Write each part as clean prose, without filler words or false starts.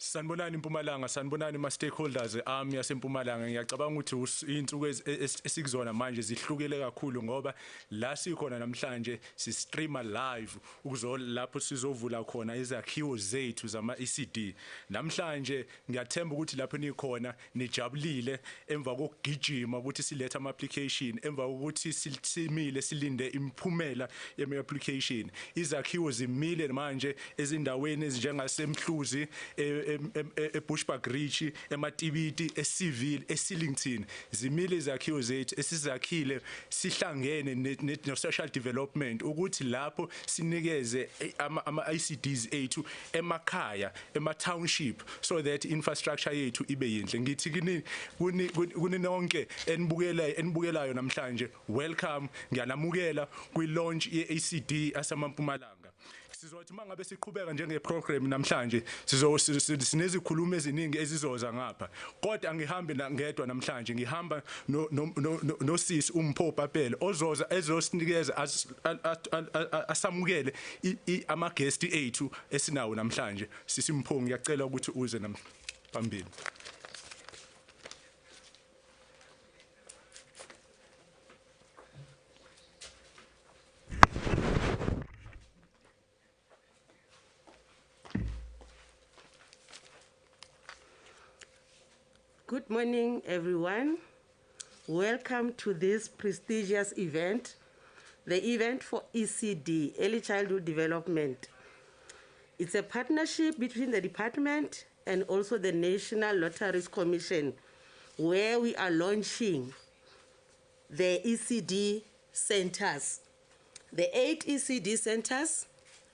Sanibonani Mpumalanga, sanibonani ma stakeholders ami yaseMpumalanga. Ngiyacabanga ukuthi insuku esikuzona manje zihlukile kakhulu ngoba la sikhona namhlanje si streama live lapho sizovula khona izakhiwo zethu zama ECD. Namhlanje ngiyathemba ukuthi lapho nikhona nijabulile emva kokugijima ukuthi silethe ama application, emva kokuthi simile silinde imiphumela yemi application. Izakhiwo zimile manje ezindaweni ezinjengaseMhluzi eBushbuck Reach, eMatibiti, eCivil, eSillington. Zimile izakhiwo zethu esizakhile sihlangene ne-social development ukuthi lapho sinikeze ama ICDs ethu emakhaya, ema-township, so that infrastructure yethu ibe yinhle. Ngithi kuni nonke enibukelayo namhlanje, welcome, ngiyanamukela kwi-launch ye-ACD aseMpumalanga. Sizothi mangabe siqhubeka njengeprogram namhlanje sinezikhulumi eziningi ezizoza ngapha, kodwa angihambi ngedwa namhlanje, ngihamba nosisi uMpho Papela ozoza ezosinikeza asamukele ama guest ethu esinawo namhlanje. Sisi Mpho, ngiyacela ukuthi uze phambili. Good morning, everyone. Welcome to this prestigious event, the event for ECD, Early Childhood Development. It's a partnership between the department and also the National Lotteries Commission, where we are launching the ECD centers. The 8 ECD centers,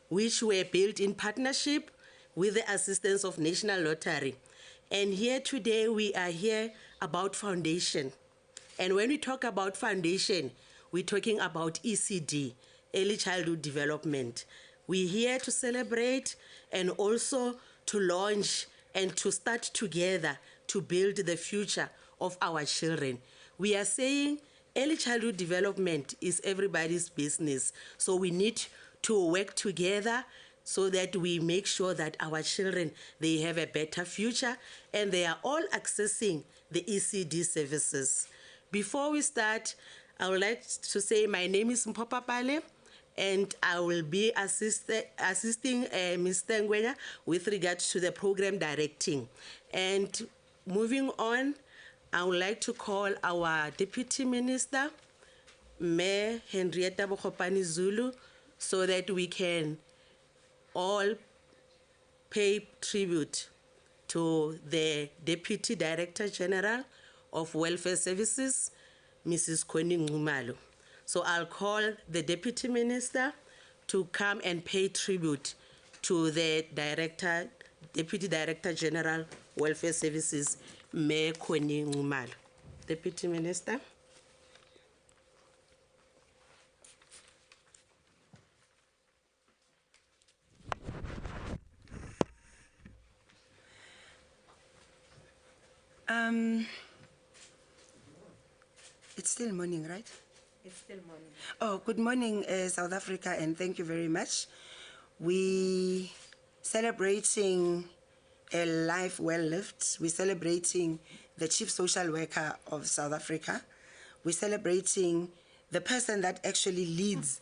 which were built in partnership with the assistance of National Lottery. And here today, we are here about foundation. And when we talk about foundation, we're talking about ECD, Early Childhood Development. We're here to celebrate and also to launch and to start together to build the future of our children. We are saying early childhood development is everybody's business. So we need to work together so that we make sure that our children, they have a better future and they are all accessing the ECD services. Before we start, I would like to say my name is Mpho Papale and I will be assisting Ms. Tengwenya with regards to the program directing. And moving on, I would like to call our Deputy Minister, Mayor Henrietta Bokopani Zulu, so that we can all pay tribute to the Deputy Director General of Welfare Services, Mrs. Connie Ngumalo. So I'll call the Deputy Minister to come and pay tribute to the Deputy Director General Welfare Services, Mayor Connie Ngumalo. Deputy Minister. It's still morning, right? It's still morning. Oh, good morning, South Africa, and thank you very much. We celebrating a life well lived. We're celebrating the Chief Social Worker of South Africa. We're celebrating the person that actually leads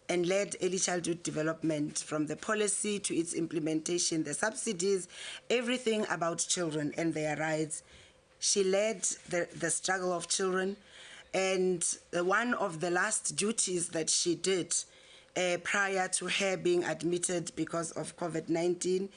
and led early childhood development, from the policy to its implementation, the subsidies, everything about children and their rights. She led the struggle of children, and one of the last duties that she did prior to her being admitted because of COVID-19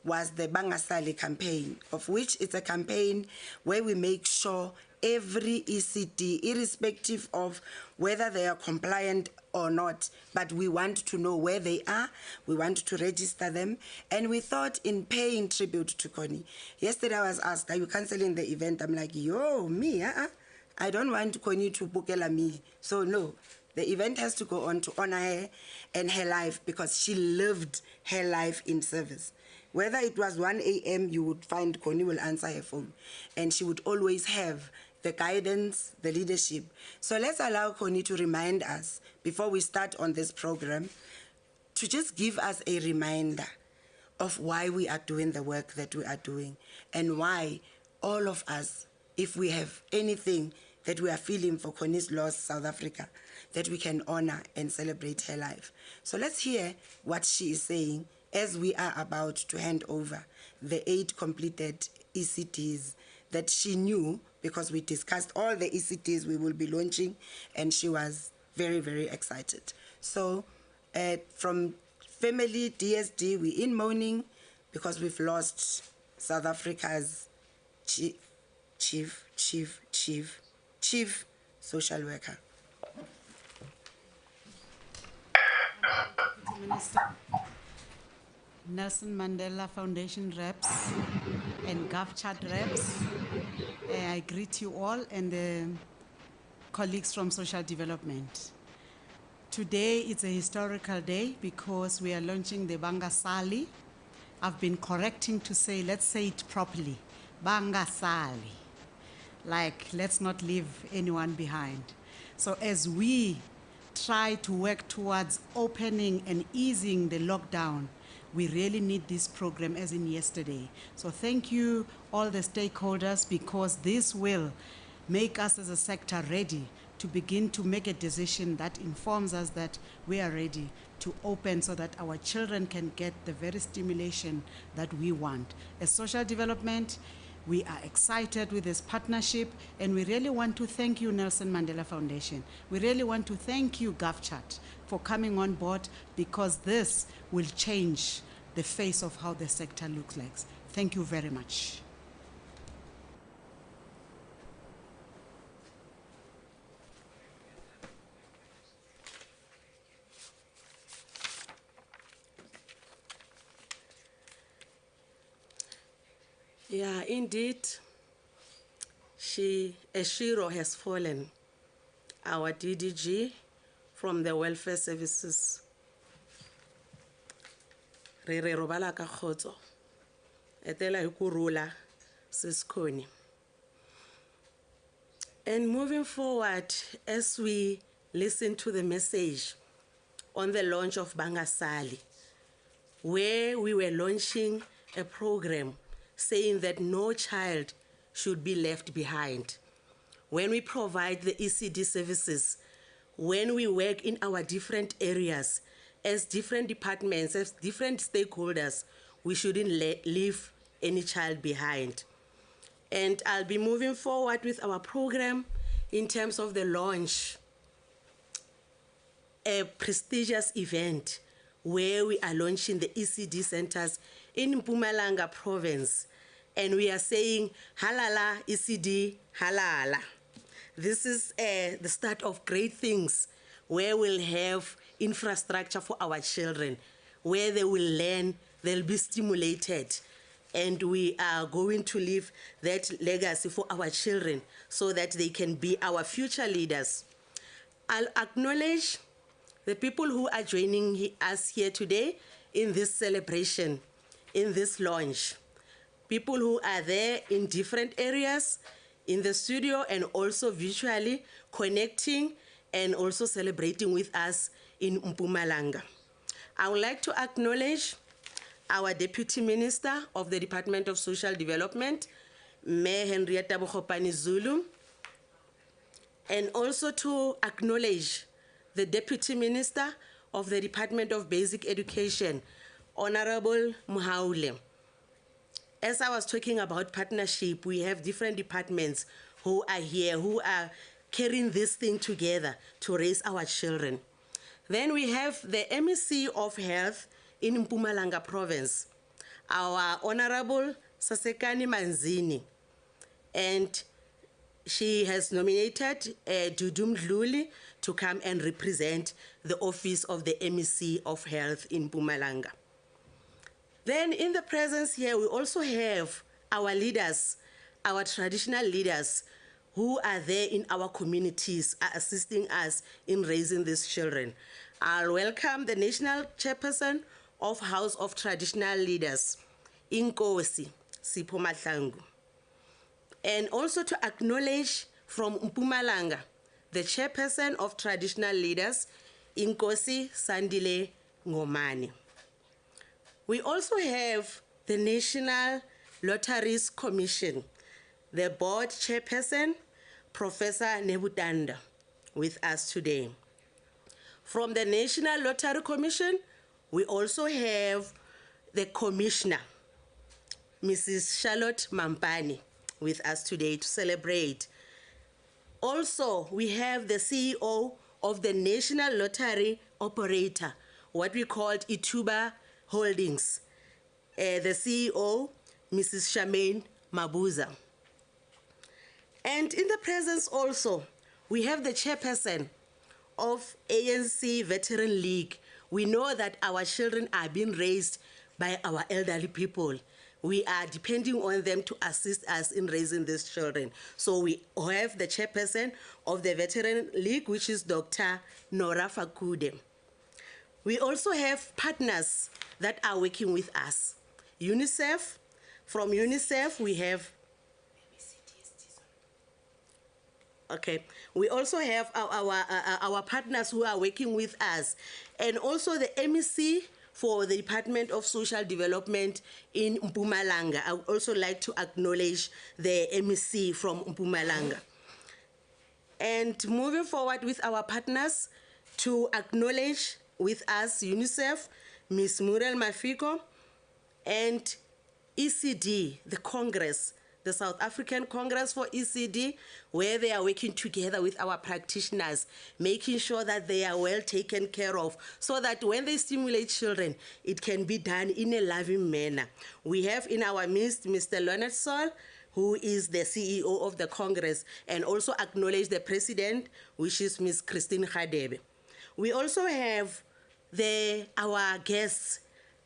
was the Bangasali campaign, of which it's a campaign where we make sure every ECD, irrespective of whether they are compliant or not, but we want to know where they are, we want to register them, and we thought in paying tribute to Connie. Yesterday I was asked, are you cancelling the event? I'm like, yo, me, I don't want Connie to bukela me. So no, the event has to go on to honor her and her life, because she lived her life in service. Whether it was 1 a.m., you would find Connie will answer her phone, and she would always have the guidance, the leadership. So let's allow Connie to remind us, before we start on this program, to just give us a reminder of why we are doing the work that we are doing, and why all of us, if we have anything that we are feeling for Connie's loss, South Africa, that we can honor and celebrate her life. So let's hear what she is saying as we are about to hand over the 8 completed ECDs that she knew, because we discussed all the ECDs we will be launching, and she was very, very excited. So from family DSD, we're in mourning because we've lost South Africa's chief social worker. Minister, Nelson Mandela Foundation reps and GovChat reps, I greet you all and the colleagues from social development. Today is a historical day because we are launching the Bangasali. I've been correcting to say, let's say it properly, Bangasali. Like, let's not leave anyone behind. So as we try to work towards opening and easing the lockdown, we really need this program as in yesterday. So thank you all the stakeholders, because this will make us as a sector ready to begin to make a decision that informs us that we are ready to open so that our children can get the very stimulation that we want. As social development, we are excited with this partnership, and we really want to thank you, Nelson Mandela Foundation. We really want to thank you, GovChat, for coming on board, because this will change the face of how the sector looks like. Thank you very much. Yeah, indeed, a hero has fallen, our DDG from the Welfare Services. Re re robala ka khotso, etela hi kurula siskoni. And moving forward, as we listen to the message on the launch of Bangasali, where we were launching a program saying that no child should be left behind. When we provide the ECD services, when we work in our different areas, as different departments, as different stakeholders, we shouldn't leave any child behind. And I'll be moving forward with our program in terms of the launch, a prestigious event where we are launching the ECD centers in Mpumalanga province. And we are saying, halala ECD, halala. This is the start of great things, where we'll have infrastructure for our children, where they will learn, they'll be stimulated. And we are going to leave that legacy for our children so that they can be our future leaders. I'll acknowledge the people who are joining us here today in this celebration, in this launch. People who are there in different areas, in the studio, and also virtually connecting and also celebrating with us in Mpumalanga. I would like to acknowledge our Deputy Minister of the Department of Social Development, Mayor Henrietta Bogopane Zulu, and also to acknowledge the Deputy Minister of the Department of Basic Education, Honorable Muhaule. As I was talking about partnership, we have different departments who are here, who are carrying this thing together to raise our children. Then we have the MEC of Health in Mpumalanga province, our Honorable Sasekani Manzini, and she has nominated Dudu Mdluli to come and represent the office of the MEC of Health in Mpumalanga. Then in the presence here, we also have our leaders, our traditional leaders who are there in our communities, are assisting us in raising these children. I'll welcome the National Chairperson of House of Traditional Leaders, Inkosi Sipho Mahlangu. And also to acknowledge from Mpumalanga, the Chairperson of Traditional Leaders, Inkosi Sandile Ngomane. We also have the National Lotteries Commission, the board chairperson, Professor Nebutanda, with us today. From the National Lottery Commission, we also have the commissioner, Mrs. Charlotte Mampani, with us today to celebrate. Also, we have the CEO of the National Lottery Operator, what we called Ituba Holdings, the CEO, Mrs. Charmaine Mabuza. And in the presence also, we have the chairperson of ANC Veteran League. We know that our children are being raised by our elderly people. We are depending on them to assist us in raising these children. So we have the chairperson of the Veteran League, which is Dr. Nora Fakude. We also have partners that are working with us. UNICEF, from UNICEF we have, okay, we also have our partners who are working with us, and also the MEC for the Department of Social Development in Mpumalanga. I would also like to acknowledge the MEC from Mpumalanga. And moving forward with our partners, to acknowledge with us UNICEF, Ms. Muriel Mafiko, and ECD, the Congress, the South African Congress for ECD, where they are working together with our practitioners, making sure that they are well taken care of, so that when they stimulate children, it can be done in a loving manner. We have in our midst Mr. Leonard Sol, who is the CEO of the Congress, and also acknowledge the President, which is Ms. Christine Khadebe. We also have our guests,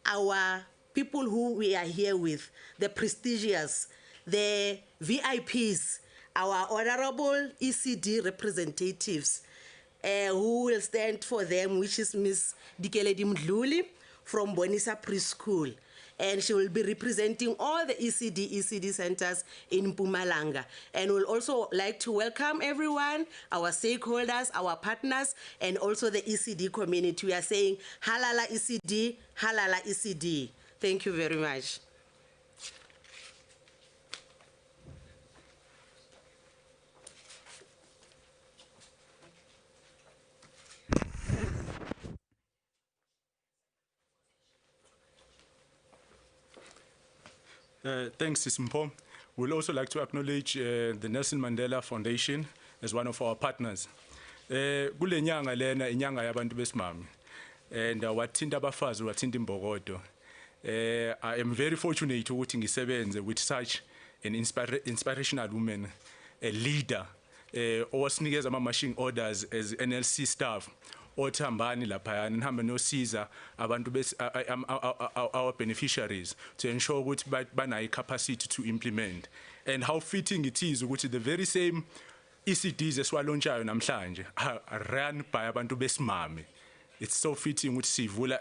our people who we are here with, the prestigious, the VIPs, our honorable ECD representatives, who will stand for them, which is Ms. Dikeledi Mdluli from Bonisa Preschool. And she will be representing all the ECD centers in Mpumalanga. And we'll also like to welcome everyone, our stakeholders, our partners, and also the ECD community. We are saying, halala ECD, halala ECD. Thank you very much. Thanks, Ms. Mpho. We'll also like to acknowledge the Nelson Mandela Foundation as one of our partners. Kule nyanga lena inyanga yabantu besimami, and wathinta abafazi wathinta imbokodo. I am very fortunate ukuthi ngisebenze with such an inspirational woman, a leader, owasinikeza ama-marching orders as NLC staff. Othambani laphayana nihambe nosiza abantu our beneficiaries to ensure ukuthi banayo capacity to implement. And how fitting it is ukuthi the very same ECDs esiwalontshayo namhlanje are run by abantu besimame. It's so fitting ukuthi sivula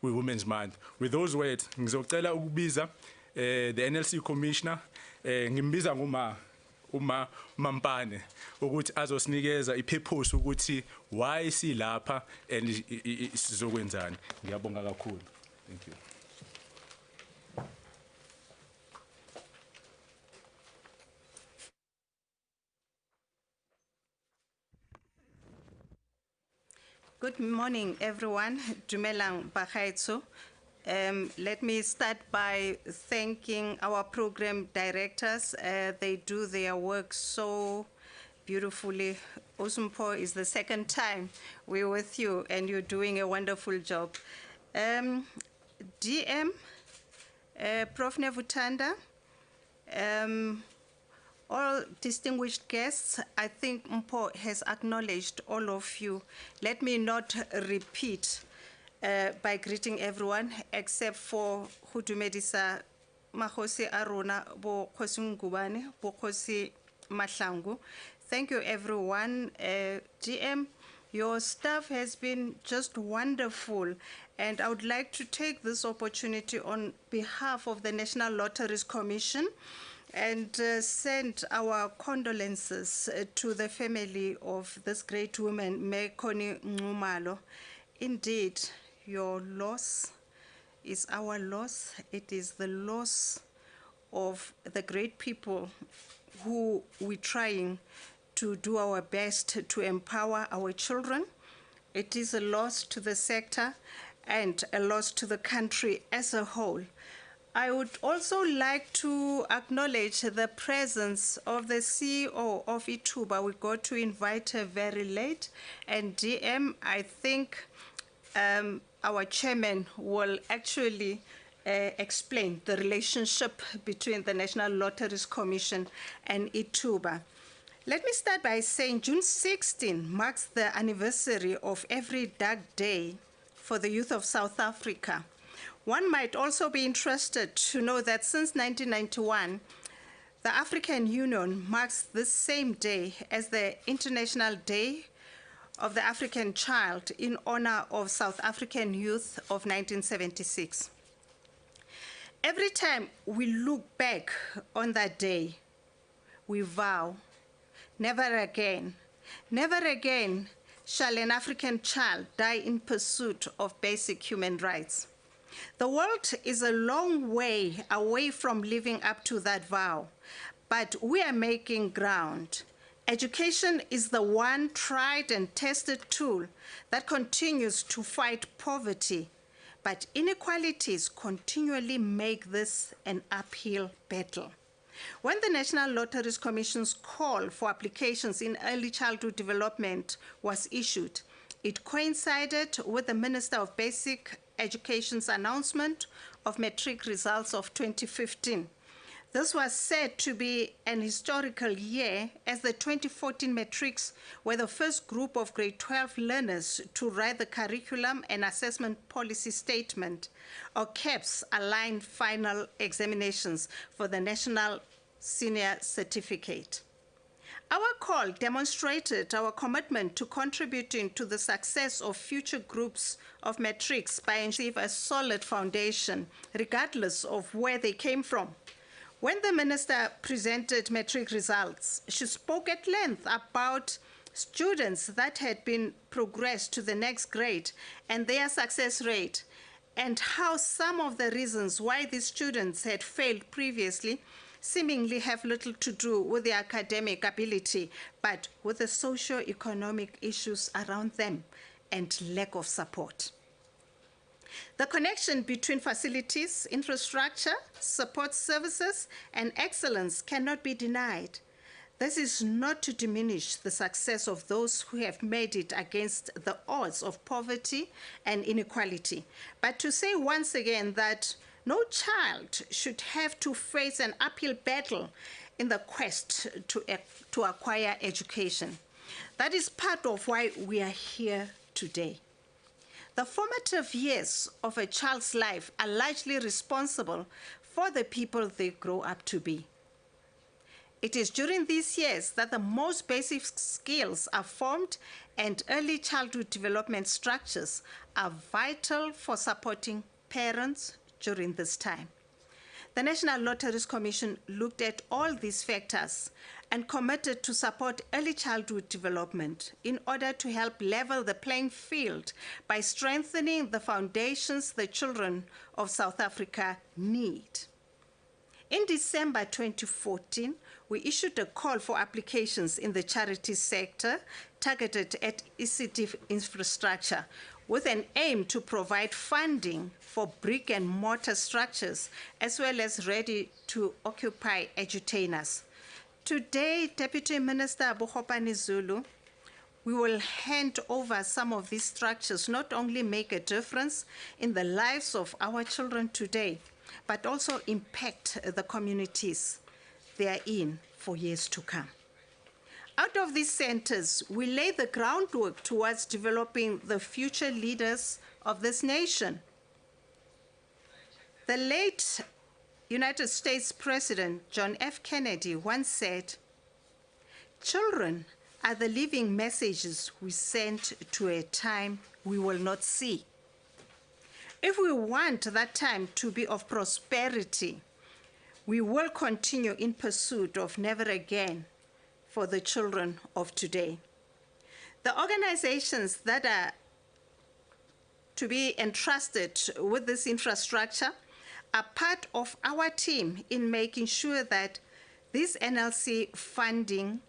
Women's Month. With those words, ngizocela ukubiza the NLC Commissioner, ngimbiza uma Mampane ukuthi azosinikeza ipurpose ukuthi why silapha and sizokwenzani. Ngiyabonga kakhulu. Thank you. Good morning, everyone. Dumelang Bagaetso. Let me start by thanking our program directors. They do their work so beautifully. Osumpo is the second time we're with you, and you're doing a wonderful job. DM, Prof. Nevutanda, all distinguished guests, I think Mpo has acknowledged all of you. Let me not repeat by greeting everyone, except for Hudumedisa Mahosi Aruna, Bo Khosi Ngubane, Bo Khosi Mahlangu. Thank you, everyone. GM, your staff has been just wonderful, and I would like to take this opportunity on behalf of the National Lotteries Commission and send our condolences to the family of this great woman, Mekoni Ngumalo. Indeed, your loss is our loss. It is the loss of the great people who we're trying to do our best to empower our children. It is a loss to the sector and a loss to the country as a whole. I would also like to acknowledge the presence of the CEO of Ituba. We got to invite her very late. And DM, I think our chairman will actually explain the relationship between the National Lotteries Commission and Ituba. Let me start by saying June 16 marks the anniversary of Every Dark Day for the youth of South Africa. One might also be interested to know that since 1991, the African Union marks this same day as the International Day of the African Child in honor of South African youth of 1976. Every time we look back on that day, we vow, never again shall an African child die in pursuit of basic human rights. The world is a long way away from living up to that vow, but we are making ground. Education is the one tried and tested tool that continues to fight poverty, but inequalities continually make this an uphill battle. When the National Lotteries Commission's call for applications in early childhood development was issued, it coincided with the Minister of Basic Education's announcement of matric results of 2015. This was said to be an historical year, as the 2014 matrics were the first group of grade 12 learners to write the Curriculum and Assessment Policy Statement, or CAPS, aligned final examinations for the National Senior Certificate. Our call demonstrated our commitment to contributing to the success of future groups of matrics by ensuring a solid foundation, regardless of where they came from. When the minister presented matric results, she spoke at length about students that had been progressed to the next grade and their success rate, and how some of the reasons why these students had failed previously seemingly have little to do with their academic ability, but with the socio-economic issues around them and lack of support. The connection between facilities, infrastructure, support services, and excellence cannot be denied. This is not to diminish the success of those who have made it against the odds of poverty and inequality, but to say once again that no child should have to face an uphill battle in the quest to acquire education. That is part of why we are here today. The formative years of a child's life are largely responsible for the people they grow up to be. It is during these years that the most basic skills are formed, and early childhood development structures are vital for supporting parents during this time. The National Lotteries Commission looked at all these factors and committed to support early childhood development in order to help level the playing field by strengthening the foundations the children of South Africa need. In December 2014, we issued a call for applications in the charity sector targeted at ECD infrastructure, with an aim to provide funding for brick and mortar structures as well as ready-to-occupy edutainers. Today, Deputy Minister Bokgopane Zulu, we will hand over some of these structures, not only make a difference in the lives of our children today, but also impact the communities they are in for years to come. Out of these centers, we lay the groundwork towards developing the future leaders of this nation. The late United States President John F. Kennedy once said, "Children are the living messages we send to a time we will not see." If we want that time to be of prosperity, we will continue in pursuit of never again for the children of today. The organizations that are to be entrusted with this infrastructure are part of our team in making sure that this NLC funding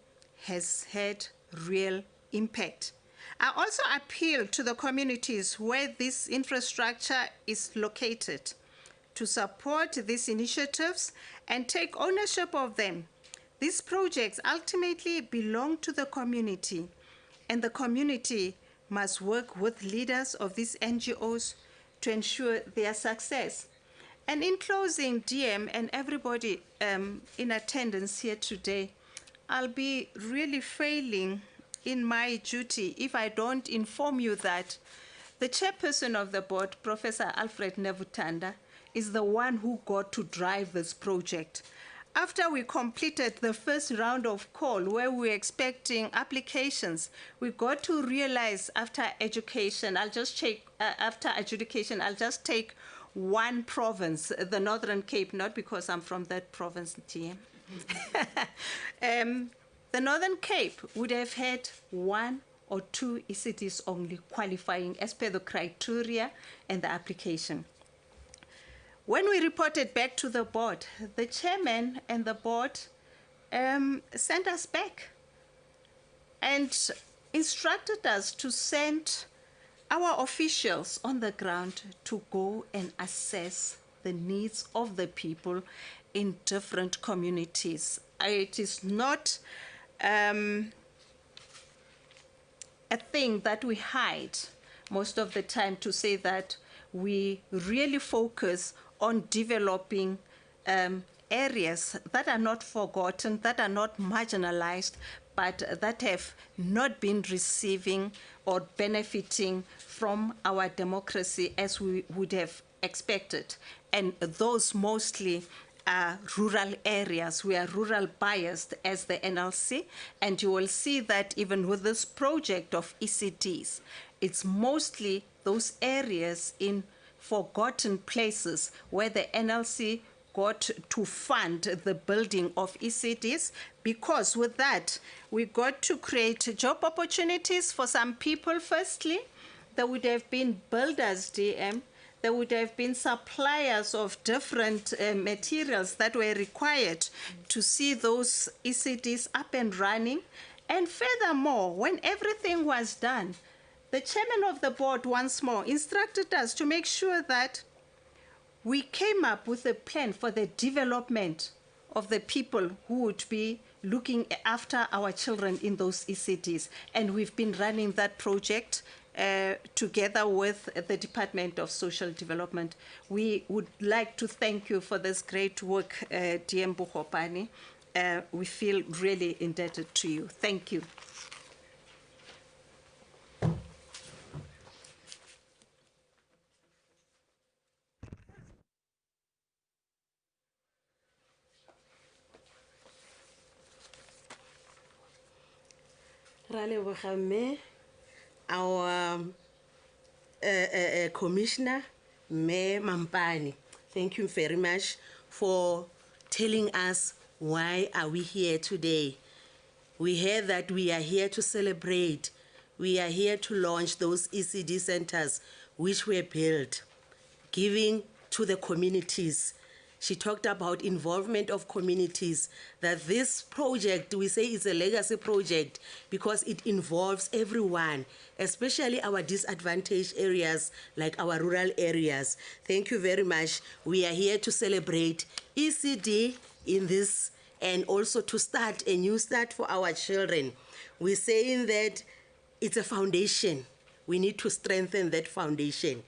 has had real impact. I also appeal to the communities where this infrastructure is located to support these initiatives and take ownership of them. These projects ultimately belong to the community, and the community must work with leaders of these NGOs to ensure their success. And in closing, DM and everybody in attendance here today, I'll be really failing in my duty if I don't inform you that the chairperson of the board, Professor Alfred Nevutanda, is the one who got to drive this project. After we completed the first round of call where we were expecting applications, we got to realize after education, after adjudication, I'll just take one province, the Northern Cape, not because I'm from that province, TM. The Northern Cape would have had 1 or 2 ECDs only qualifying as per the criteria and the application. When we reported back to the board, the chairman and the board sent us back and instructed us to send our officials on the ground to go and assess the needs of the people in different communities. It is not a thing that we hide most of the time to say that we really focus on developing areas that are not forgotten, that are not marginalized, but that have not been receiving or benefiting from our democracy as we would have expected. And those mostly are rural areas. We are rural biased as the NLC, and you will see that even with this project of ECDs, it's mostly those areas in forgotten places where the NLC got to fund the building of ECDs, because with that, we got to create job opportunities for some people. Firstly, there would have been builders, DM, there would have been suppliers of different materials that were required to see those ECDs up and running. And furthermore, when everything was done, the chairman of the board once more instructed us to make sure that we came up with a plan for the development of the people who would be looking after our children in those ECDs. And we've been running that project together with the Department of Social Development. We would like to thank you for this great work, DM Buhopani. We feel really indebted to you. Thank you. Our Commissioner, Mayor Mampani, thank you very much for telling us why are we here today. We heard that we are here to celebrate. We are here to launch those ECD centers which were built, giving to the communities. She talked about involvement of communities, that this project, we say it's a legacy project because it involves everyone, especially our disadvantaged areas like our rural areas. Thank you very much. We are here to celebrate ECD in this and also to start a new start for our children. We're saying that it's a foundation. We need to strengthen that foundation.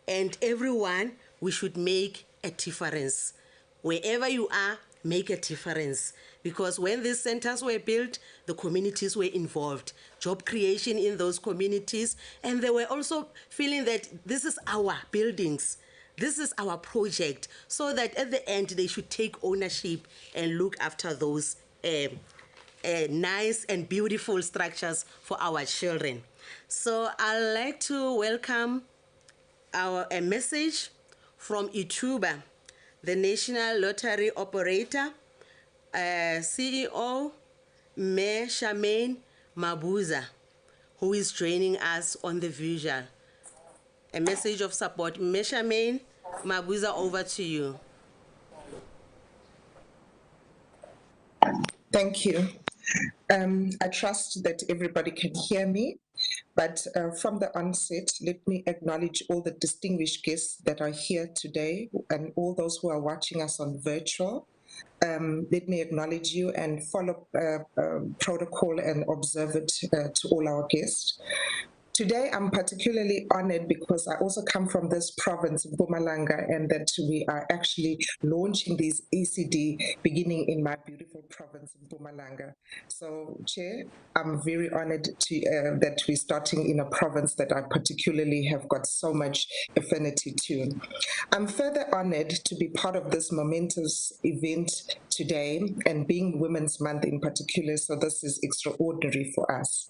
And everyone, we should make a difference. Wherever you are, make a difference. Because when these centers were built, the communities were involved. Job creation in those communities. And they were also feeling that this is our buildings. This is our project. So that at the end, they should take ownership and look after those nice and beautiful structures for our children. So I'd like to welcome a message from Ituba, the National Lottery Operator, CEO, Mayor Charmaine Mabuza, who is joining us on the visual. a message of support. Meshamin Mabuza, over to you. Thank you. I trust that everybody can hear me, but from the onset, let me acknowledge all the distinguished guests that are here today and all those who are watching us on virtual. Let me acknowledge you and follow protocol and observe it to all our guests. Today, I'm particularly honored because I also come from this province, Mpumalanga, and that we are actually launching this ECD beginning in my beautiful province, Mpumalanga. So, Chair, I'm very honored that we're starting in a province that I particularly have got so much affinity to. I'm further honored to be part of this momentous event today, and being Women's Month in particular, so this is extraordinary for us.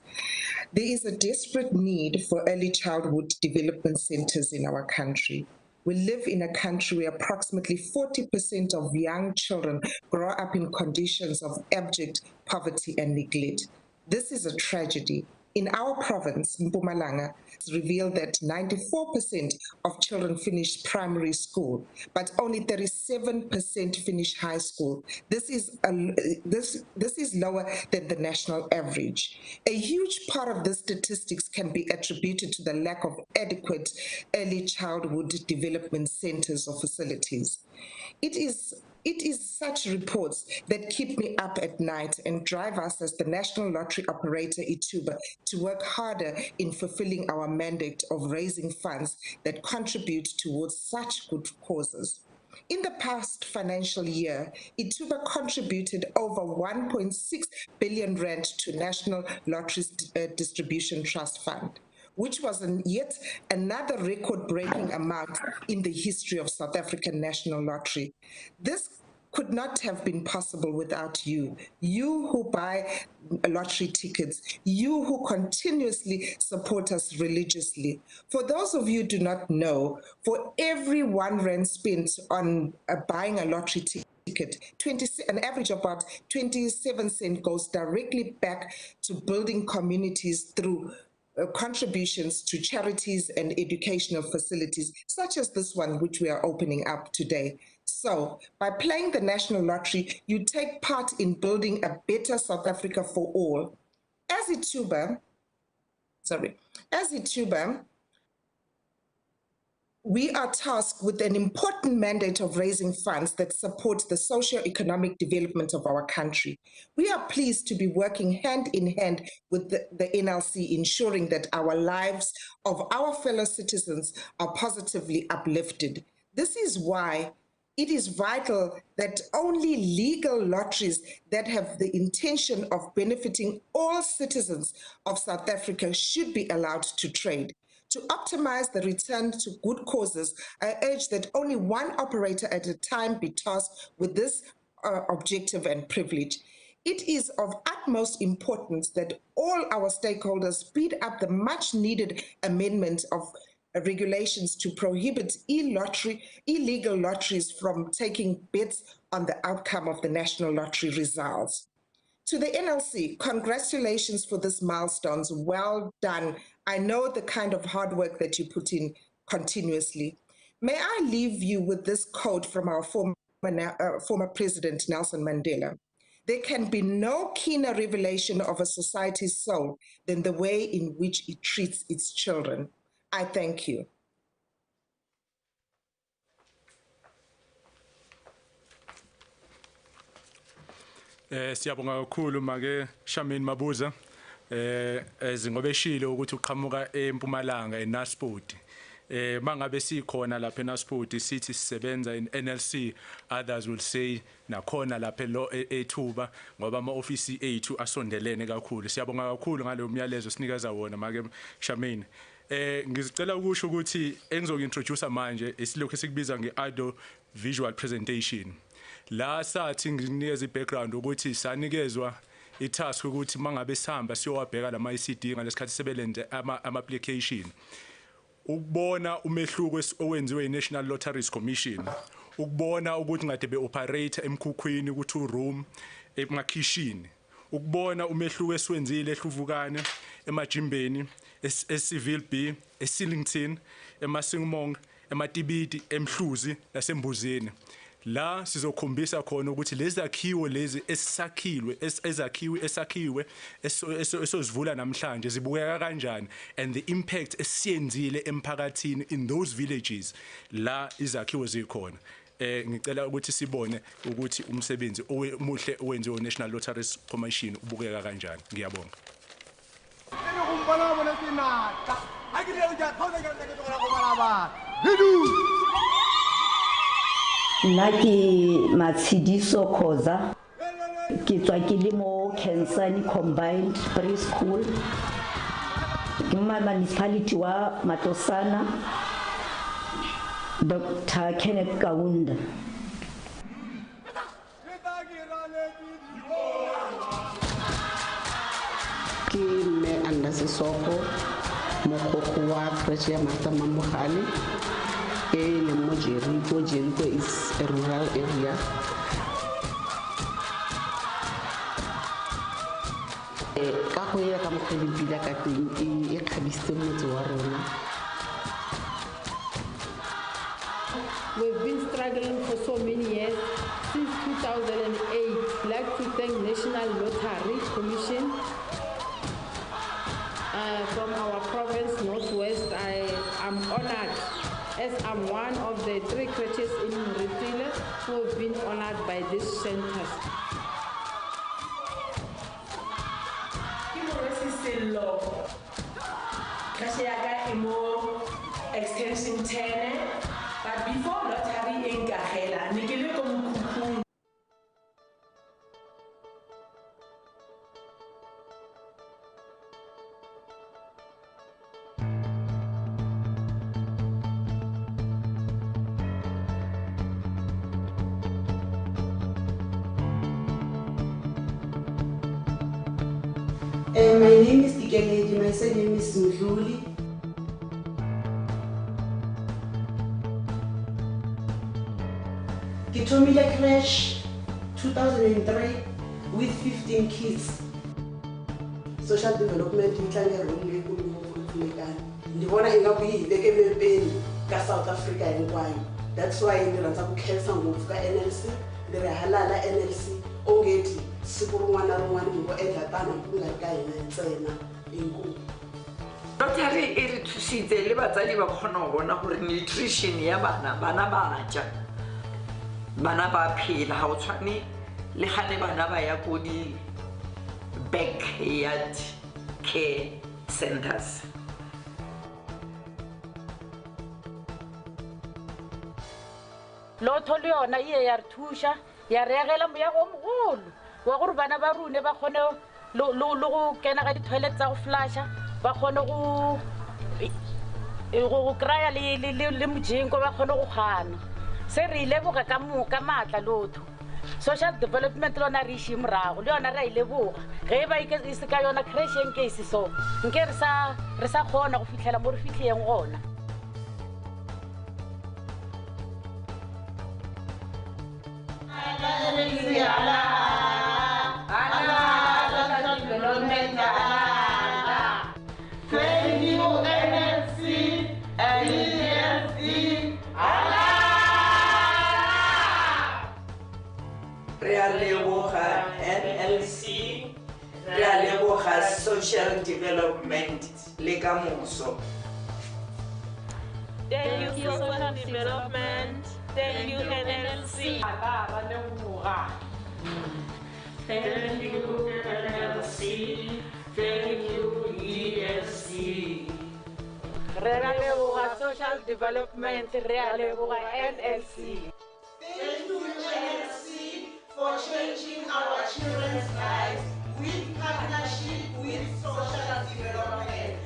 There is a desperate need for early childhood development centers in our country. We live in a country where approximately 40% of young children grow up in conditions of abject poverty and neglect. This is a tragedy. In our province, Mpumalanga, it's revealed that 94% of children finish primary school, but only 37% finish high school. This is lower than the national average. A huge part of the statistics can be attributed to the lack of adequate early childhood development centers or facilities. It is such reports that keep me up at night and drive us as the national lottery operator Ituba to work harder in fulfilling our mandate of raising funds that contribute towards such good causes. In the past financial year, Ituba contributed over 1.6 billion rand to National Lotteries Distribution Trust Fund, which was yet another record-breaking amount in the history of South African National Lottery. This could not have been possible without you. You who buy lottery tickets, you who continuously support us religiously. For those of you who do not know, for every 1 rand spent on buying a lottery ticket, an average of about 27 cents goes directly back to building communities through contributions to charities and educational facilities, such as this one, which we are opening up today. So, by playing the National Lottery, you take part in building a better South Africa for all. As Ituba, we are tasked with an important mandate of raising funds that support the socio-economic development of our country. We are pleased to be working hand in hand with the NLC, ensuring that our lives of our fellow citizens are positively uplifted. This is why it is vital that only legal lotteries that have the intention of benefiting all citizens of South Africa should be allowed to trade. To optimize the return to good causes, I urge that only one operator at a time be tasked with this objective and privilege. It is of utmost importance that all our stakeholders speed up the much-needed amendment of regulations to prohibit illegal lotteries from taking bets on the outcome of the national lottery results. To the NLC, congratulations for this milestones. Well done. I know the kind of hard work that you put in continuously. May I leave you with this quote from our former President, Nelson Mandela. There can be no keener revelation of a society's soul than the way in which it treats its children. I thank you. Siyabonga kakhulu make Shamini Mabuza ezingobeshilo ukuthi uqhamuka eMpumalanga eNaspoti. Mangabe sikhona lapha eNaspoti sithi sisebenza in NLC, others will say nakhona lapha lo eThuba ngoba ama-ofisi ethu asondelene kakhulu. Siyabonga kakhulu ngalo myalezo sinikeza wona make Shamini. Ngizicela ukusho ukuthi engizokintroduce manje isilokho esikubiza ngeaudio visual presentation. La sathi nginikeza ibackground ukuthi sanikezwa itask ukuthi mangabe sihamba siyowabheka lama ECD ngalesikhathi sebelenze ama application. Ukubona umehluko owenziwe iNational Lotteries Commission. Ukubona ukuthi ngade beoperate emkhukhwini ukuthi uroom emakhishini. Ukubona umehluko esiwenzile ehluvukane emajimbeni eSeville B, eSillington, eMasingmong, eMatibiti, eMhluzi nasembuzini. La sizokhombisa khona ukuthi lezi zakhiwo lezi esakhiwe esozivula namhlanje zibukeka kanjani and the impact esiyenzile emphakathini in those villages la izakhiwo zikhona. Ngicela ukuthi sibone ukuthi umsebenzi omuhle owenziwe National Lotteries Commission ubukeka kanjani. Ngiyabonga. Nna ke Matshidiso Khoza ke tswa ke le mo Kensani Combined Preschool ke municipality wa Matosana Dr. Kenneth Kaunda. Ke me Andasisoko mogokgo wa Fresh Master Mamogale le mo Jericho is a rural area. Ka go ya ka mokgwedi pila ka teng e kgabisitse motse wa rona. We've been struggling for so many years. Since 2008, I'd like to thank National Lottery Commission. From our province, Northwest, I am honored as I'm one of the 3 creches in Muritile who have been honored by these centers. Extension 10, but before lottery in Gahela, Nikile My name is Ikeledi, my surname is Mdluli. Kitomile Crash 2003 with 15 kids. Social development itlanga role ku mfulekana. Ndibona ingaku yibeke bempeni ka South Africa hinkwayo. That's why ndi rhandza ku khensa ngopfu ka NLC, ndi ri halala NLC ongeti siku rin'wana rin'wana ngo endla tano ku nga ka hina ntsena inkomu. Lottery e re thusitse le batsadi ba khona go bona gore nutrition ya bana ba ja. Bana ba phela ha o tshwane le gane bana ba ya go di backyard care centers. Lotho le yona e ya re thusha ya re agela moya go mogolo wa gore bana ba rune ba khone lo kena ga di toilet tsa go flusha ba khone go kraya le mojinko ba khone go gana se re ileboga ka matla Lotho. Social development lona re ishi morago le yona re ileboga ge ba se ka yona creation case so nke re sa khona go fitlela mo re fitlheng gona. Thank you, NLC, NLC, social development, legamoso. Thank you, social development. Thank you, NLC. Thank you, NLC. Thank you, ESC. Realeboga social development, realeboga NLC. Thank you, NLC, for changing our children's lives with partnership with social development.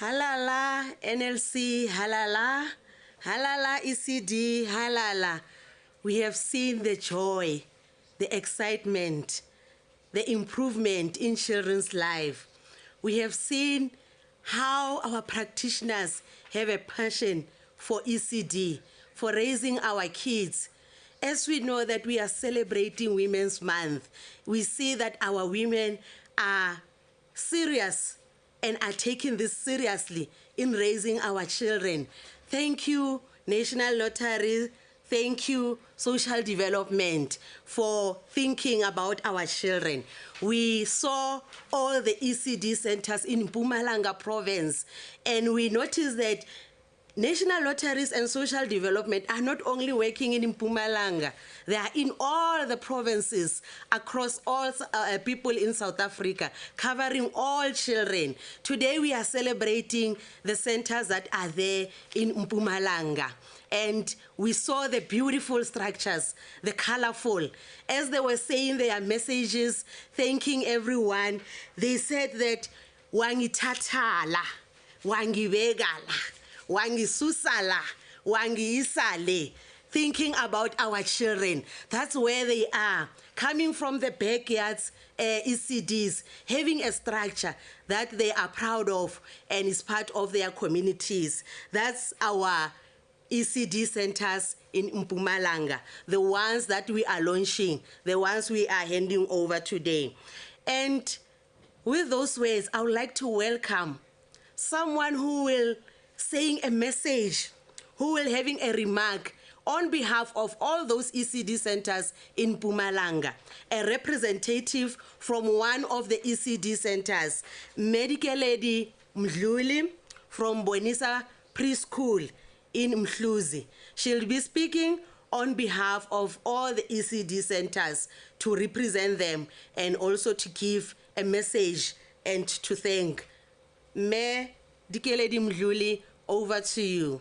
Halala NLC, halala, halala ECD, halala. we have seen the joy, the excitement, the improvement in children's life. We have seen how our practitioners have a passion for ECD, for raising our kids. As we know that we are celebrating Women's Month, we see that our women are serious and are taking this seriously in raising our children. Thank you, National Lottery. Thank you, Social Development, for thinking about our children. We saw all the ECD centers in Mpumalanga province, and we noticed that National Lotteries and Social Development are not only working in Mpumalanga, they are in all the provinces across all people in South Africa, covering all children. Today we are celebrating the centers that are there in Mpumalanga. And we saw the beautiful structures, the colorful. As they were saying their messages, thanking everyone, they said that wangithathala, wangibekala, wangisusala, wangiisale, thinking about our children. That's where they are, coming from the backyards, ECDs, having a structure that they are proud of and is part of their communities. That's our ECD centers in Mpumalanga, the ones that we are launching, the ones we are handing over today. And with those words, I would like to welcome someone who will saying a message, who will having a remark on behalf of all those ECD centers in Mpumalanga, a representative from one of the ECD centers, Medical Lady Mdluli from Bonisa Preschool in Mhluzi. She'll be speaking on behalf of all the ECD centers to represent them and also to give a message and to thank. Medical Lady Mdluli, over to you.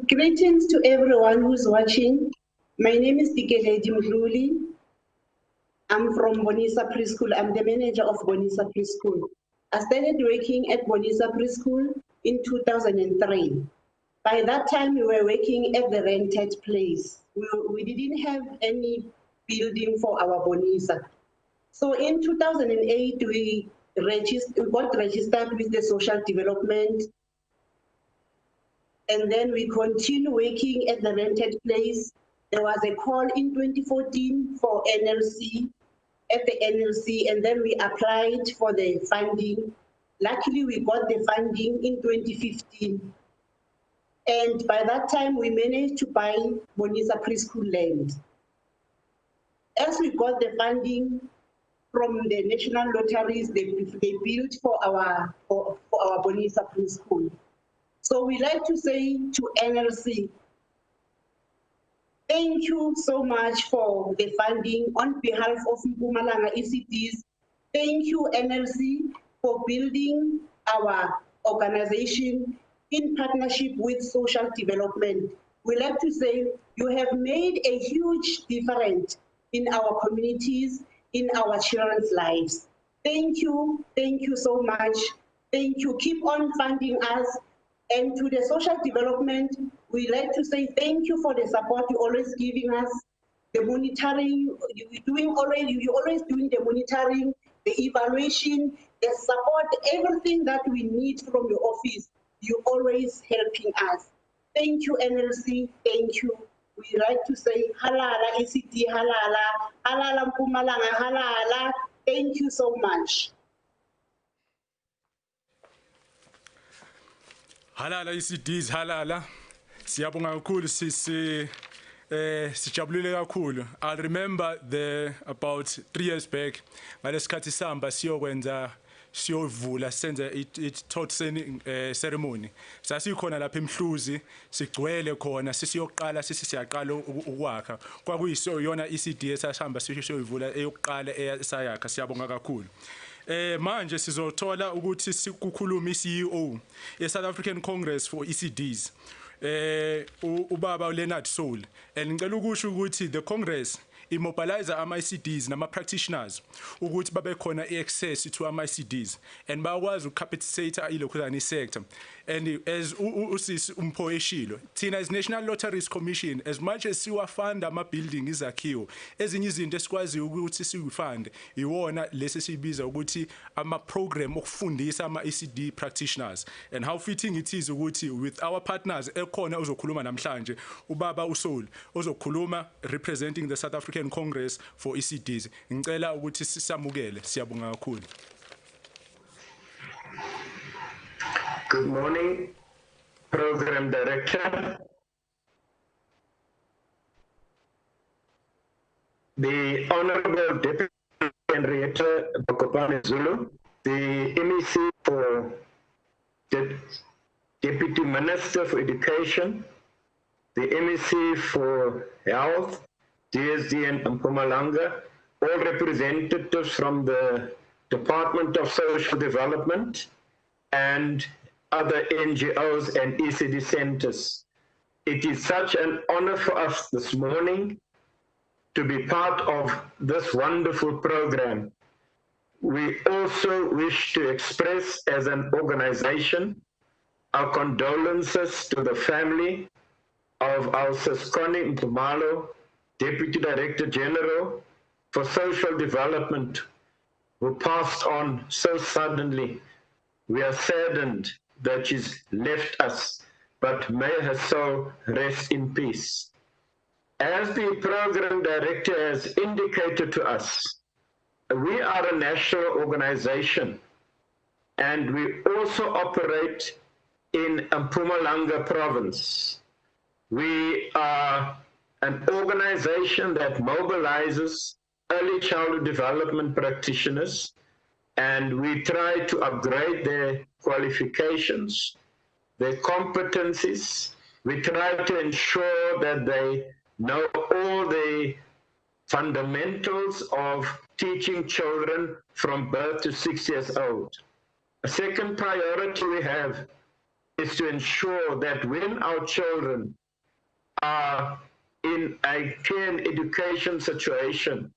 Greetings to everyone who's watching. My name is Dikeledi Mdluli. I'm from Bonisa Preschool. I'm the manager of Bonisa Preschool. I started working at Bonisa Preschool in 2003. By that time, we were working at the rented place. We didn't have any building for our Bonisa. So in 2008, we got registered with the Social Development. And then we continue working at the rented place. There was a call in 2014 for NLC, at the NLC, and then we applied for the funding. Luckily, we got the funding in 2015. And by that time, we managed to buy Bonisa Preschool land. As we got the funding from the national lotteries, they built for our Bonisa Preschool. So we like to say to NLC, thank you so much for the funding on behalf of Mpumalanga ECDs. Thank you, NLC, for building our organization in partnership with Social Development. We like to say you have made a huge difference in our communities, in our children's lives. Thank you so much. Thank you, keep on funding us. And to the Social Development, we like to say thank you for the support you're always giving us, the monitoring, you're always doing the monitoring, the evaluation, the support, everything that we need from your office, you're always helping us. Thank you, NLC, thank you. We like to say halala, ECD, halala, halala Mpumalanga, halala. Thank you so much. Halala ECDs, halala. Siyabonga kakhulu sijabulile kakhulu. I remember about 3 years back, ngalesikhathi sihamba siyovula senze it-tot ceremony. Sasikhona lapha eMhluzi, sigcwele khona sisiyoqala siyaqala ukwakha. Kwakuyiso yona ECD esahamba siyoyivula eyokuqala esayakha. Siyabonga kakhulu. Manje sizothola ukuthi sikukhuluma iCEO ye-South African Congress for ECDs. Ubaba Leonard Soul. And ngicela ukusho ukuthi the Congress immobilize ama-ECDs nama-practitioners ukuthi babe khona i-access to ama-ECDs and bayakwazi ukucapacitate ilokhuzana sector. And as usisi Mpho eshilo, thina as National Lotteries Commission, as much as siwafunda ama-building izakhiwo, ezinye izinto esikwazi ukuthi siwufund iwona lesi sibiza ukuthi ama-program okufundisa ama-ECD practitioners. And how fitting it is ukuthi with our partners ekhona uzokhuluma namhlanje ubaba uSoul ozokhuluma representing the South African Congress for ECDs. Ngicela ukuthi sisamukele, siyabonga kakhulu. Good morning, Program Director, the Honorable Deputy Henrietta Bokopane Zulu, the MEC for Deputy Minister for Education, the MEC for Health, DSD and Mpumalanga, all representatives from the Department of Social Development, and other NGOs and ECD centers. It is such an honor for us this morning to be part of this wonderful program. We also wish to express as an organization our condolences to the family of our Connie Mpumalanga, Deputy Director General for Social Development, who passed on so suddenly. We are saddened that she's left us, but may her soul rest in peace. As the program director has indicated to us, we are a national organization, and we also operate in Mpumalanga province. We are an organization that mobilizes early childhood development practitioners, and we try to upgrade their qualifications, their competencies. We try to ensure that they know all the fundamentals of teaching children from birth to 6 years old. A second priority we have is to ensure that when our children are in a care and education situation,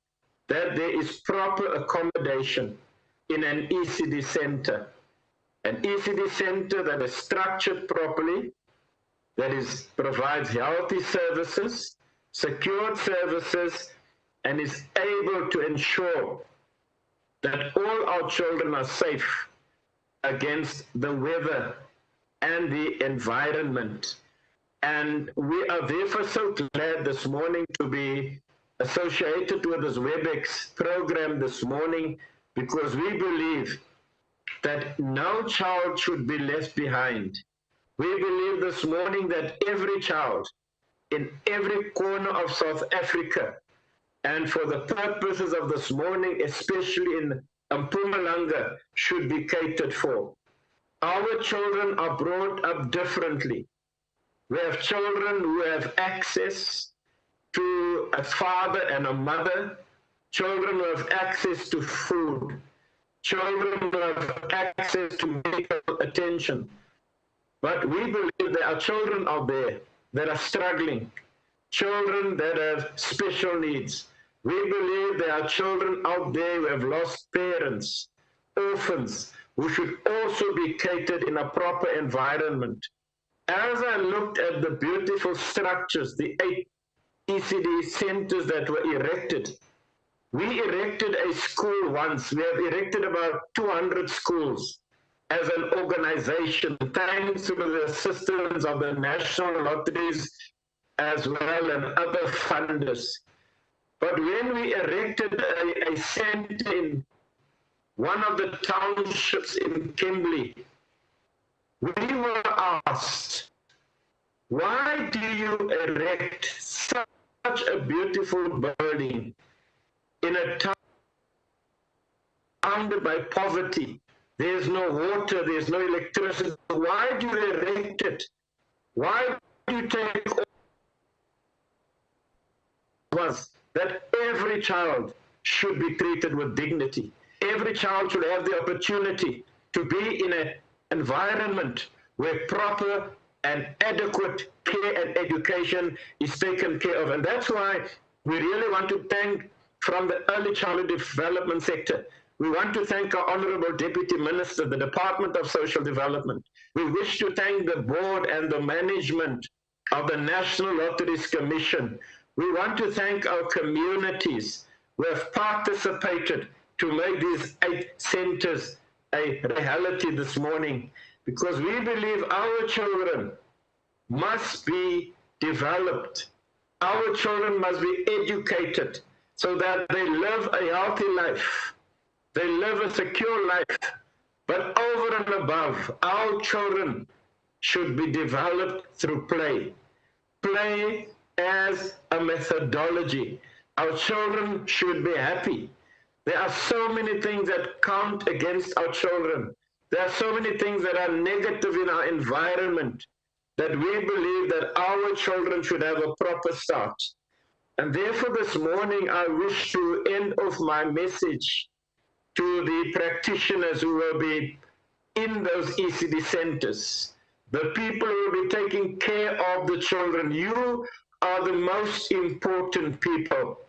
that there is proper accommodation in an ECD center. An ECD center that is structured properly, that provides healthy services, secured services, and is able to ensure that all our children are safe against the weather and the environment. And we are therefore so glad this morning to be associated with this WebEx program this morning, because we believe that no child should be left behind. We believe this morning that every child in every corner of South Africa, and for the purposes of this morning, especially in Mpumalanga, should be catered for. Our children are brought up differently. We have children who have access to a father and a mother, children who have access to food, children who have access to medical attention. But we believe there are children out there that are struggling, children that have special needs. We believe there are children out there who have lost parents, orphans, who should also be catered in a proper environment. As I looked at the beautiful structures, the 8 ECD centers that were erected, we erected a school once. We have erected about 200 schools as an organization, thanks to the assistance of the national lotteries as well and other funders. But when we erected a center in one of the townships in Kimberley, we were asked, why do you erect such a beautiful building in a town surrounded by poverty? There's no water, there's no electricity. Why do you erect it? Why do you take was that every child should be treated with dignity? Every child should have the opportunity to be in an environment where proper and adequate care and education is taken care of. And that's why We really want to thank from the early childhood development sector. We want to thank our Honorable Deputy Minister, the Department of Social Development. We wish to thank the board and the management of the National Lotteries Commission. We want to thank our communities who have participated to make these 8 centers a reality this morning, because we believe our children must be developed. Our children must be educated so that they live a healthy life. They live a secure life. But over and above, our children should be developed through play. Play as a methodology. Our children should be happy. There are so many things that count against our children. There are so many things that are negative in our environment that we believe that our children should have a proper start. And therefore this morning I wish to end off my message to the practitioners who will be in those ECD centers, the people who will be taking care of the children. You are the most important people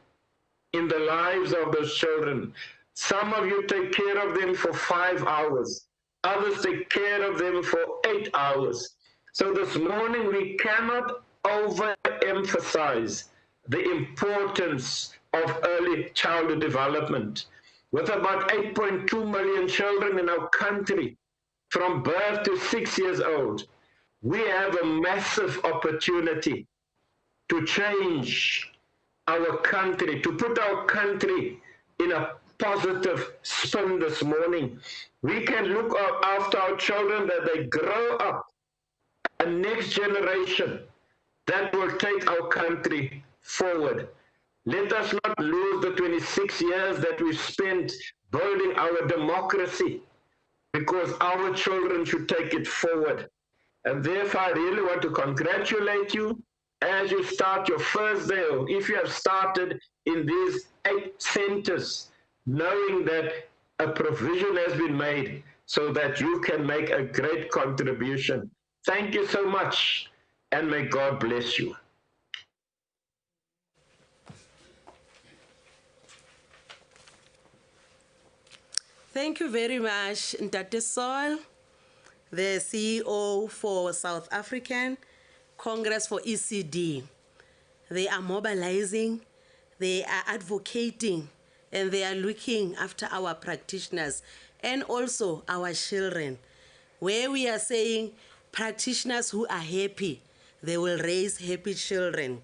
in the lives of those children. Some of you take care of them for 5 hours. Others take care of them for 8 hours. So this morning we cannot overemphasize the importance of early childhood development. With about 8.2 million children in our country, from birth to 6 years old, we have a massive opportunity to change our country, to put our country in a positive spin this morning. We can look after our children, that they grow up a next generation that will take our country forward. Let us not lose the 26 years that we've spent building our democracy, because our children should take it forward. And therefore, I really want to congratulate you as you start your first day, or if you have started in these 8 centers, knowing that a provision has been made so that you can make a great contribution. Thank you so much, and may God bless you. Thank you very much, Ntate Sol, the CEO for South African Congress for ECD. They are mobilizing, they are advocating, and they are looking after our practitioners and also our children. Where we are saying practitioners who are happy, they will raise happy children.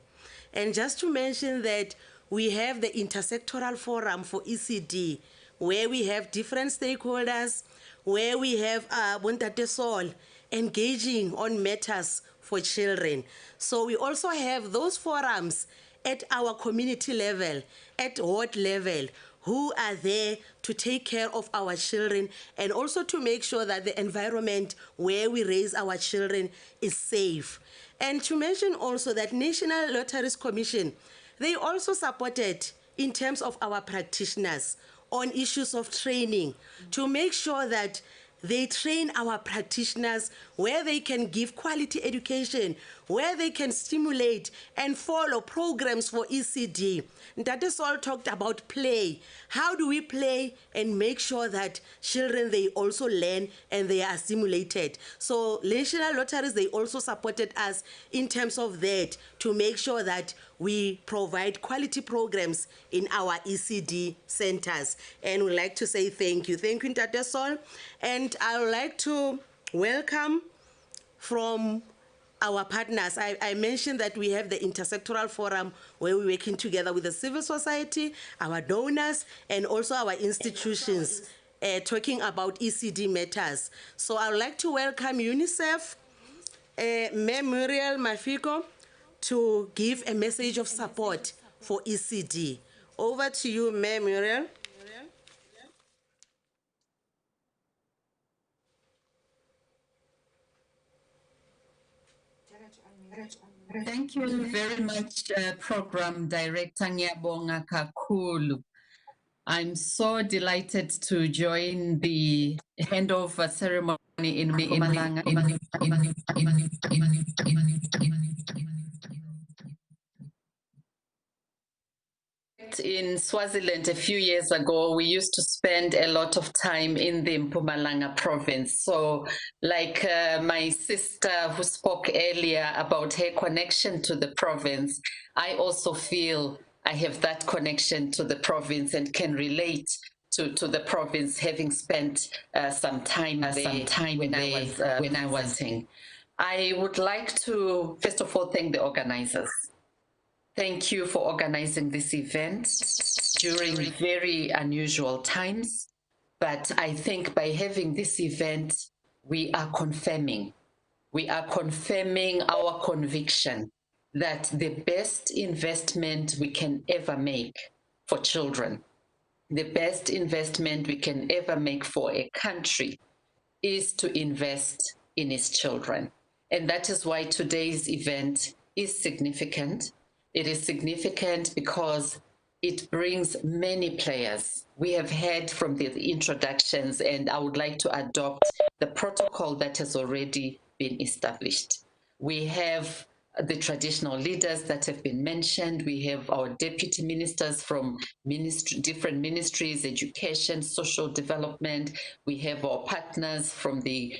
And just to mention that we have the Intersectoral Forum for ECD, where we have different stakeholders, where we have Bontate Sol engaging on matters for children. So we also have those forums at our community level, at ward level, who are there to take care of our children and also to make sure that the environment where we raise our children is safe. And to mention also that National Lotteries Commission, they also supported in terms of our practitioners on issues of training to make sure that they train our practitioners where they can give quality education, where they can stimulate and follow programs for ECD. Ntate Sol talked about play. How do we play and make sure that children, they also learn and they are stimulated? So National Lotteries, they also supported us in terms of that to make sure that we provide quality programs in our ECD centers. And we'd like to say thank you. Thank you, Ntate Sol. And I would like to welcome from our partners. I mentioned that we have the Intersectoral Forum where we're working together with the civil society, our donors, and also our institutions talking about ECD matters. So I would like to welcome UNICEF, Ma'am Muriel Mafiko, to give a message of support for ECD. Over to you, Ma'am Muriel. Thank you very much, Program Director Ngiyabonga kakhulu. I'm so delighted to join the handover ceremony in Mpumalanga. fact, in Swaziland a few years ago, we used to spend a lot of time in the Mpumalanga province. So like my sister who spoke earlier about her connection to the province, I also feel I have that connection to the province and can relate to the province, having spent some time there when I was visiting. I would like to, first of all, thank the organizers. Thank you for organizing this event during very unusual times. But I think by having this event, we are confirming our conviction that the best investment we can ever make for children, the best investment we can ever make for a country is to invest in its children. And that is why today's event is significant. It is significant because it brings many players. We have heard from the introductions, and I would like to adopt the protocol that has already been established. We have the traditional leaders that have been mentioned. We have our deputy ministers from different ministries, education, social development. We have our partners from the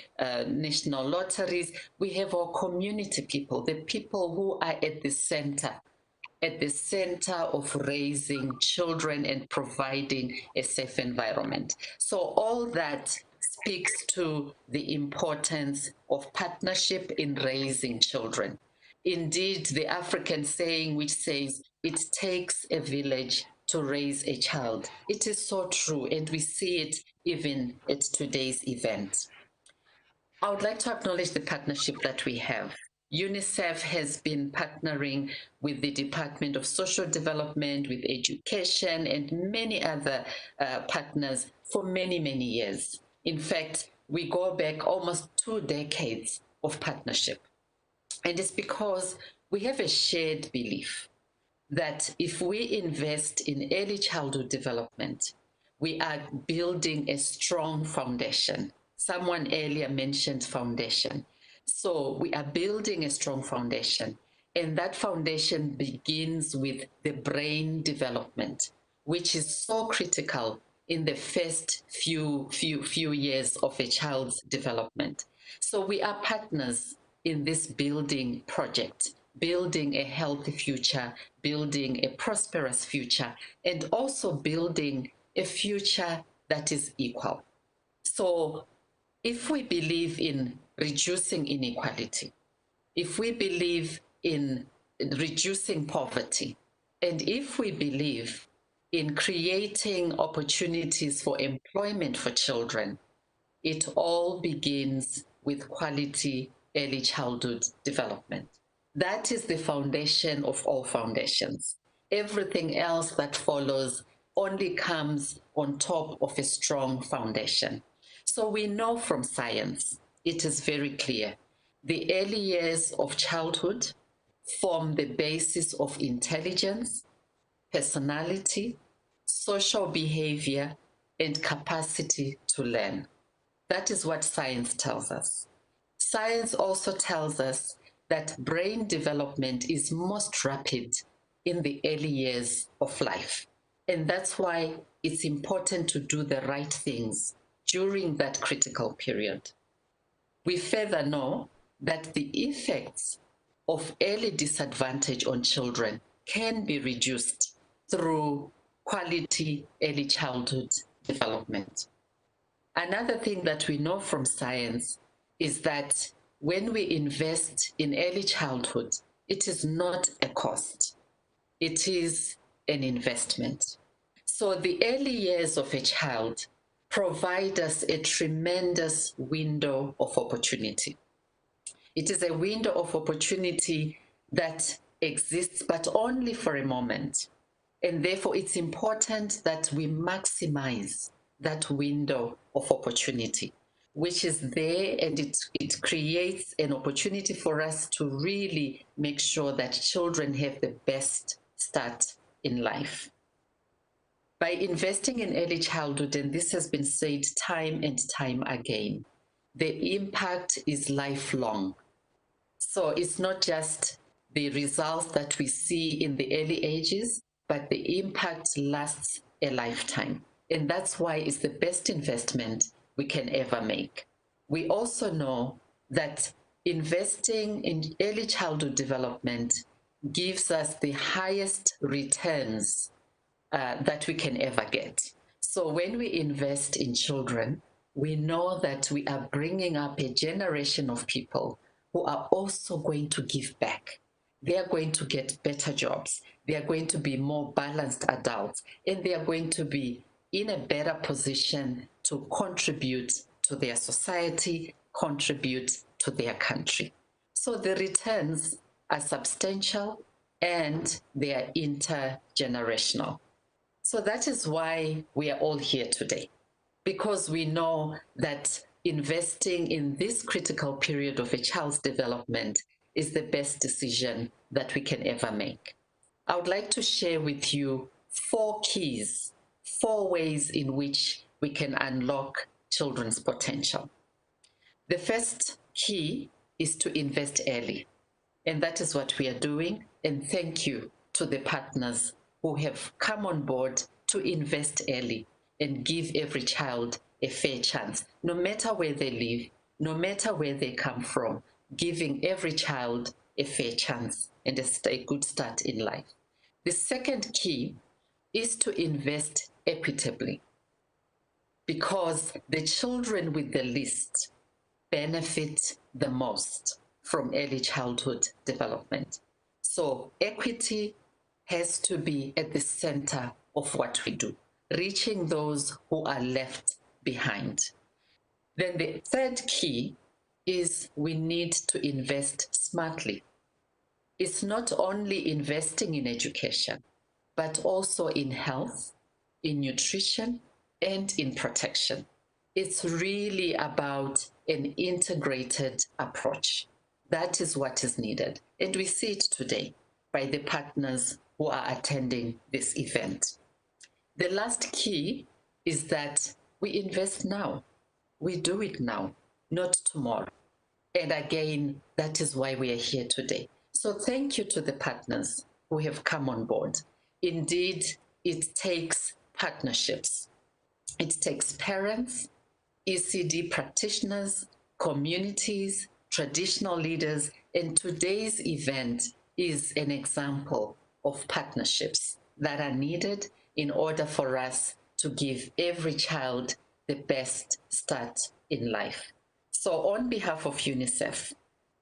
national lotteries. We have our community people, the people who are at the center of raising children and providing a safe environment. So all that speaks to the importance of partnership in raising children. Indeed, the African saying which says, it takes a village to raise a child. It is so true, and we see it even at today's event. I would like to acknowledge the partnership that we have. UNICEF has been partnering with the Department of Social Development, with education, and many other partners for many, many years. In fact, we go back almost 2 decades of partnership. And it's because we have a shared belief that if we invest in early childhood development, we are building a strong foundation. Someone earlier mentioned foundation. So we are building a strong foundation, and that foundation begins with the brain development, which is so critical in the first few years of a child's development. So we are partners in this building project, building a healthy future, building a prosperous future, and also building a future that is equal. So if we believe in reducing inequality, if we believe in reducing poverty, and if we believe in creating opportunities for employment for children, it all begins with quality early childhood development. That is the foundation of all foundations. Everything else that follows only comes on top of a strong foundation. So we know from science, it is very clear, the early years of childhood form the basis of intelligence, personality, social behavior, and capacity to learn. That is what science tells us. Science also tells us that brain development is most rapid in the early years of life. And that's why it's important to do the right things during that critical period. We further know that the effects of early disadvantage on children can be reduced through quality early childhood development. Another thing that we know from science is that when we invest in early childhood, it is not a cost. It is an investment. So the early years of a child provide us a tremendous window of opportunity. It is a window of opportunity that exists, but only for a moment. And therefore, it's important that we maximize that window of opportunity, which is there, and it creates an opportunity for us to really make sure that children have the best start in life. By investing in early childhood, and this has been said time and time again, the impact is lifelong. So it's not just the results that we see in the early ages, but the impact lasts a lifetime. And that's why it's the best investment we can ever make. We also know that investing in early childhood development gives us the highest returns that we can ever get. So when we invest in children, we know that we are bringing up a generation of people who are also going to give back. They are going to get better jobs. They are going to be more balanced adults, and they are going to be in a better position to contribute to their society, contribute to their country. So the returns are substantial and they are intergenerational. So that is why we are all here today, because we know that investing in this critical period of a child's development is the best decision that we can ever make. I would like to share with you 4 keys, 4 ways in which we can unlock children's potential. The first key is to invest early, and that is what we are doing. And thank you to the partners who have come on board to invest early and give every child a fair chance, no matter where they live, no matter where they come from, giving every child a fair chance and a good start in life. The second key is to invest equitably, because the children with the least benefit the most from early childhood development. So equity has to be at the center of what we do, reaching those who are left behind. Then the third key is we need to invest smartly. It's not only investing in education, but also in health, in nutrition, and in protection. It's really about an integrated approach. That is what is needed. And we see it today by the partners who are attending this event. The last key is that we invest now. We do it now, not tomorrow. And again, that is why we are here today. So thank you to the partners who have come on board. Indeed, it takes partnerships. It takes parents, ECD practitioners, communities, traditional leaders, and today's event is an example of partnerships that are needed in order for us to give every child the best start in life. So on behalf of UNICEF,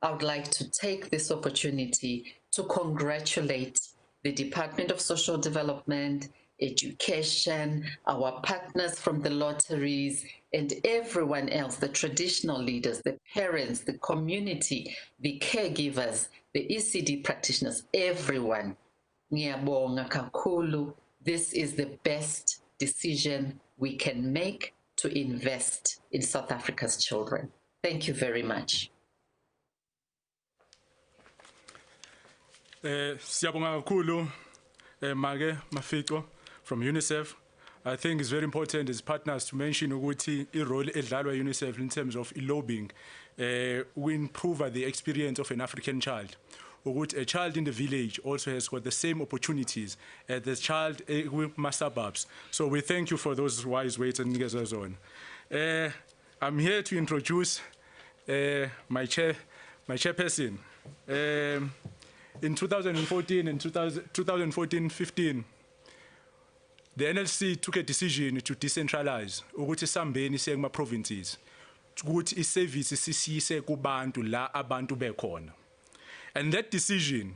I would like to take this opportunity to congratulate the Department of Social Development, Education, our partners from the lotteries, and everyone else, the traditional leaders, the parents, the community, the caregivers, the ECD practitioners, everyone. Ngiyabonga kakhulu. This is the best decision we can make to invest in South Africa's children. Thank you very much. Siyabonga kakhulu Mage Mafiko from UNICEF. I think it's very important as partners to mention ukuthi i-role edlalwa UNICEF in terms of lobbying we improve the experience of an African child. A child in the village also has got the same opportunities as the child with my suburbs. So we thank you for those wise words and niggas on. I'm here to introduce my chairperson. In 2014 and 2014-15, the NLC took a decision to decentralize ukuthi sambeni siye kuma provinces ukuthi iservice sisiyise kubantu la abantu bekhona. And that decision,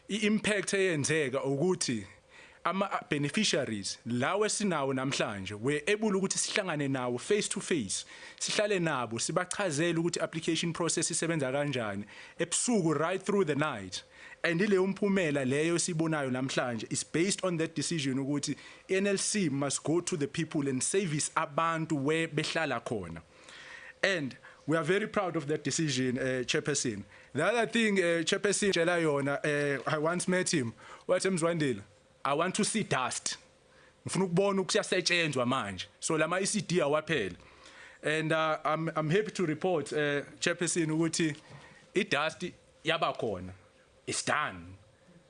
i-impact eyenzeka ukuthi ama beneficiaries lawe sinawo namhlanje we're able ukuthi sihlangane nawo face to face, sihlale nabo sibachazela ukuthi application process isebenza kanjani ebusuku right through the night. And ile umphumela leyo sibonayo namhlanje is based on that decision ukuthi NLC must go to the people and service abantu where behlala khona. And we are very proud of that decision, Chairperson. The other thing, Chairperson Chelayona, I once met him. Wathi Mzwandile, I want to see dust. Ngifuna ukubona ukuyasetshenzwa manje. So lama ECD awaphela. And I'm happy to report, Chairperson, ukuthi i-dust yaba khona. It's done.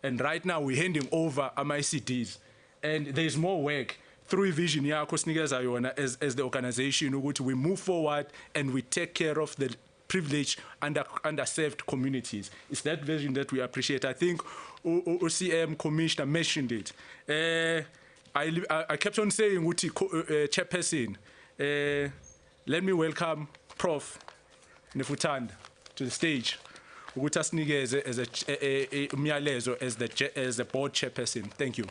And right now we're handing over ICDs. And there's more work through vision yakho sinikeza yona as the organization ukuthi we move forward and we take care of the privileged underserved communities. It's that vision that we appreciate. I think OCM Commissioner mentioned it. I kept on saying ukuthi chairperson, let me welcome Prof Nefutanda to the stage ukuthi asinikeze as a umyalezo as the board chairperson. Thank you.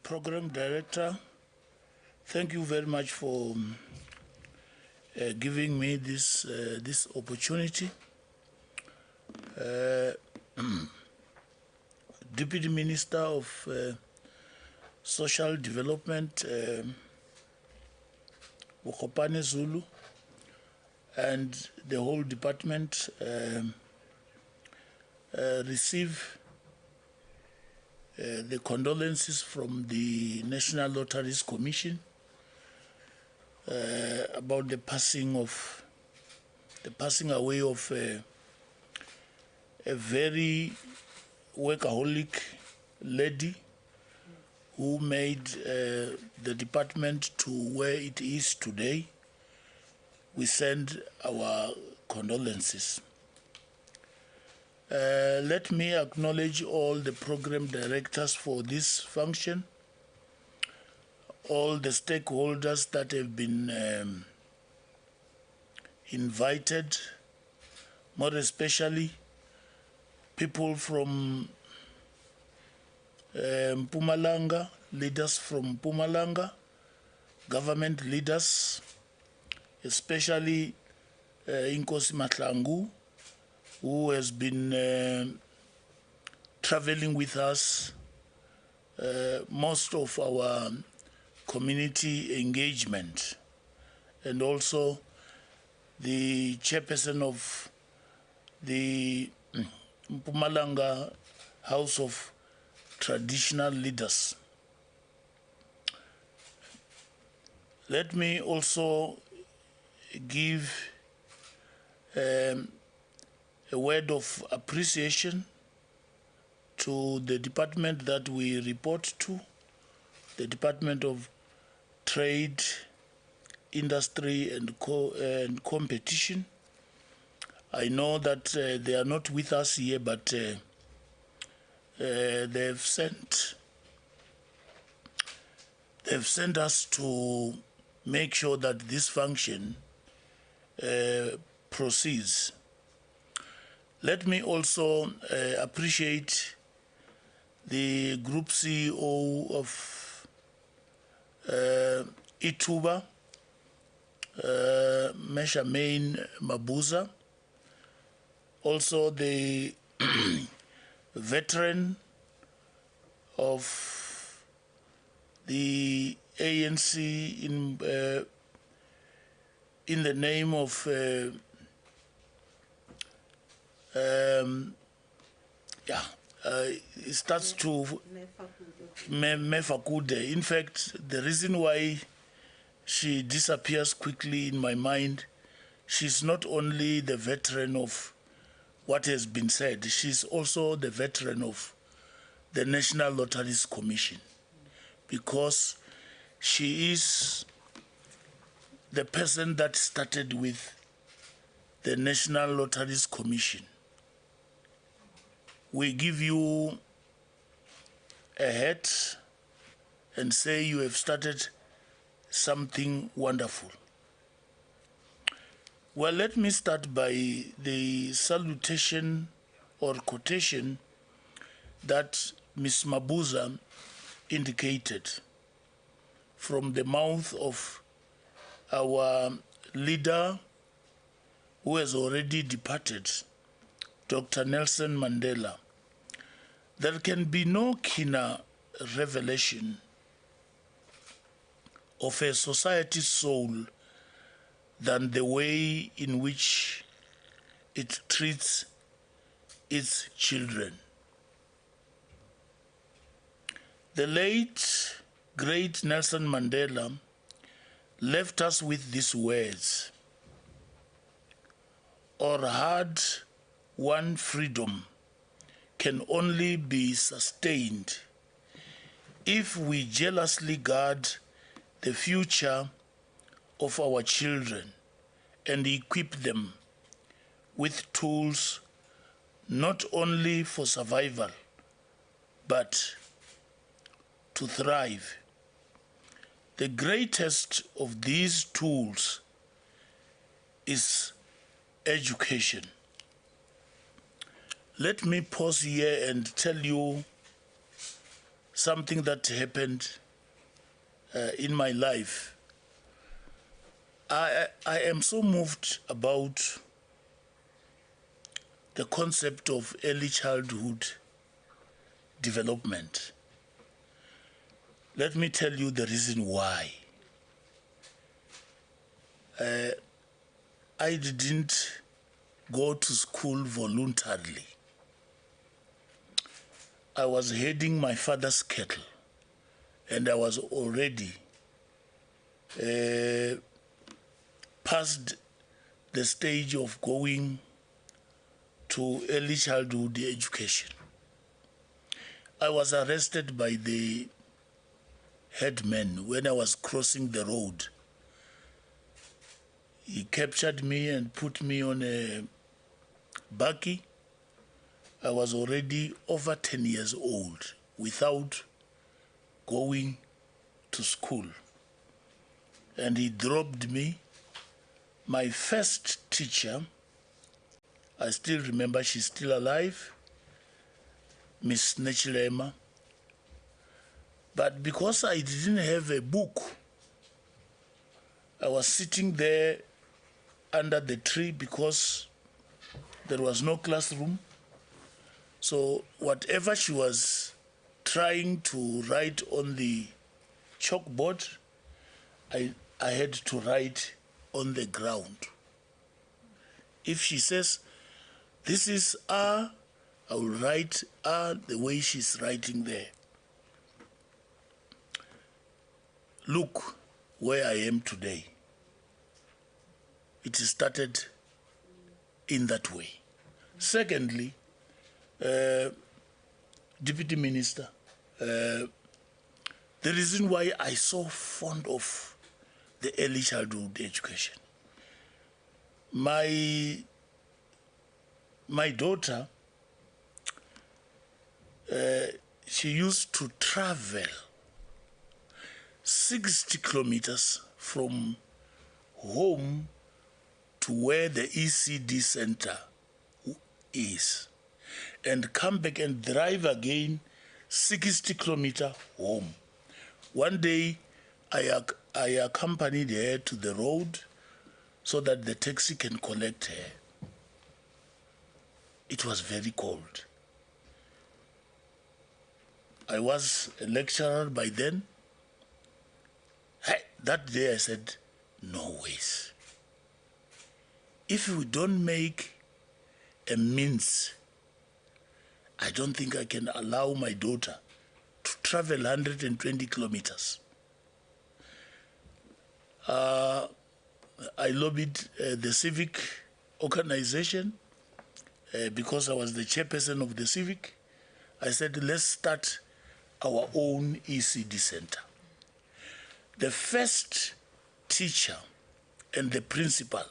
Program Director, thank you very much for giving me this opportunity. Deputy Minister of Social Development, Wokopane Zulu, and the whole department receive the condolences from the National Lotteries Commission about the passing away of a very workaholic lady who made the department to where it is today. We send our condolences. Let me acknowledge all the program directors for this function, all the stakeholders that have been invited, more especially people from Mpumalanga, leaders from Mpumalanga, government leaders, especially Inkosi Mahlangu, who has been traveling with us, most of our community engagement, and also the chairperson of the Mpumalanga House of Traditional Leaders. Let me also give a word of appreciation to the department that we report to, the Department of Trade, Industry and Competition. I know that they are not with us here, but they've sent us to make sure that this function proceeds. Let me also appreciate the Group CEO of Ituba, Mesha Main Mabuza, also the veteran of the ANC in the name of it starts to Mefakude. In fact, the reason why she disappears quickly in my mind, she's not only the veteran of what has been said, she's also the veteran of the National Lotteries Commission, because she is the person that started with the National Lotteries Commission. We give you a hat and say you have started something wonderful. Well, let me start by the salutation or quotation that Ms. Mabuza indicated from the mouth of our leader who has already departed, Dr. Nelson Mandela. There can be no keener revelation of a society's soul than the way in which it treats its children. The late, great Nelson Mandela left us with these words: "Our hard-won freedom can only be sustained if we jealously guard the future of our children and equip them with tools not only for survival, but to thrive. The greatest of these tools is education." Let me pause here and tell you something that happened in my life. I am so moved about the concept of early childhood development. Let me tell you the reason why. I didn't go to school voluntarily. I was heading my father's cattle, and I was already past the stage of going to early childhood education. I was arrested by the headman when I was crossing the road. He captured me and put me on a bakkie. I was already over 10 years old without going to school. And he dropped me. My first teacher, I still remember, she's still alive, Miss Nechilema. But because I didn't have a book, I was sitting there under the tree because there was no classroom. So whatever she was trying to write on the chalkboard, I had to write on the ground. If she says, "This is R," I will write R the way she's writing there. Look where I am today. It started in that way. Secondly, Deputy Minister, the reason why I'm so fond of the early childhood education. My daughter, she used to travel 60 kilometers from home to where the ECD center is, and come back and drive again 60 kilometers home. One day, I accompanied her to the road so that the taxi can collect her. It was very cold. I was a lecturer by then. Hey, that day I said, no ways. If we don't make a means, I don't think I can allow my daughter to travel 120 kilometers. I lobbied the civic organization because I was the chairperson of the civic. I said, let's start our own ECD center. The first teacher and the principal,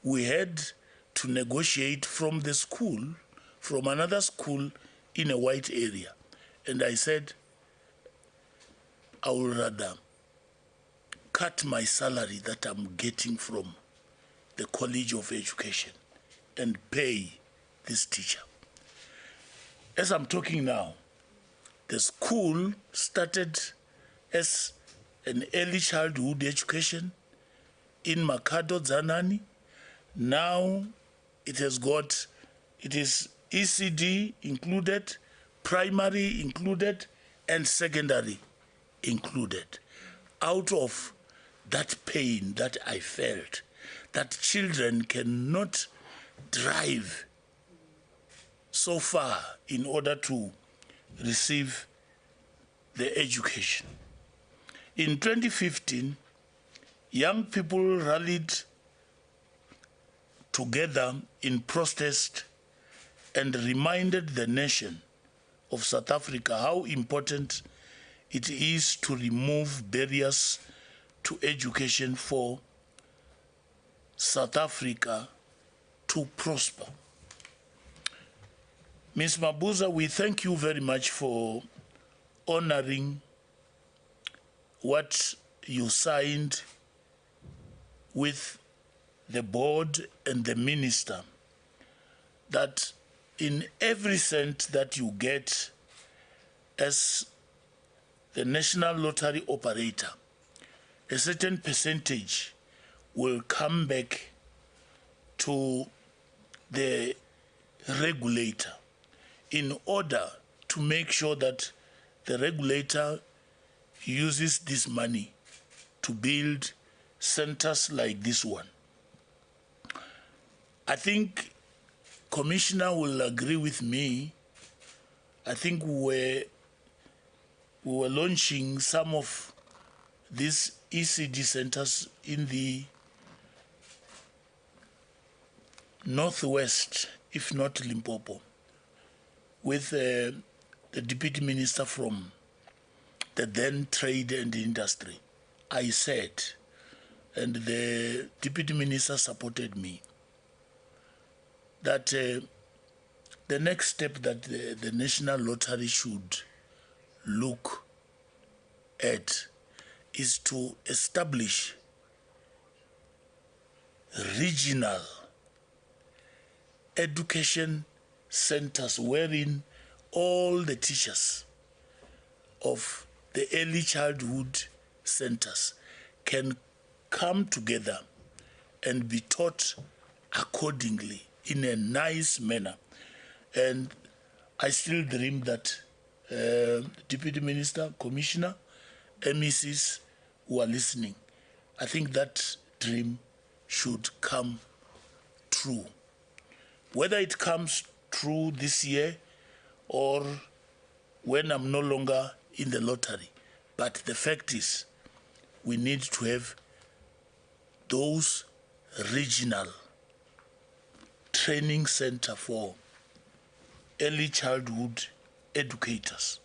we had to negotiate from the school, from another school in a white area. And I said, I would rather cut my salary that I'm getting from the College of Education and pay this teacher. As I'm talking now, the school started as an early childhood education in Makado, Zanani. Now it is ECD included, primary included, and secondary included. Out of that pain that I felt, that children cannot drive so far in order to receive the education. In 2015, young people rallied together in protest and reminded the nation of South Africa how important it is to remove barriers to education for South Africa to prosper. Ms. Mabuza, we thank you very much for honoring what you signed with the board and the minister, that in every cent that you get as the national lottery operator, a certain percentage will come back to the regulator in order to make sure that the regulator uses this money to build centers like this one. I think Commissioner will agree with me. I think we were launching some of these ECD centers in the Northwest, if not Limpopo, with the Deputy Minister from the then Trade and Industry. I said, and the Deputy Minister supported me, that the next step that the National Lottery should look at is to establish regional education centers wherein all the teachers of the early childhood centers can come together and be taught accordingly in a nice manner. And I still dream that Deputy Minister, Commissioner, MECs who are listening, I think that dream should come true. Whether it comes true this year or when I'm no longer in the lottery, but the fact is we need to have those regional training center for early childhood educators.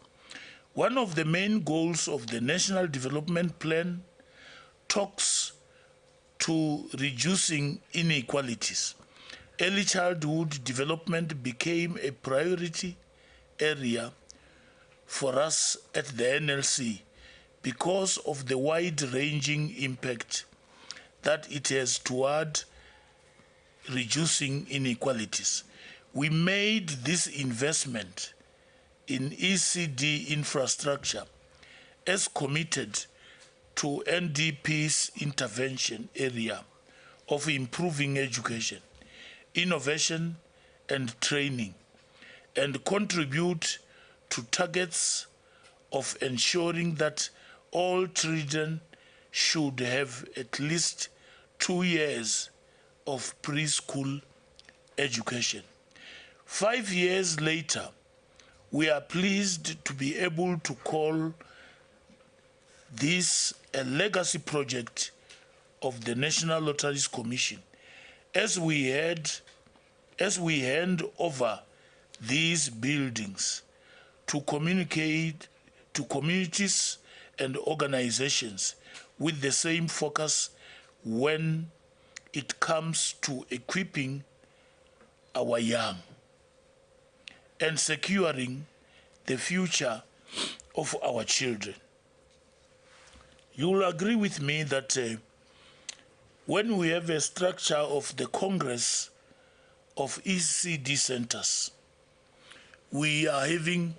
One of the main goals of the National Development Plan talks to reducing inequalities. Early childhood development became a priority area for us at the NLC because of the wide-ranging impact that it has toward reducing inequalities. We made this investment in ECD infrastructure as committed to NDP's intervention area of improving education, innovation and training, and contribute to targets of ensuring that all children should have at least 2 years of preschool education. 5 years later, we are pleased to be able to call this a legacy project of the National Lotteries Commission as we hand over these buildings to communities and organizations with the same focus when it comes to equipping our young and securing the future of our children. You will agree with me that when we have a structure of the Congress of ECD centers, we are having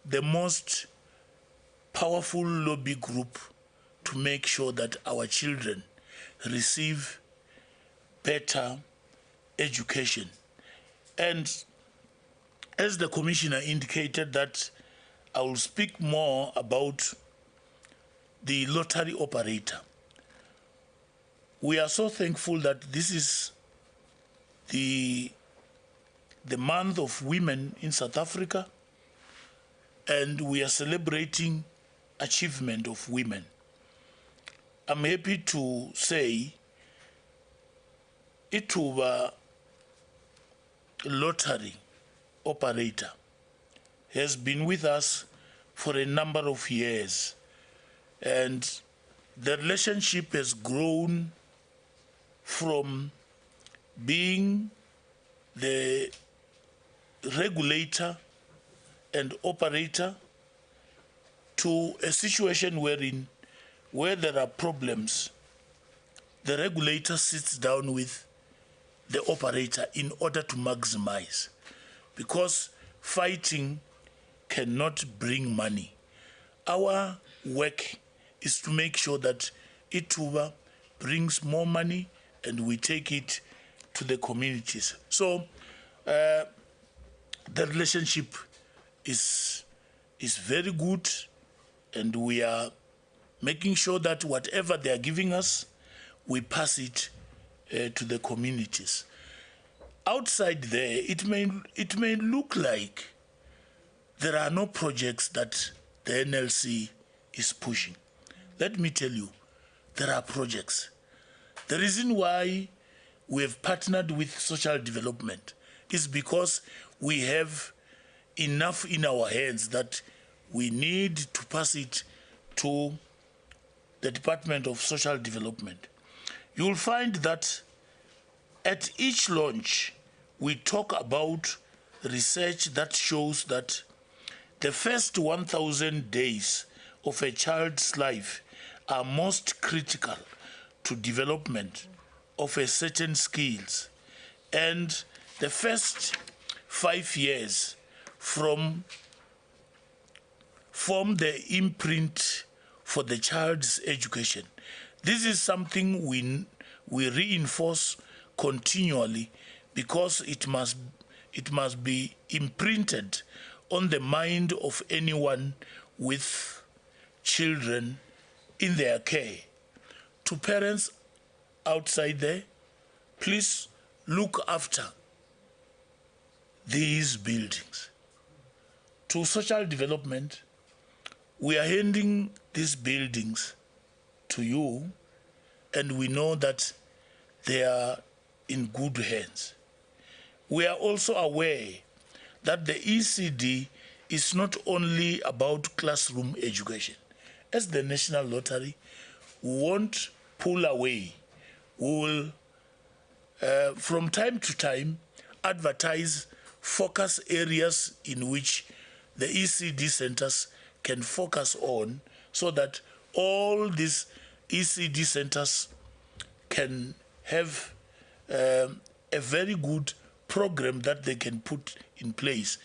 the most powerful lobby group to make sure that our children receive better education. And as the Commissioner indicated that I will speak more about the lottery operator. We are so thankful that this is the the month of women in South Africa, and we are celebrating achievement of women. I'm happy to say Ituba lottery operator has been with us for a number of years, and the relationship has grown from being the regulator and operator to a situation where there are problems, the regulator sits down with the operator in order to maximize, because fighting cannot bring money. Our work is to make sure that Ituba brings more money and we take it to the communities. So the relationship is very good, and we are making sure that whatever they are giving us, we pass it to the communities. Outside there, it may look like there are no projects that the NLC is pushing. Let me tell you, there are projects. The reason why we have partnered with social development is because we have enough in our hands that we need to pass it to the Department of Social Development. You will find that at each launch, we talk about research that shows that the first 1,000 days of a child's life are most critical to development of a certain skills, and the first 5 years form the imprint for the child's education. This is something we reinforce continually, because it must be imprinted on the mind of anyone with children in their care. To parents outside there, please look after these buildings. To social development, we are handing these buildings to you, and we know that they are in good hands. We are also aware that the ECD is not only about classroom education. As the National Lottery, we won't pull away. We will, from time to time, advertise focus areas in which the ECD centers can focus on, so that all these ECD centers can have a very good program that they can put in place.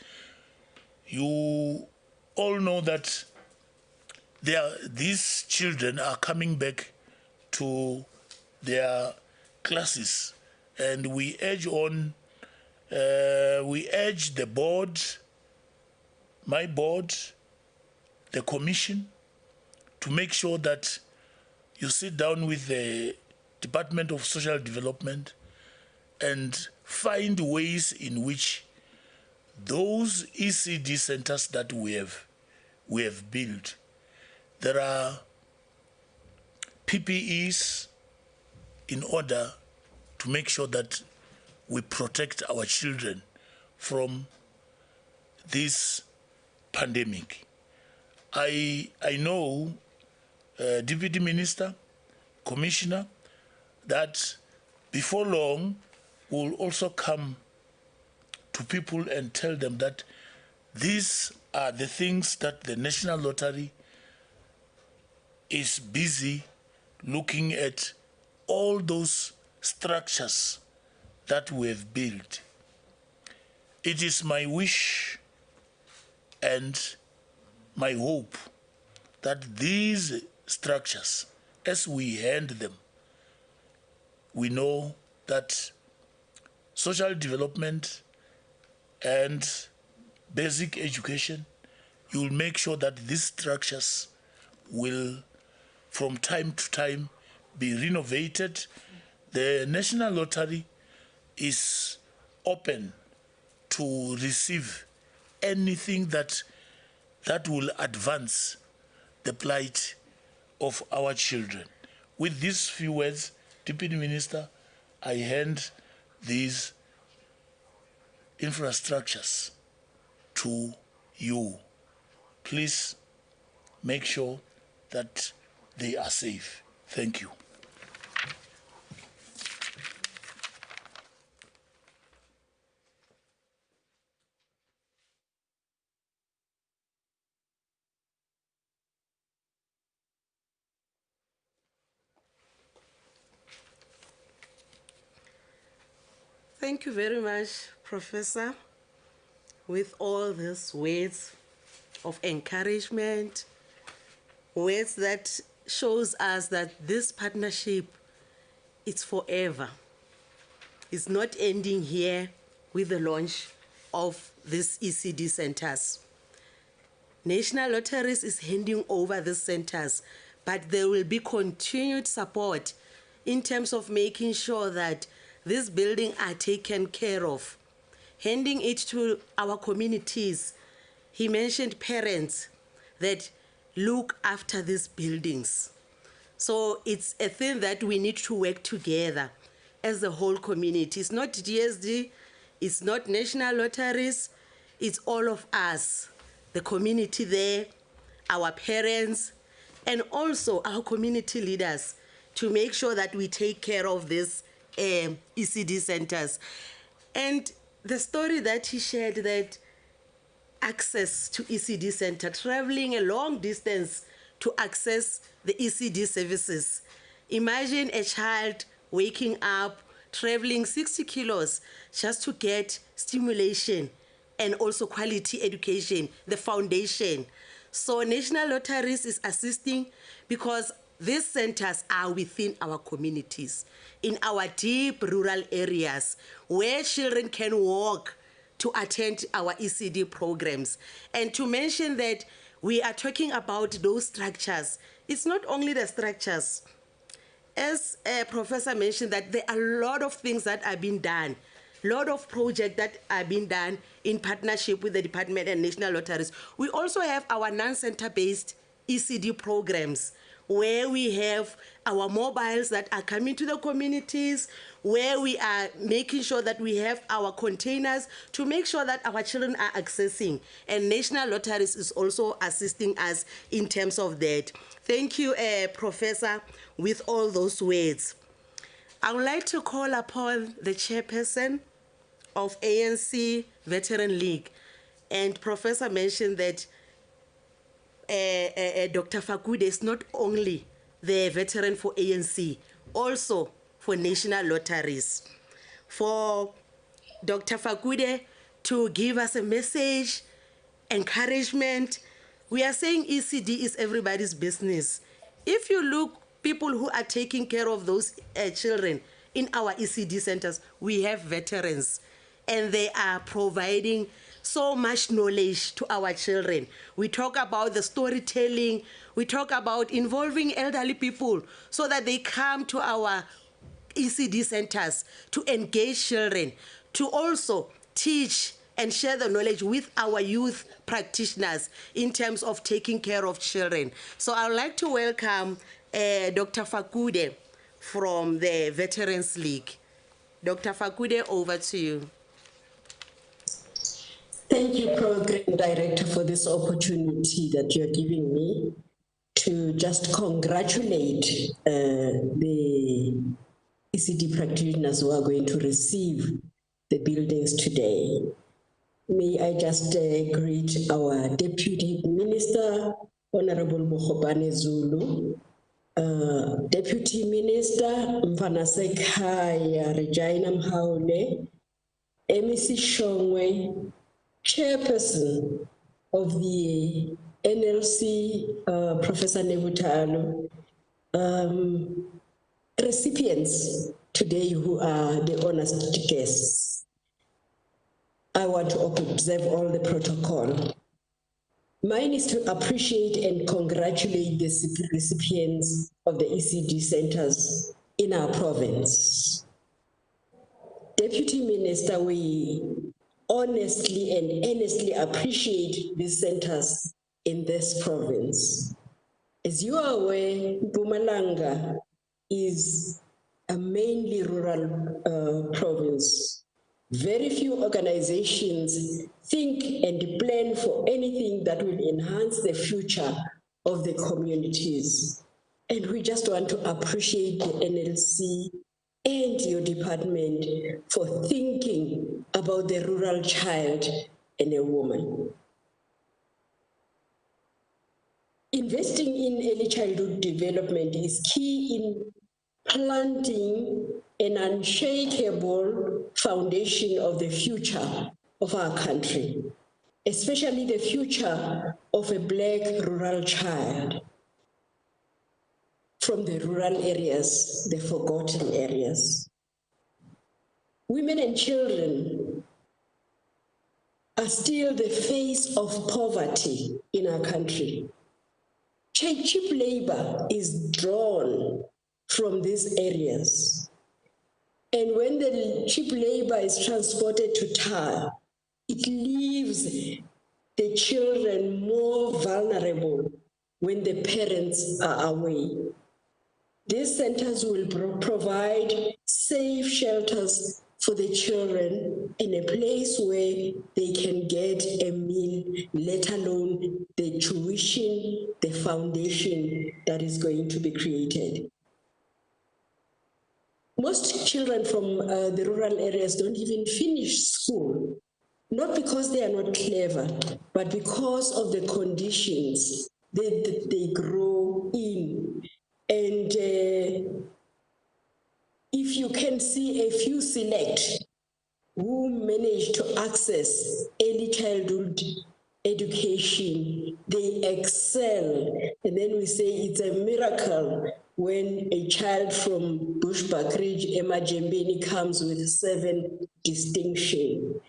You all know that these children are coming back to their classes, and we urge the board, my board, the commission, to make sure that you sit down with the Department of Social Development and find ways in which those ECD centers that we have built, there are PPEs in order to make sure that we protect our children from this pandemic. I know, Deputy Minister, Commissioner, that before long we'll also come to people and tell them that these are the things that the National Lottery is busy looking at, all those structures that we have built. It is my wish and my hope that these structures, as we hand them, we know that social development and basic education, you will make sure that these structures will, from time to time, be renovated. The National Lottery is open to receive anything that will advance the plight of our children. With these few words, Deputy Minister, I hand these infrastructures to you. Please make sure that they are safe. Thank you. Thank you very much, Professor, with all these words of encouragement, words that shows us that this partnership is forever. It's not ending here with the launch of these ECD centers. National Lotteries is handing over these centers, but there will be continued support in terms of making sure that these buildings are taken care of, handing it to our communities. He mentioned parents that look after these buildings. So it's a thing that we need to work together as a whole community. It's not DSD, it's not National Lotteries, it's all of us, the community there, our parents, and also our community leaders to make sure that we take care of these ECD centers. And the story that he shared, that access to ECD center, traveling a long distance to access the ECD services. Imagine a child waking up, traveling 60 kilos just to get stimulation and also quality education, the foundation. So National Lotteries is assisting because these centers are within our communities, in our deep rural areas where children can walk to attend our ECD programs. And to mention that we are talking about those structures, it's not only the structures. As a professor mentioned, that there are a lot of things that are being done, a lot of projects that are being done in partnership with the Department and National Lotteries. We also have our non-center-based ECD programs, where we have our mobiles that are coming to the communities, where we are making sure that we have our containers to make sure that our children are accessing. And National Lotteries is also assisting us in terms of that. Thank you, Professor, with all those words. I would like to call upon the chairperson of ANC Veteran League. And Professor mentioned that Dr. Fakude is not only the veteran for ANC, also for National Lotteries. For Dr. Fakude to give us a message, encouragement. We are saying ECD is everybody's business. If you look, people who are taking care of those children in our ECD centers, we have veterans, and they are providing so much knowledge to our children. We talk about the storytelling, we talk about involving elderly people so that they come to our ECD centers to engage children, to also teach and share the knowledge with our youth practitioners in terms of taking care of children. So I would like to welcome Dr. Fakude from the Veterans League. Dr. Fakude, over to you. Thank you, Program Director, for this opportunity that you're giving me to just congratulate the ECD practitioners who are going to receive the buildings today. May I just greet our Deputy Minister, Honorable Mokgopane Zulu, Deputy Minister Mfanasekhaya Regina Mhaule, MEC Shongwe, Chairperson of the NLC, Professor Nebutalo, recipients today who are the honest guests. I want to observe all the protocol. Mine is to appreciate and congratulate the recipients of the ECD centers in our province. Deputy Minister, we honestly and earnestly appreciate these centers in this province. As you are aware, Mpumalanga is a mainly rural province. Very few organizations think and plan for anything that will enhance the future of the communities. And we just want to appreciate the NLC and your department for thinking about the rural child and a woman. Investing in early childhood development is key in planting an unshakable foundation of the future of our country, especially the future of a Black rural child from the rural areas, the forgotten areas. Women and children are still the face of poverty in our country. Cheap labor is drawn from these areas. And when the cheap labor is transported to town, it leaves the children more vulnerable when the parents are away. These centers will provide safe shelters for the children in a place where they can get a meal, let alone the tuition, the foundation that is going to be created. Most children from the rural areas don't even finish school, not because they are not clever, but because of the conditions that they grow in. And if you can see a few select who manage to access early childhood education, they excel. And then we say it's a miracle when a child from Bushbuckridge, Emajembeni, comes with 7 distinction.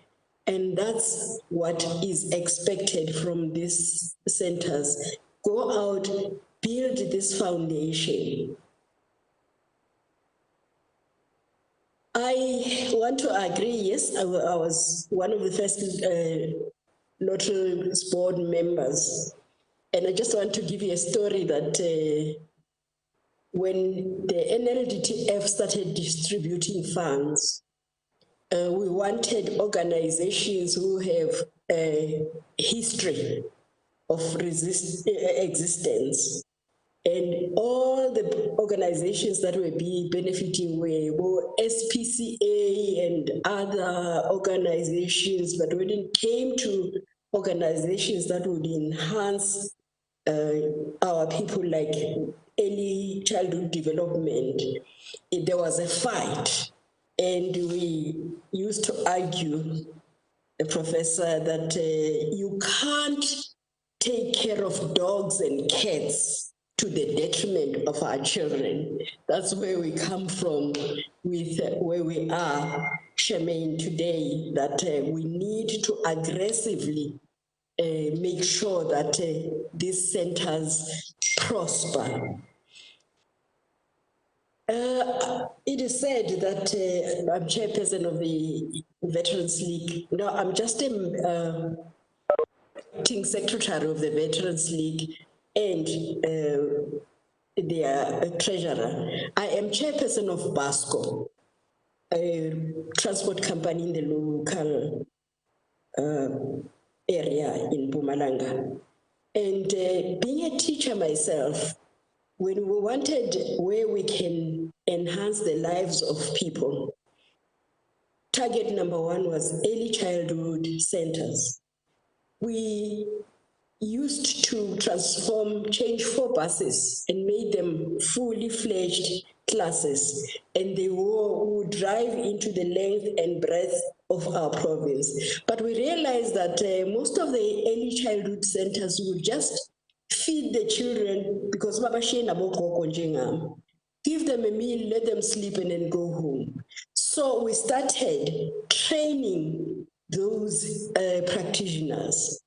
And that's what is expected from these centers. Go out, build this foundation. I want to agree, yes, I was one of the first Lottery board members. And I just want to give you a story that when the NLDTF started distributing funds, we wanted organizations who have a history of existence. And all the organizations that were benefiting were SPCA and other organizations, but when it came to organizations that would enhance our people, like early childhood development, there was a fight. And we used to argue, the professor, that you can't take care of dogs and cats to the detriment of our children. That's where we come from with where we are, Charmaine, today, that we need to aggressively make sure that these centers prosper. It is said that I'm chairperson of the Veterans League. No, I'm just a acting secretary of the Veterans League and their treasurer. I am chairperson of BASCO, a transport company in the local area in Mpumalanga. And being a teacher myself, when we wanted where we can enhance the lives of people, target number 1 was early childhood centers. We used to change 4 buses and made them fully fledged classes, and they would drive into the length and breadth of our province. But we realized that most of the early childhood centers would just feed the children because give them a meal, let them sleep, and then go home. So we started training those practitioners.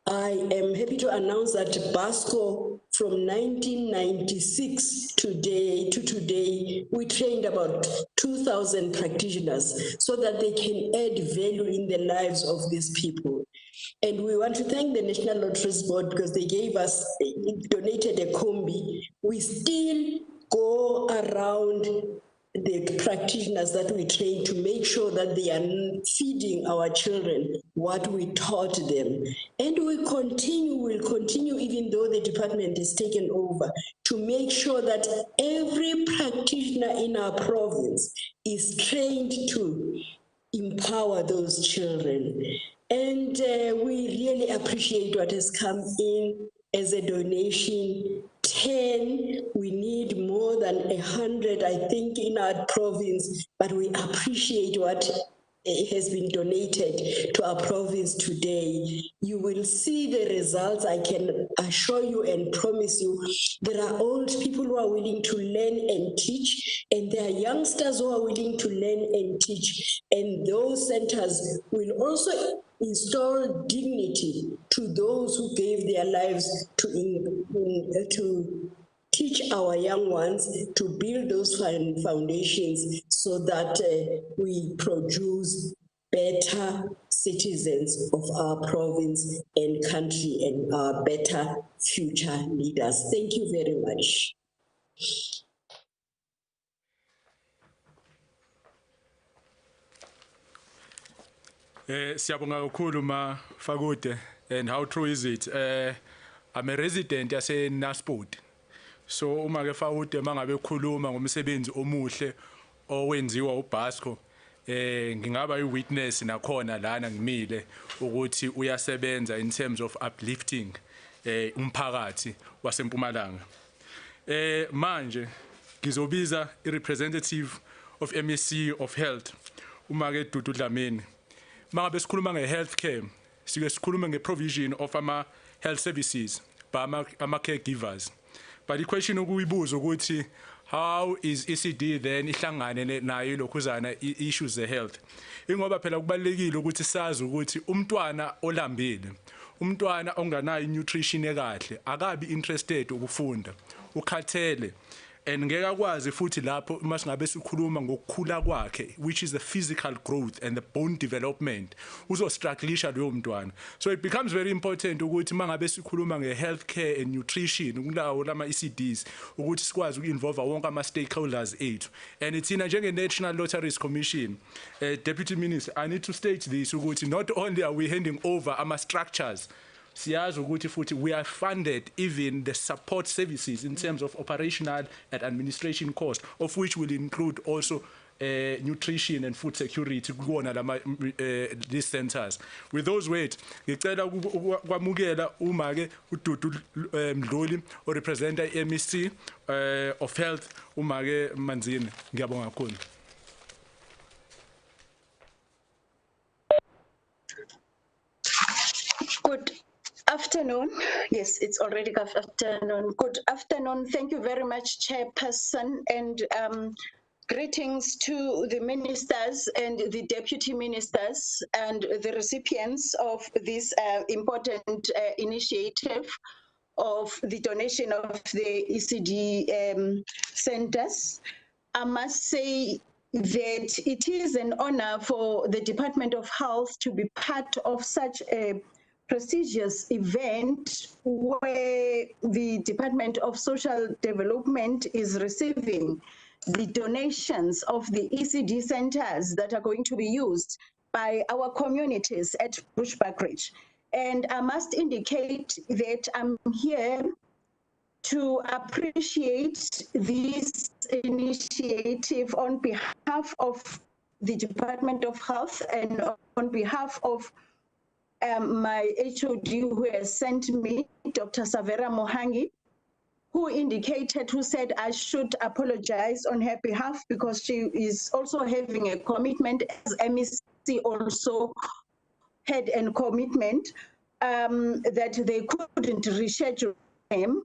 I am happy to announce that BASCO from 1996 to today, we trained about 2,000 practitioners so that they can add value in the lives of these people. And we want to thank the National Lotteries Board because they donated a combi. We still go around the practitioners that we train to make sure that they are feeding our children what we taught them. And we'll continue even though the department is taken over, to make sure that every practitioner in our province is trained to empower those children. And we really appreciate what has come in as a donation. 10, we need more than 100, I think, in our province, but we appreciate what has been donated to our province today. You will see the results. I can assure you and promise you, there are old people who are willing to learn and teach, and there are youngsters who are willing to learn and teach. And those centers will also install dignity to those who gave their lives to teach our young ones, to build those foundations so that we produce better citizens of our province and country and our better future leaders. Thank you very much. Siyabonga kakhulu ma Fakude, and how true is it? I'm a resident yase Nasport. So uma ke Fakude mangabe khuluma ngomsebenzi omuhle owenziwa uBasco, ngingaba iwitness nakhona lana ngimile ukuthi uyasebenza in terms of uplifting umphakathi waseMpumalanga. Manje ngizobiza irepresentative of MSc of Health uma ke Dudu Dlamini. Mangabe sikhuluma nge-healthcare, sike sikhuluma nge-provision of ama-health services by ama-caregivers. But the question ukuyibuza ukuthi how is ECD then ihlangane nayo lokhuzana issues ze-health? Ingoba phela kubalekile ukuthi sazi ukuthi umntwana olambile, umntwana onganayo nutrition ekahle, akabi interested ukufunda, ukhathele. And ngeke akwazi futhi lapho masingabe sikhuluma ngokukhula kwakhe, which is the physical growth and the bone development, uzostrugglisha leyo mntwana. So it becomes very important ukuthi mangabe sikhuluma nge-healthcare and nutrition kulawo lama ECDs ukuthi sikwazi uku-involve wonke ama-stakeholders ethu. And ithina njenge-National Lotteries Commission, Deputy Minister, I need to state this ukuthi not only are we handing over ama-structures, siyazi ukuthi futhi we are funded even the support services in terms of operational and administration cost, of which will include also nutrition and food security kuwona lama these centers. With those words, ngicela kwamukela uma ke uDudu Mdluli o represent MEC of Health uma ke Manzini. Ngiyabonga kakhulu. Good afternoon. Yes, it's already good afternoon. Good afternoon. Thank you very much, Chairperson, and greetings to the ministers and the deputy ministers and the recipients of this important initiative of the donation of the ECD centers. I must say that it is an honor for the Department of Health to be part of such a prestigious event where the Department of Social Development is receiving the donations of the ECD centers that are going to be used by our communities at Bushbuckridge. And I must indicate that I'm here to appreciate this initiative on behalf of the Department of Health and on behalf of my HOD who has sent me, Dr. Savera Mohangi, who said I should apologize on her behalf because she is also having a commitment, as MEC also had a commitment that they couldn't reschedule him,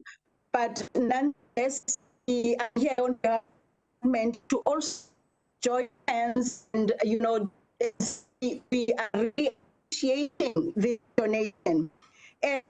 but nonetheless, we are here on behalf of the government to also join hands and, you know, we are really appreciating the donation. And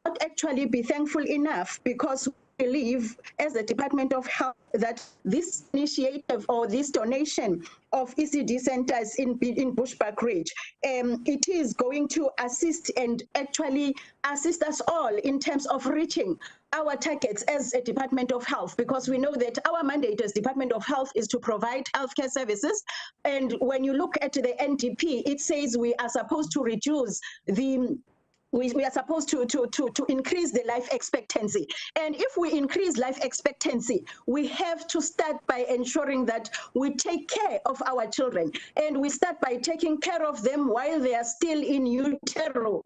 not at actually be thankful enough, because we believe as the Department of Health that this initiative or this donation of ECD centers in Bushbuck Ridge, it is going to assist and actually assist us all in terms of reaching our targets as a Department of Health, because we know that our mandate as Department of Health is to provide healthcare services. And when you look at the NDP, it says we are supposed to reduce the we are supposed to increase the life expectancy. And if we increase life expectancy, we have to start by ensuring that we take care of our children. And we start by taking care of them while they are still in utero,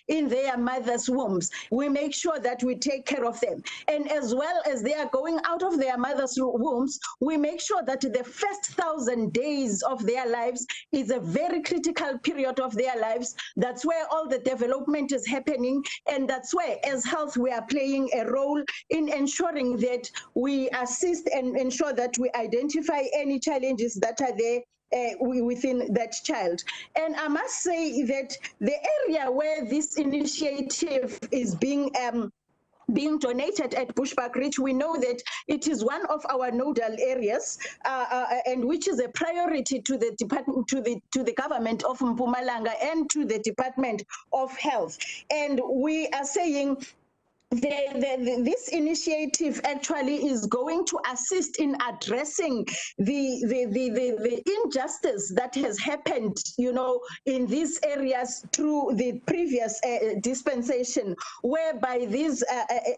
in their mother's wombs. We make sure that we take care of them. And as well as they are going out of their mother's wombs, we make sure that the first 1,000 days of their lives is a very critical period of their lives. That's where all the development is happening. And that's where, as health, we are playing a role in ensuring that we assist and ensure that we identify any challenges that are there within that child. And I must say that the area where this initiative is being donated at Bushbuck Ridge, we know that it is one of our nodal areas, and which is a priority to the department, to the government of Mpumalanga and to the Department of Health. And we are saying this initiative actually is going to assist in addressing the injustice that has happened, in these areas through the previous dispensation, whereby these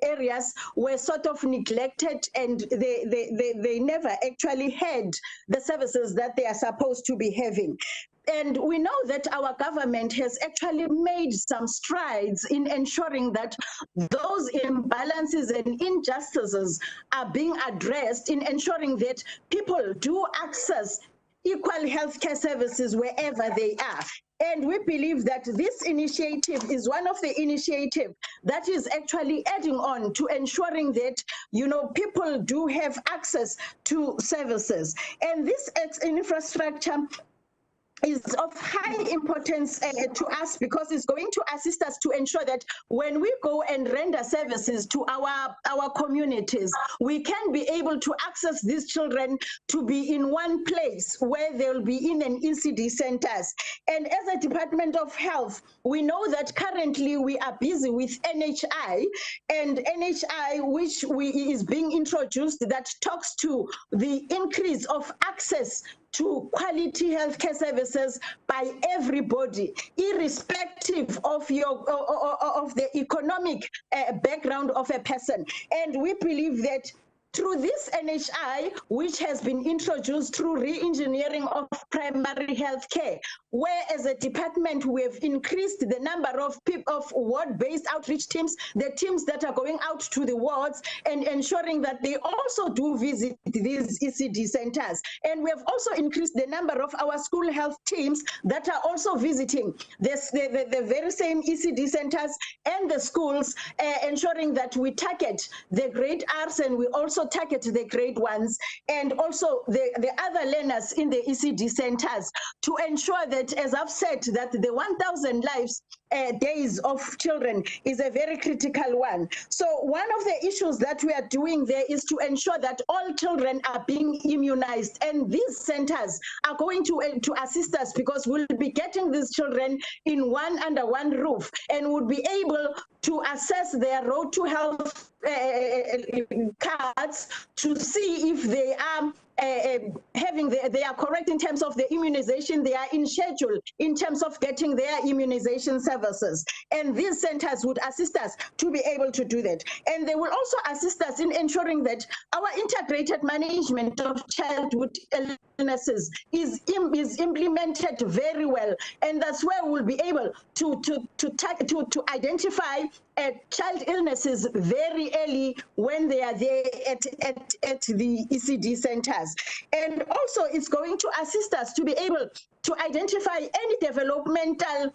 areas were sort of neglected and they never actually had the services that they are supposed to be having. And we know that our government has actually made some strides in ensuring that those imbalances and injustices are being addressed, in ensuring that people do access equal healthcare services wherever they are. And we believe that this initiative is one of the initiatives that is actually adding on to ensuring that, people do have access to services. And this infrastructure is of high importance to us, because it's going to assist us to ensure that when we go and render services to our communities, we can be able to access these children to be in one place where they'll be in an ECD centers. And as a Department of Health, we know that currently we are busy with NHI, and NHI, which is being introduced, that talks to the increase of access to quality healthcare services by everybody, irrespective of the economic background of a person. And we believe that through this NHI, which has been introduced through re-engineering of primary health care, where as a department we have increased the number of ward-based outreach teams, the teams that are going out to the wards and ensuring that they also do visit these ECD centers. And we have also increased the number of our school health teams that are also visiting the very same ECD centers and the schools, ensuring that we target the grade Rs and we also target the grade ones, and also the other learners in the ECD centers, to ensure that, as I've said, that the 1,000 lives days of children is a very critical one. So one of the issues that we are doing there is to ensure that all children are being immunized, and these centers are going to assist us, because we'll be getting these children under one roof, and would be able to assess their road to health cards to see if they are they are correct in terms of the immunization, they are in schedule in terms of getting their immunization services. And these centers would assist us to be able to do that. And they will also assist us in ensuring that our integrated management of childhood illnesses is implemented very well. And that's where we'll be able to identify child illnesses very early when they are there at the ECD centers. And also it's going to assist us to be able to identify any developmental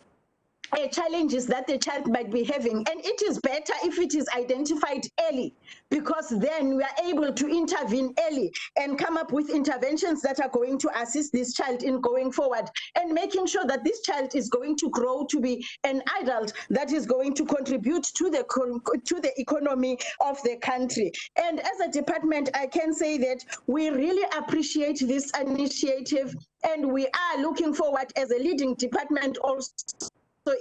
challenges that the child might be having. And it is better if it is identified early, because then we are able to intervene early and come up with interventions that are going to assist this child in going forward and making sure that this child is going to grow to be an adult that is going to contribute to the economy of the country. And as a department, I can say that we really appreciate this initiative, and we are looking forward as a leading department also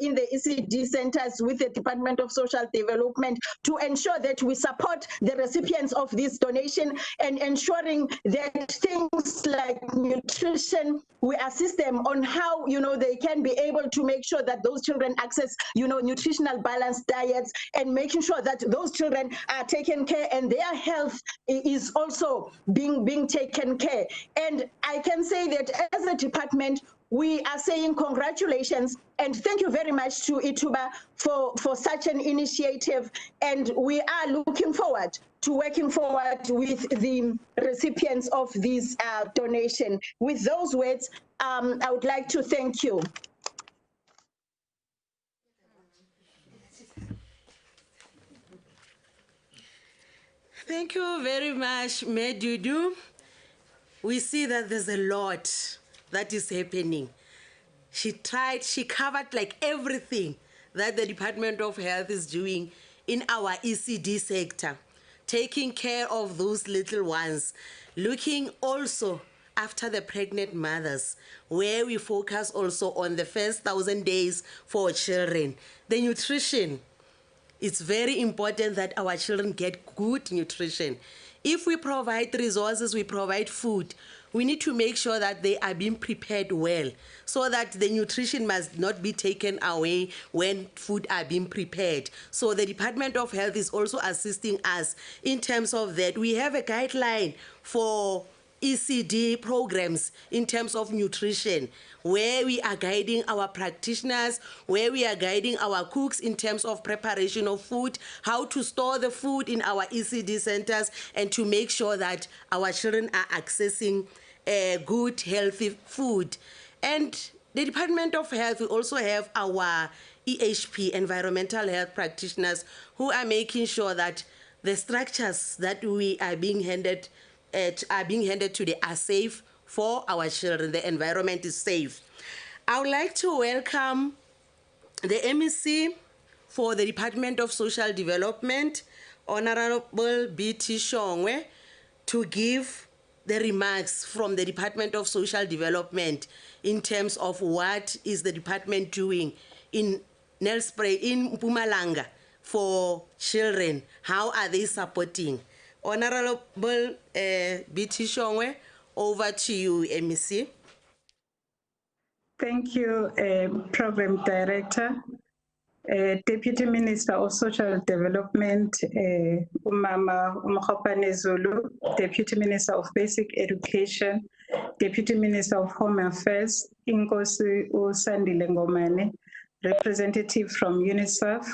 in the ECD centers with the Department of Social Development to ensure that we support the recipients of this donation and ensuring that things like nutrition, we assist them on how, they can be able to make sure that those children access, nutritional balanced diets, and making sure that those children are taken care and their health is also being taken care. And I can say that as a department, we are saying congratulations and thank you very much to Ituba for such an initiative. And we are looking forward to working forward with the recipients of this donation. With those words, I would like to thank you. Thank you very much, Medudu. We see that there's a lot that is happening. She covered like everything that the Department of Health is doing in our ECD sector, taking care of those little ones, looking also after the pregnant mothers, where we focus also on the first 1,000 days for children. The nutrition, it's very important that our children get good nutrition. If we provide resources, we provide food, we need to make sure that they are being prepared well so that the nutrition must not be taken away when food are being prepared. So the Department of Health is also assisting us in terms of that. We have a guideline for ECD programs in terms of nutrition, where we are guiding our practitioners, where we are guiding our cooks in terms of preparation of food, how to store the food in our ECD centers, and to make sure that our children are accessing good, healthy food. And the Department of Health, we also have our EHP, environmental health practitioners, who are making sure that the structures that we are being handed today are safe for our children. The environment is safe. I would like to welcome the MEC for the Department of Social Development, Honorable B.T. Shongwe, to give the remarks from the Department of Social Development in terms of what is the department doing in Nelspruit, in Mpumalanga, for children. How are they supporting? Honorable B.T. Shongwe, over to you, MEC. Thank you, Program Director. Deputy Minister of Social Development, Umama Umkhopane Zulu, Deputy Minister of Basic Education, Deputy Minister of Home Affairs, Inkosi Usandile Ngomane, representative from UNICEF,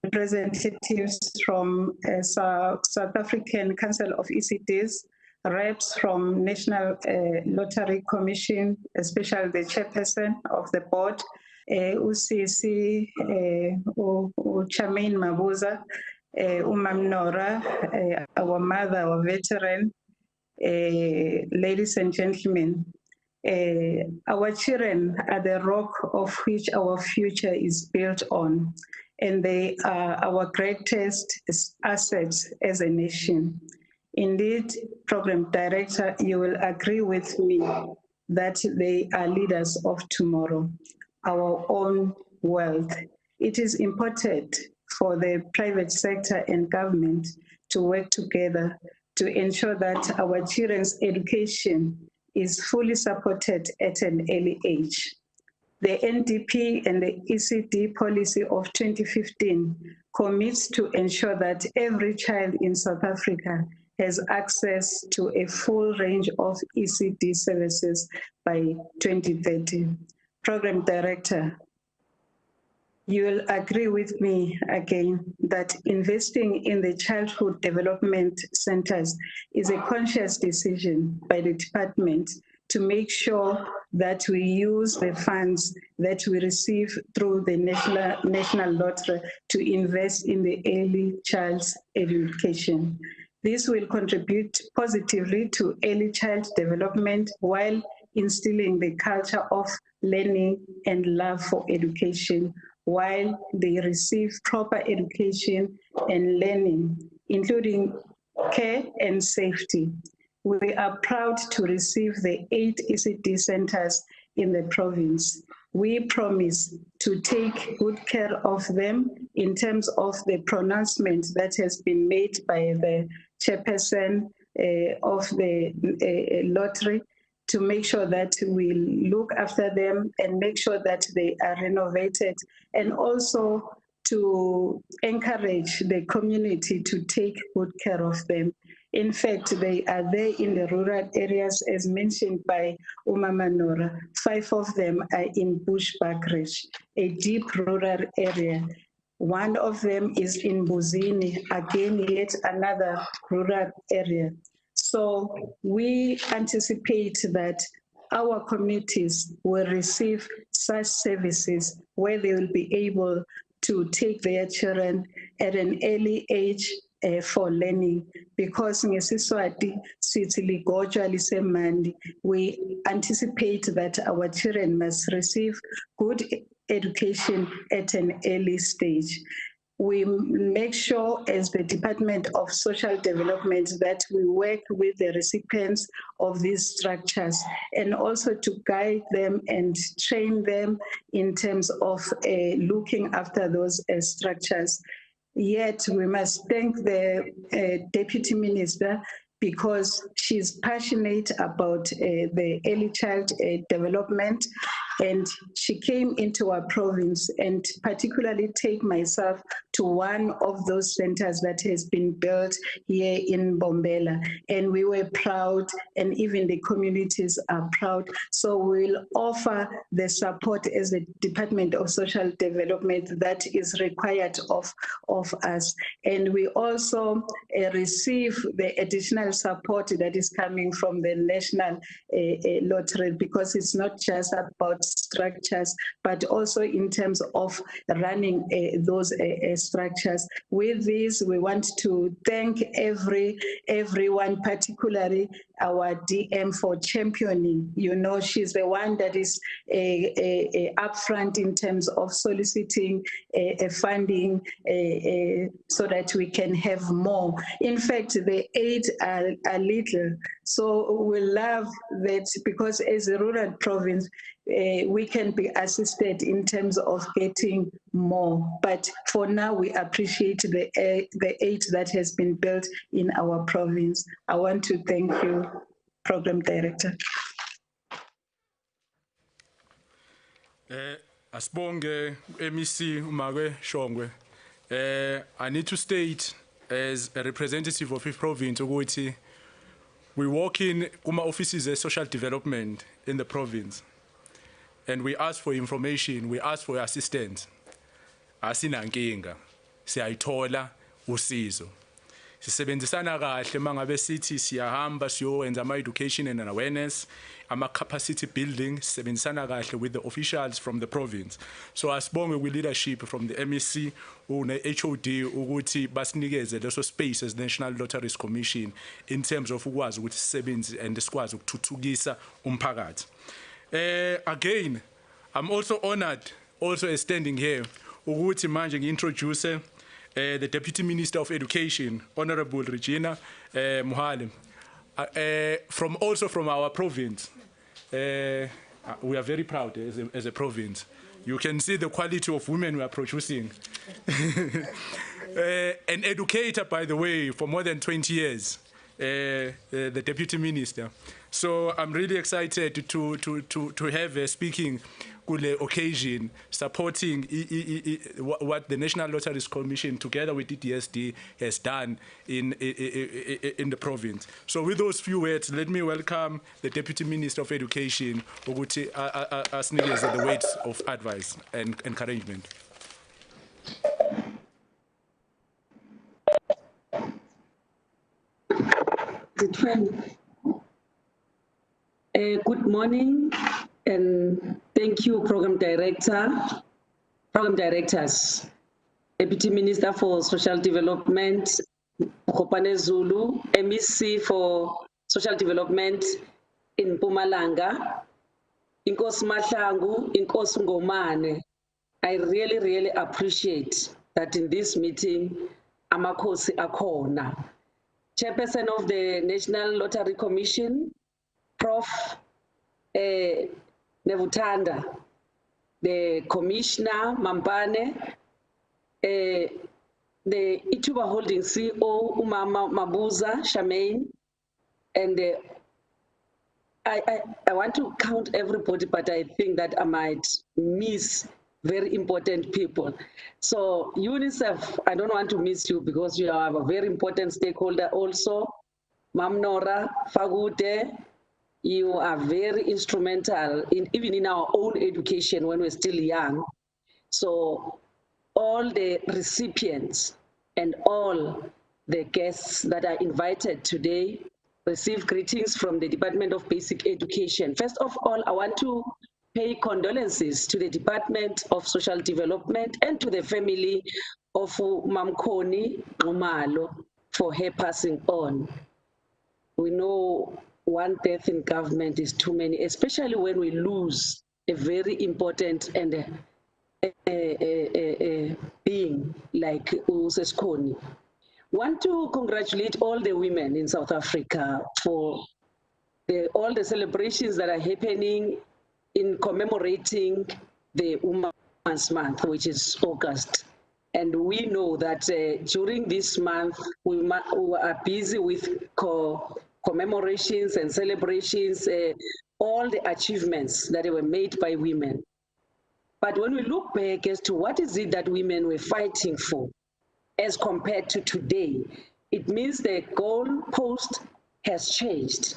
representatives from South African Council of ECDs, reps from National Lottery Commission, especially the chairperson of the board, UCC, Charmaine Mabuza, Umam Nora, our mother, our veteran, ladies and gentlemen. Our children are the rock of which our future is built on, and they are our greatest assets as a nation. Indeed, Program Director, you will agree with me that they are leaders of tomorrow, our own wealth. It is important for the private sector and government to work together to ensure that our children's education is fully supported at an early age. The NDP and the ECD policy of 2015 commits to ensure that every child in South Africa has access to a full range of ECD services by 2030. Program Director, you will agree with me again that investing in the childhood development centers is a conscious decision by the department to make sure that we use the funds that we receive through the national lottery to invest in the early child's education. This will contribute positively to early child development while instilling the culture of learning and love for education while they receive proper education and learning, including care and safety. We are proud to receive the 8 ECD centers in the province. We promise to take good care of them in terms of the pronouncement that has been made by the chairperson of the lottery to make sure that we look after them and make sure that they are renovated, and also to encourage the community to take good care of them. In fact, they are there in the rural areas, as mentioned by Mpumalanga. 5 of them are in Bushbuckridge, a deep rural area. One of them is in Buzini, again, yet another rural area. So we anticipate that our communities will receive such services where they will be able to take their children at an early age for learning, because ngesiswati sithi ligojwa lisemandi. We anticipate that our children must receive good education at an early stage. We make sure as the Department of Social Development that we work with the recipients of these structures and also to guide them and train them in terms of looking after those structures. Yet we must thank the Deputy Minister because she's passionate about the early child development, and she came into our province and particularly take myself to one of those centers that has been built here in Bombela, and we were proud, and even the communities are proud. So we'll offer the support as the Department of Social Development that is required of us, and we also receive the additional support that is coming from the National Lottery, because it's not just about structures, but also in terms of running those structures. With this, we want to thank everyone, particularly our DM for championing. You know, she's the one that is upfront in terms of soliciting funding so that we can have more. In fact, the aid are little. So we love that, because as a rural province, we can be assisted in terms of getting more. But for now, we appreciate the aid that has been built in our province. I want to thank you, Program Director. Asibonge MEC uMake Shongwe. I need to state as a representative of the province ukuthi we work in kuma offices of social development in the province, and we ask for information, we ask for assistance. Asinankinga, siyayithola usizo. Sisebenzisana kahle mangabe sithi siyahamba siyowenza ama-education and awareness, ama-capacity building, sisebenzisana kahle with the officials from the province. So asibonge kwi-leadership from the MEC une-HOD ukuthi basinikeze leso space as National Lotteries Commission in terms of ukwazi ukuthi sisebenze and sikwazi ukuthuthukisa umphakathi. Again, I'm also honored, also standing here, ukuthi manje ngi-introduce the Deputy Minister of Education, Honorable Regina Mohale, also from our province. We are very proud as a province. You can see the quality of women we are producing. An educator, by the way, for more than 20 years, the Deputy Minister. So I'm really excited to have her speaking on the occasion, supporting what the National Lotteries Commission together with DSD has done in the province. So with those few words, let me welcome the Deputy Minister of Education, ukuthi asinikeze the words of advice and encouragement. Good morning, and thank you, Program Directors, Deputy Minister for Social Development, Kopane Zulu, MEC for Social Development in Mpumalanga, Inkosi Mahlangu, Inkosi Ngomane. I really appreciate that in this meeting, Amakhosi akhona. Chairperson of the National Lottery Commission, Prof. Nevutanda, the Commissioner Mampane, the Ituba Holding CEO Umama Mabuza Charmaine, and I want to count everybody, but I think that I might miss very important people. So UNICEF, I don't want to miss you because you are a very important stakeholder also. Mam Nora Fagute, you are very instrumental even in our own education when we're still young. So all the recipients and all the guests that are invited today receive greetings from the Department of Basic Education. First of all, I want to pay condolences to the Department of Social Development and to the family of Mamkoni Umalo for her passing on. We know one death in government is too many, especially when we lose a very important and being like Useskoni. Want to congratulate all the women in South Africa for all the celebrations that are happening in commemorating the Women's Month, which is August. And we know that during this month, we are busy with commemorations and celebrations, all the achievements that were made by women. But when we look back as to what is it that women were fighting for as compared to today, it means the goalpost has changed.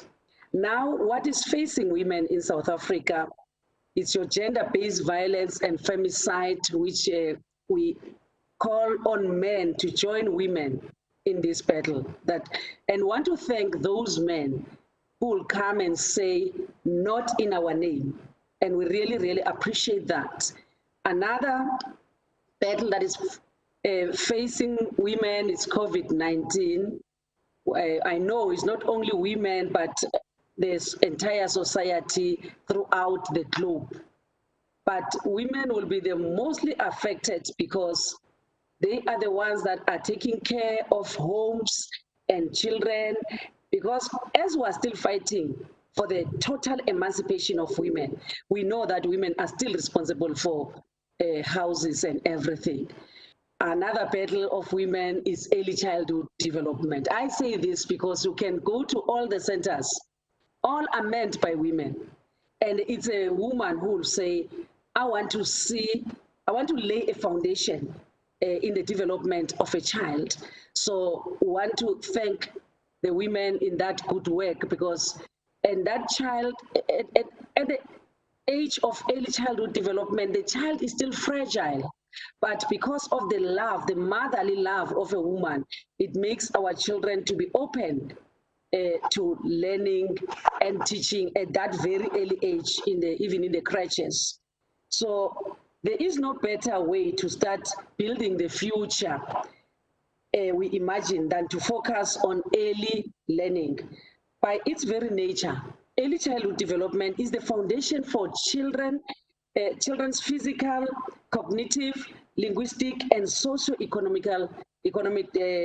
Now, what is facing women in South Africa is your gender-based violence and femicide, which we call on men to join women in this battle. And want to thank those men who will come and say, not in our name. And we really appreciate that. Another battle that is facing women is COVID-19. I know it's not only women, but there's entire society throughout the globe. But women will be the mostly affected because they are the ones that are taking care of homes and children, because as we're still fighting for the total emancipation of women, we know that women are still responsible for houses and everything. Another battle of women is early childhood development. I say this because you can go to all the centers, all are manned by women. And it's a woman who will say, I want to lay a foundation in the development of a child. So we want to thank the women in that good work, because and that child, at the age of early childhood development, the child is still fragile. But because of the love, the motherly love of a woman, it makes our children to be open to learning and teaching at that very early age, even in the crèches. So there is no better way to start building the future, we imagine, than to focus on early learning. By its very nature, early childhood development is the foundation for children's physical, cognitive, linguistic, and socio-economic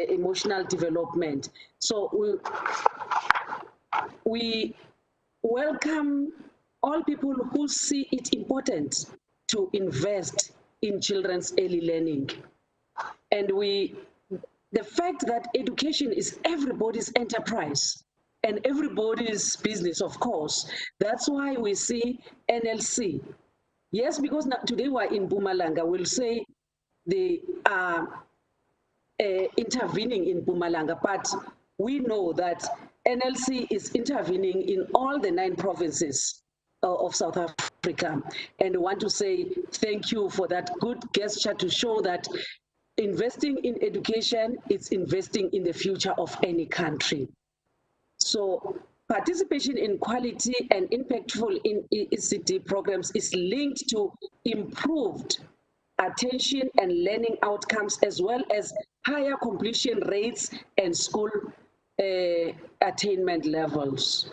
emotional development. So we welcome all people who see it important to invest in children's early learning. And the fact that education is everybody's enterprise and everybody's business, of course, that's why we see NLC. Yes, because now, today we're in Mpumalanga, we'll say they are intervening in Mpumalanga, but we know that NLC is intervening in all the 9 provinces of South Africa. And I want to say thank you for that good gesture to show that investing in education is investing in the future of any country. So participation in quality and impactful in ECD programs is linked to improved attention and learning outcomes, as well as higher completion rates and school attainment levels.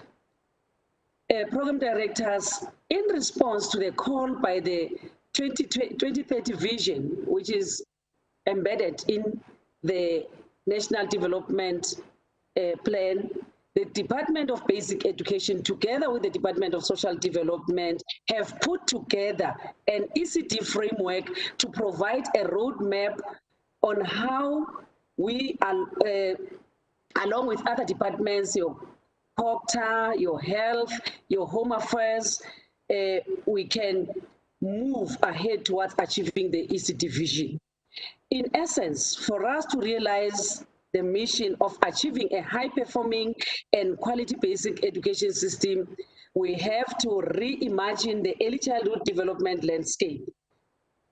Program directors, in response to the call by the 2030 vision, which is embedded in the National Development Plan, the Department of Basic Education, together with the Department of Social Development, have put together an ECD framework to provide a roadmap on how we, along with other departments, your COGTA, your health, your home affairs, we can move ahead towards achieving the ECD vision. In essence, for us to realize the mission of achieving a high-performing and quality basic education system, we have to reimagine the early childhood development landscape,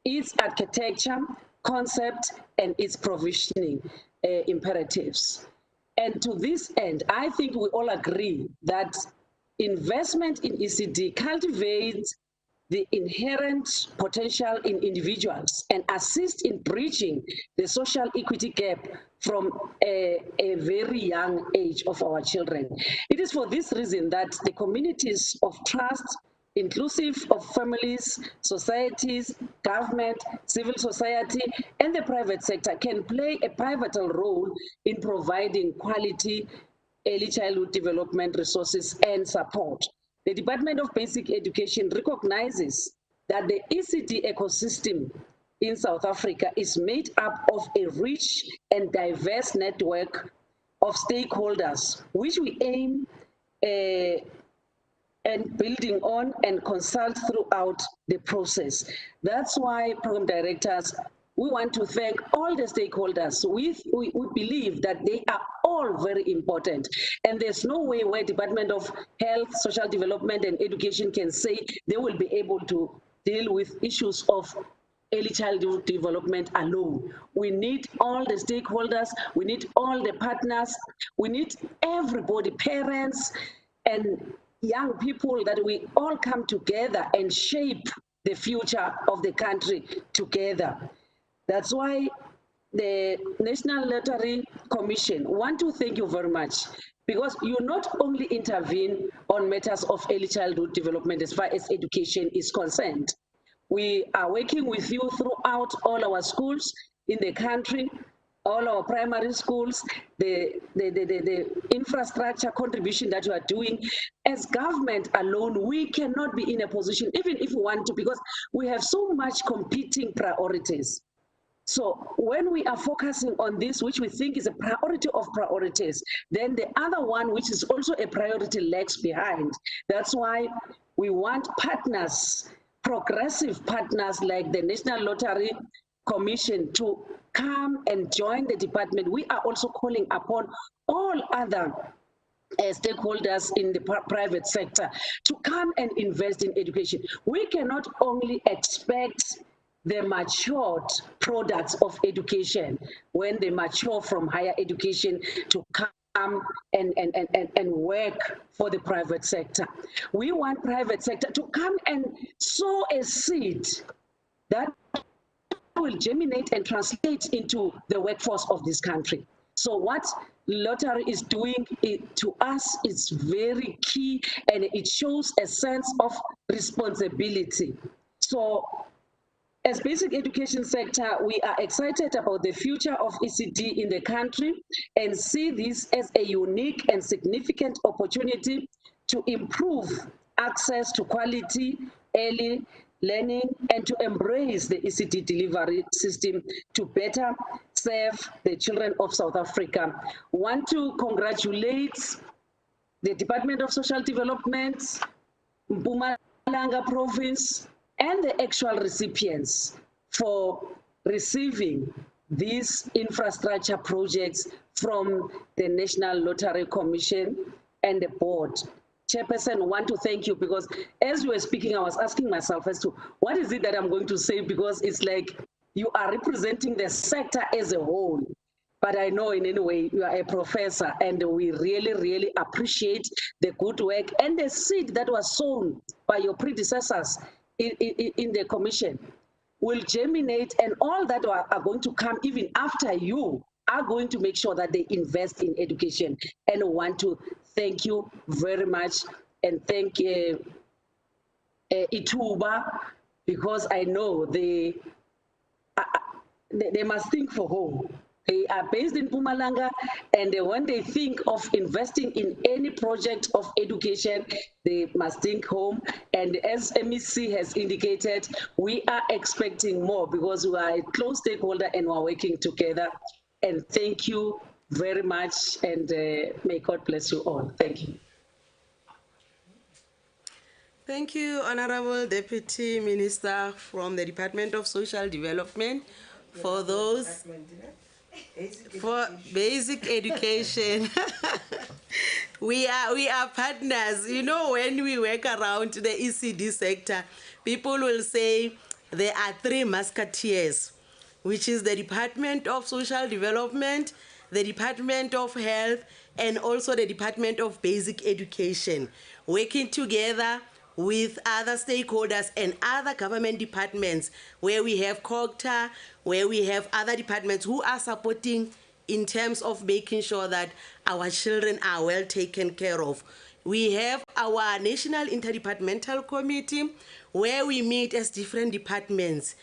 its architecture, concept, and its provisioning imperatives. And to this end, I think we all agree that investment in ECD cultivates the inherent potential in individuals and assist in bridging the social equity gap from a very young age of our children. It is for this reason that the communities of trust, inclusive of families, societies, government, civil society, and the private sector, can play a pivotal role in providing quality early childhood development resources and support. The Department of Basic Education recognizes that the ECD ecosystem in South Africa is made up of a rich and diverse network of stakeholders, which we aim and building on and consult throughout the process. That's why, program directors, we want to thank all the stakeholders. We believe that they are all very important. And there's no way where Department of Health, Social Development and Education can say they will be able to deal with issues of early childhood development alone. We need all the stakeholders, we need all the partners, we need everybody, parents and young people, that we all come together and shape the future of the country together. That's why the National Lottery Commission want to thank you very much, because you not only intervene on matters of early childhood development as far as education is concerned. We are working with you throughout all our schools in the country, all our primary schools, the infrastructure contribution that you are doing. As government alone, we cannot be in a position, even if we want to, because we have so much competing priorities. So when we are focusing on this, which we think is a priority of priorities, then the other one, which is also a priority, lags behind. That's why we want partners, progressive partners like the National Lottery Commission, to come and join the department. We are also calling upon all other stakeholders in the private sector to come and invest in education. We cannot only expect the matured products of education when they mature from higher education to come and work for the private sector. We want private sector to come and sow a seed that will germinate and translate into the workforce of this country. So what lottery is doing to us is very key, and it shows a sense of responsibility. So as basic education sector, we are excited about the future of ECD in the country and see this as a unique and significant opportunity to improve access to quality early learning and to embrace the ECD delivery system to better serve the children of South Africa. I want to congratulate the Department of Social Development, Mpumalanga Province, and the actual recipients for receiving these infrastructure projects from the National Lottery Commission and the board. Chairperson, I want to thank you, because as you were speaking, I was asking myself as to what is it that I'm going to say, because it's like you are representing the sector as a whole. but I know in any way you are a professor, and we really, really appreciate the good work and the seed that was sown by your predecessors in the commission will germinate, and all that are going to come even after you are going to make sure that they invest in education. And I want to thank you very much, and thank Ituba, because I know they must think for home. They are based in Mpumalanga, and when they think of investing in any project of education, they must think home. And as MEC has indicated, we are expecting more because we are a close stakeholder and we're working together. And thank you very much, and may God bless you all. Thank you. Thank you, Honorable Deputy Minister from the Department of Social Development, for those for basic education. we are partners. You know, when we work around the ECD sector, people will say there are three musketeers, which is the Department of Social Development, the Department of Health, and also the Department of Basic Education, working together with other stakeholders and other government departments, where we have COGTA, where we have other departments who are supporting in terms of making sure that our children are well taken care of. We have our National Interdepartmental Committee, where we meet as different departments.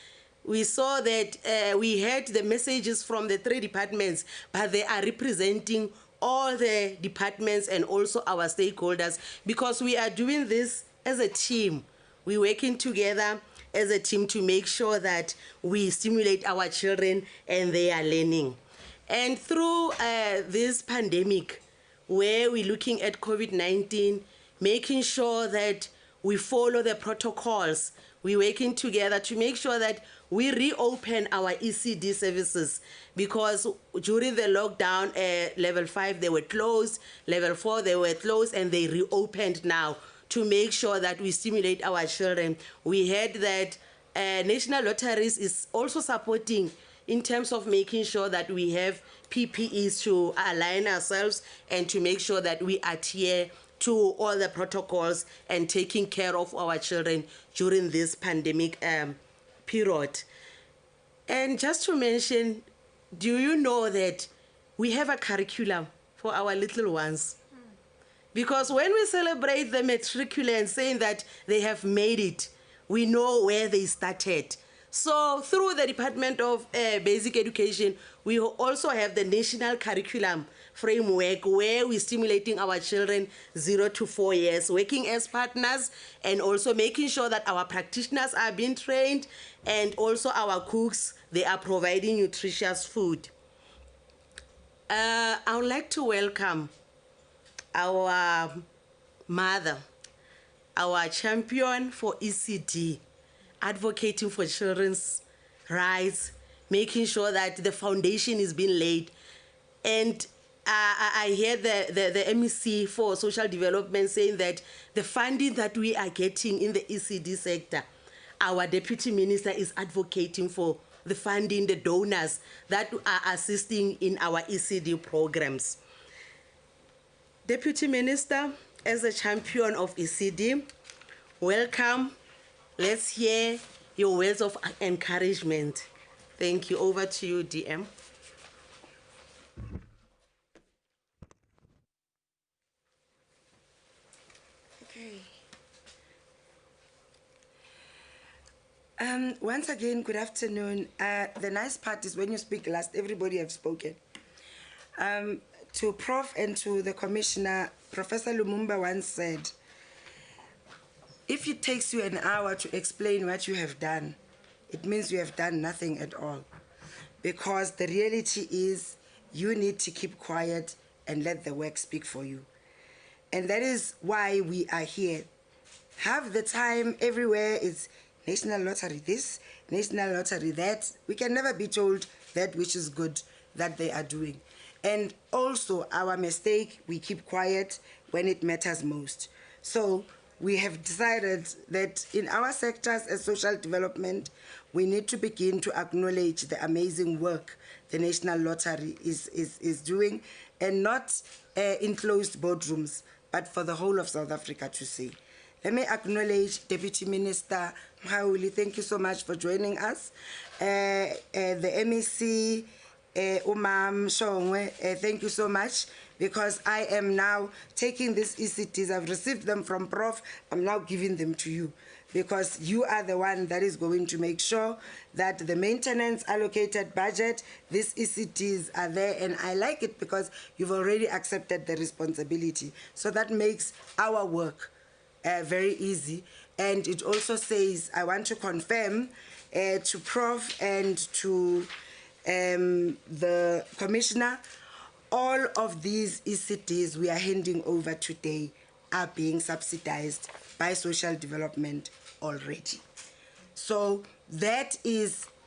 We saw that we heard the messages from the three departments, but they are representing all the departments and also our stakeholders, because we are doing this as a team. We're working together as a team to make sure that we stimulate our children and they are learning. And through this pandemic, where we're looking at COVID-19, making sure that we follow the protocols, we're working together to make sure that we reopen our ECD services, because during the lockdown, level 5, they were closed, level 4, they were closed, and they reopened now to make sure that we stimulate our children. We heard that National Lotteries is also supporting in terms of making sure that we have PPEs to align ourselves and to make sure that we adhere to all the protocols and taking care of our children during this pandemic period. And just to mention, do you know that we have a curriculum for our little ones? Because when we celebrate the matriculants saying that they have made it, we know where they started. So through the Department of Basic Education, we also have the National Curriculum Framework, where we're stimulating our children 0 to 4 years, working as partners, and also making sure that our practitioners are being trained, and also our cooks, they are providing nutritious food. I would like to welcome our mother, our champion for ECD, advocating for children's rights, making sure that the foundation is being laid. And I hear the MEC for social development saying that the funding that we are getting in the ECD sector, our deputy minister is advocating for the funding, the donors that are assisting in our ECD programs. Deputy Minister, as a champion of ECD, welcome. Let's hear your words of encouragement. Thank you. Over to you, DM. Okay. Once again, good afternoon. The nice part is when you speak last, everybody have spoken. To Prof and to the Commissioner, Professor Lumumba once said, if it takes you an hour to explain what you have done, it means you have done nothing at all. Because the reality is you need to keep quiet and let the work speak for you. And that is why we are here. Half the time, everywhere is National Lottery this, National Lottery that. We can never be told that which is good that they are doing. And also our mistake, we keep quiet when it matters most. So we have decided that in our sectors as social development, we need to begin to acknowledge the amazing work the National Lottery is doing, and not in closed boardrooms, but for the whole of South Africa to see. Let me acknowledge Deputy Minister Mhauli. Thank you so much for joining us. The MEC, Umam Shongwe, thank you so much, because I am now taking these ECTs. I've received them from Prof. I'm now giving them to you, because you are the one that is going to make sure that the maintenance allocated budget, these ECTs are there, and I like it because you've already accepted the responsibility. So that makes our work very easy. And it also says, I want to confirm to Prof and to the Commissioner, all of these ECTs we are handing over today are being subsidized by social development already. So that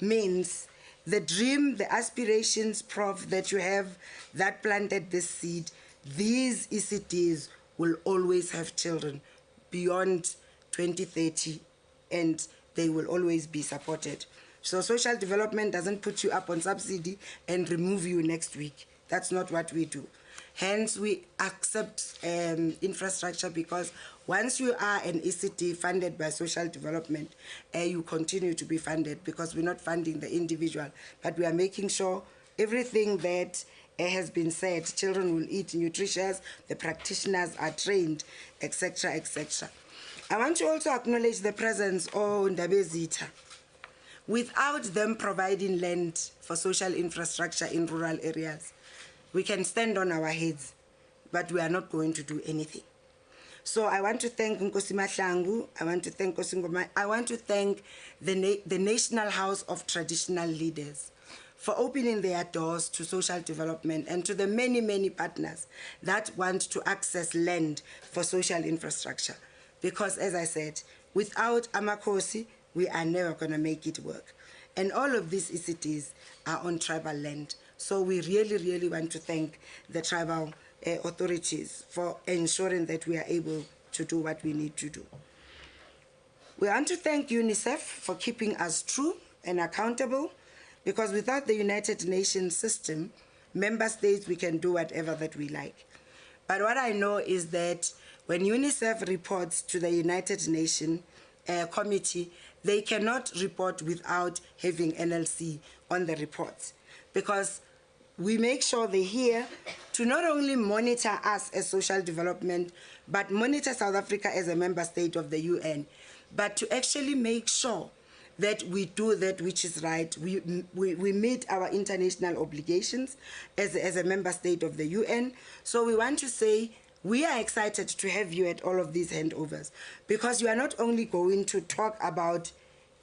means the dream, the aspirations, Prof, that you have that planted this seed, these ECTs will always have children beyond 2030, and they will always be supported. So social development doesn't put you up on subsidy and remove you next week. That's not what we do. Hence, we accept infrastructure, because once you are an ECT funded by social development, you continue to be funded, because we're not funding the individual, but we are making sure everything that has been said, children will eat nutritious, the practitioners are trained, etc., etc. I want to also acknowledge the presence of Ndabezitha. Without them providing land for social infrastructure in rural areas, we can stand on our heads, but we are not going to do anything. So I want to thank Nkosi Mahlangu, I want to thank Nkosi Ngoma, I want to thank the National House of Traditional Leaders for opening their doors to social development, and to the many, many partners that want to access land for social infrastructure. Because as I said, without Amakosi, we are never going to make it work. And all of these ECTs are on tribal land. So we really, really want to thank the tribal authorities for ensuring that we are able to do what we need to do. We want to thank UNICEF for keeping us true and accountable, because without the United Nations system, member states, we can do whatever that we like. But what I know is that when UNICEF reports to the United Nations committee, they cannot report without having NLC on the reports, because we make sure they're here to not only monitor us as social development, but monitor South Africa as a member state of the UN, but to actually make sure that we do that which is right. We meet our international obligations as a member state of the UN. So we want to say, we are excited to have you at all of these handovers, because you are not only going to talk about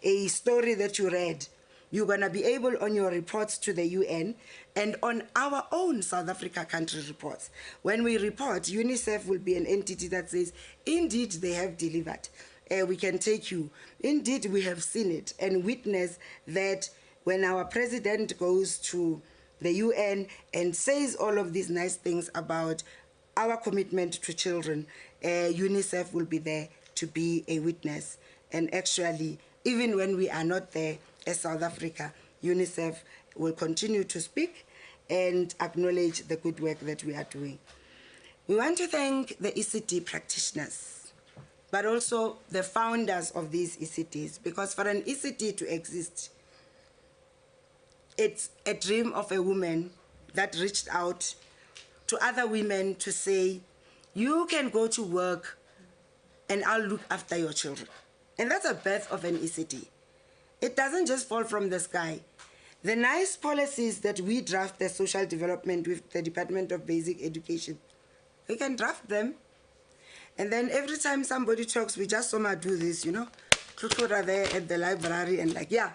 a story that you read, you're going to be able on your reports to the UN and on our own South Africa country reports. When we report, UNICEF will be an entity that says, indeed, they have delivered. We can take you. Indeed, we have seen it and witness that when our president goes to the UN and says all of these nice things about our commitment to children, UNICEF will be there to be a witness. And actually, even when we are not there as South Africa, UNICEF will continue to speak and acknowledge the good work that we are doing. We want to thank the ECT practitioners, but also the founders of these ECTs, because for an ECT to exist, it's a dream of a woman that reached out to other women to say, you can go to work and I'll look after your children. And that's a birth of an ECT. It doesn't just fall from the sky. The nice policies that we draft as social development with the Department of Basic Education, we can draft them. And then every time somebody talks, we just somehow do this, you know. Tutura there at the library and like, yeah,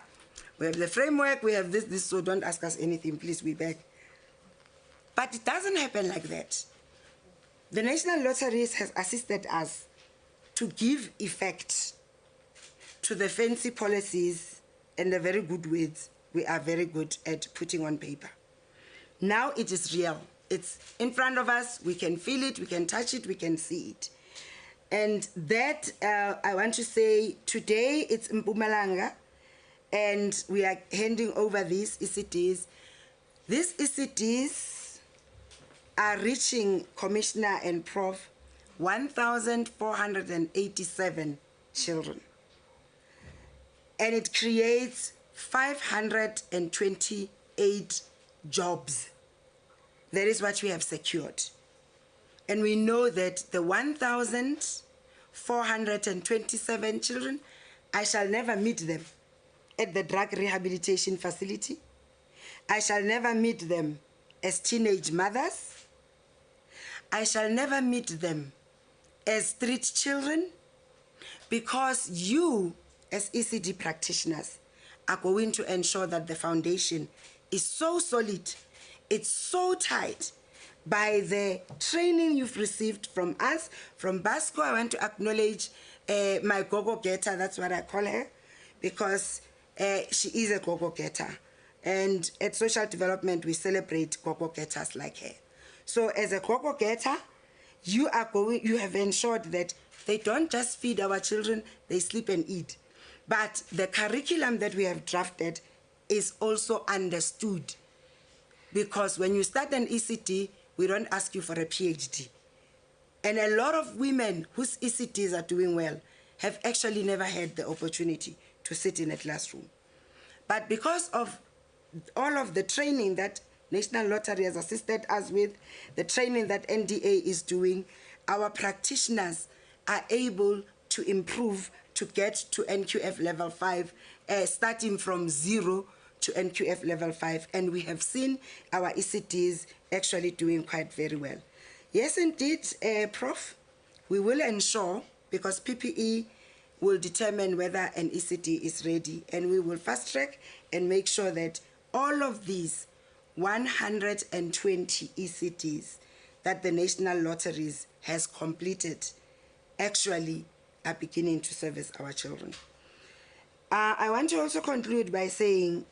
we have the framework, we have this, so don't ask us anything, please, we beg. But it doesn't happen like that. The National Lotteries has assisted us to give effect to the fancy policies and the very good words we are very good at putting on paper. Now it is real. It's in front of us, we can feel it, we can touch it, we can see it. And that, I want to say, today it's Mpumalanga, and we are handing over these ECDs. These ECDs are reaching, Commissioner and Prof, 1,487 children. And it creates 528 jobs. That is what we have secured. And we know that the 1,427 children, I shall never meet them at the drug rehabilitation facility. I shall never meet them as teenage mothers. I shall never meet them as street children, because you, as ECD practitioners, are going to ensure that the foundation is so solid, it's so tight, by the training you've received from us, from Basco. I want to acknowledge my go-go-getter, that's what I call her, because she is a go-go-getter. And at Social Development, we celebrate go-go-getters like her. So as a go-go-getter, you have ensured that they don't just feed our children, they sleep and eat. But the curriculum that we have drafted is also understood. Because when you start an ECD, we don't ask you for a PhD. And a lot of women whose ECDs are doing well have actually never had the opportunity to sit in a classroom. But because of all of the training that National Lottery has assisted us with, the training that NDA is doing, our practitioners are able to improve to get to NQF level 5, starting from 0 to NQF level 5, and we have seen our ECDs actually doing quite very well. Yes, indeed, Prof, we will ensure, because PPE will determine whether an ECD is ready, and we will fast track and make sure that all of these 120 ECDs that the National Lotteries has completed actually are beginning to service our children. I want to also conclude by saying,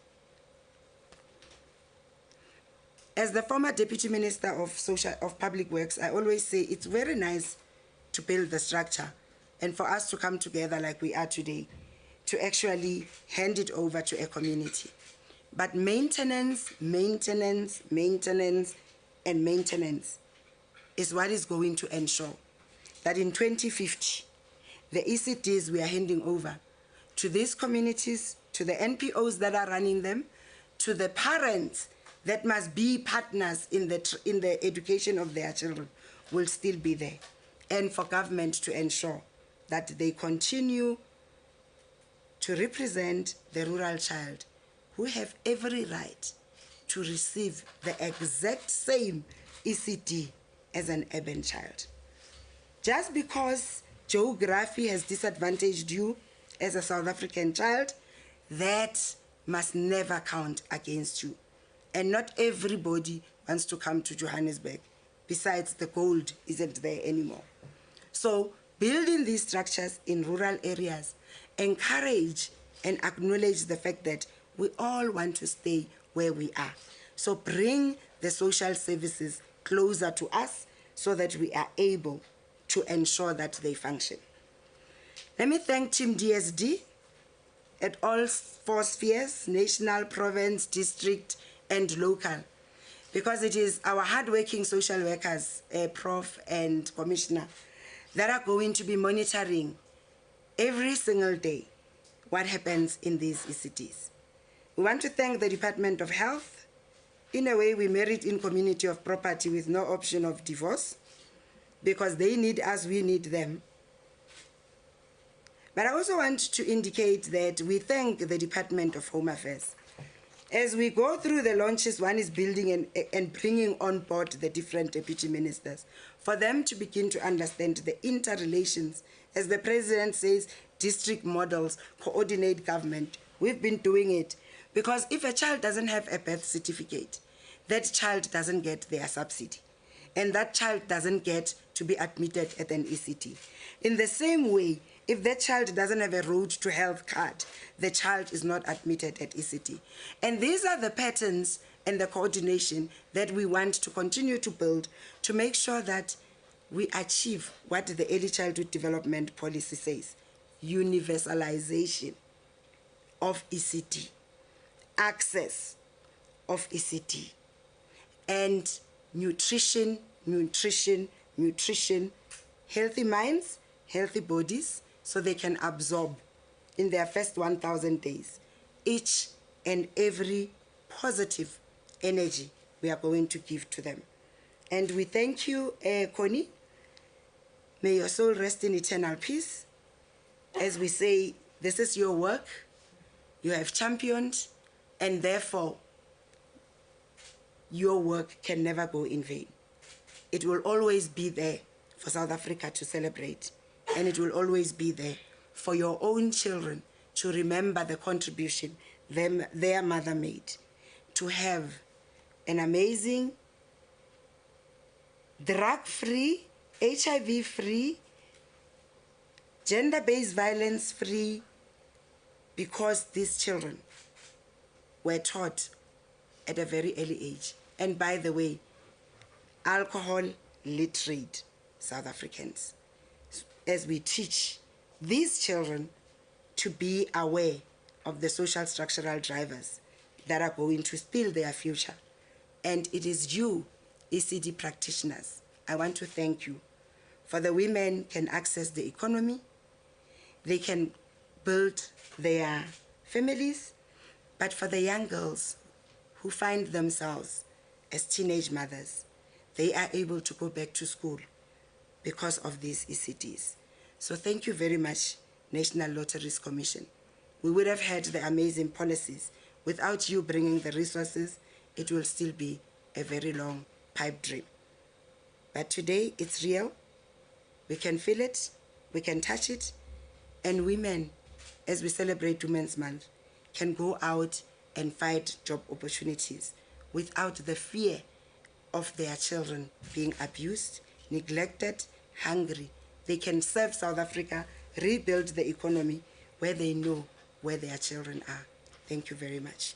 as the former Deputy Minister of Public Works, I always say it's very nice to build the structure and for us to come together like we are today to actually hand it over to a community. But maintenance, maintenance, maintenance, and maintenance is what is going to ensure that in 2050, the ECDs we are handing over to these communities, to the NPOs that are running them, to the parents that must be partners in the education of their children, will still be there. And for government to ensure that they continue to represent the rural child, who have every right to receive the exact same ECD as an urban child. Just because geography has disadvantaged you as a South African child, that must never count against you. And not everybody wants to come to Johannesburg. Besides, the gold isn't there anymore. So building these structures in rural areas encourage and acknowledge the fact that we all want to stay where we are. So bring the social services closer to us so that we are able to ensure that they function. Let me thank Team DSD at all 4 spheres, national, province, district, and local, because it is our hardworking social workers, Prof and Commissioner, that are going to be monitoring every single day what happens in these ECDs. We want to thank the Department of Health. In a way, we merit in community of property with no option of divorce, because they need us, we need them. But I also want to indicate that we thank the Department of Home Affairs. As we go through the launches, one is building and bringing on board the different deputy ministers, for them to begin to understand the interrelations. As the President says, district models coordinate government. We've been doing it, because if a child doesn't have a birth certificate, that child doesn't get their subsidy, and that child doesn't get to be admitted at an ECD. In the same way, if that child doesn't have a road to health card, the child is not admitted at ECD. And these are the patterns and the coordination that we want to continue to build to make sure that we achieve what the Early Childhood Development Policy says, universalization of ECD, access of ECD, and nutrition, healthy minds, healthy bodies, so they can absorb in their first 1,000 days each and every positive energy we are going to give to them. And we thank you, Connie. May your soul rest in eternal peace. As we say, this is your work. You have championed, and therefore, your work can never go in vain. It will always be there for South Africa to celebrate, and it will always be there for your own children to remember the contribution their mother made, to have an amazing, drug-free, HIV-free, gender-based violence-free, because these children were taught at a very early age. And by the way, alcohol literate South Africans, as we teach these children to be aware of the social structural drivers that are going to steal their future. And it is you, ECD practitioners, I want to thank you. For the women can access the economy, they can build their families, but for the young girls who find themselves as teenage mothers, they are able to go back to school because of these ECDs. So thank you very much, National Lotteries Commission. We would have had the amazing policies. Without you bringing the resources, it will still be a very long pipe dream. But today, it's real. We can feel it, we can touch it, and women, as we celebrate Women's Month, can go out and find job opportunities without the fear of their children being abused, neglected, hungry. They can serve South Africa, rebuild the economy where they know where their children are. Thank you very much.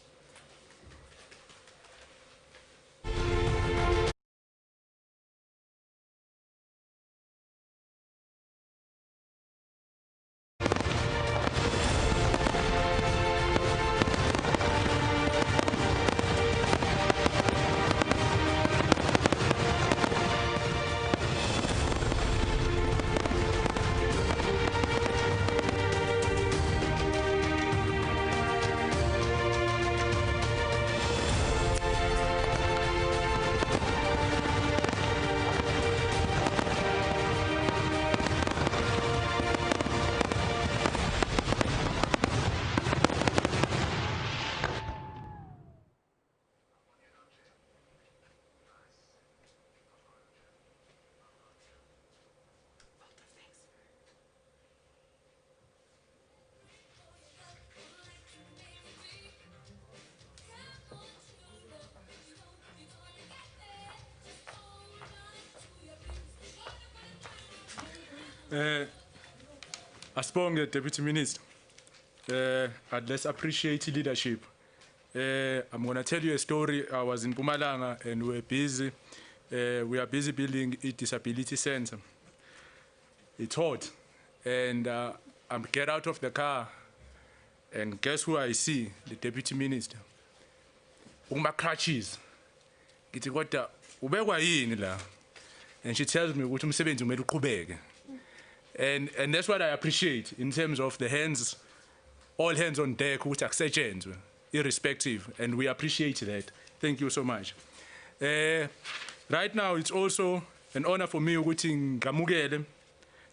Asibonge, Deputy Minister. Let's appreciate leadership. I'm going to tell you a story. I was in Mpumalanga and we are busy building a disability center. It's hot. And I get out of the car and guess who I see? The Deputy Minister. Uma crutches. Githi kodwa ubekwa yini la? And she tells me ukuthi umsebenzi umele uqhubeke. And that's what I appreciate in terms of the hands, all hands on deck, which are irrespective, and we appreciate that. Thank you so much. Right now, it's also an honor for me, ukuthi ngamukele,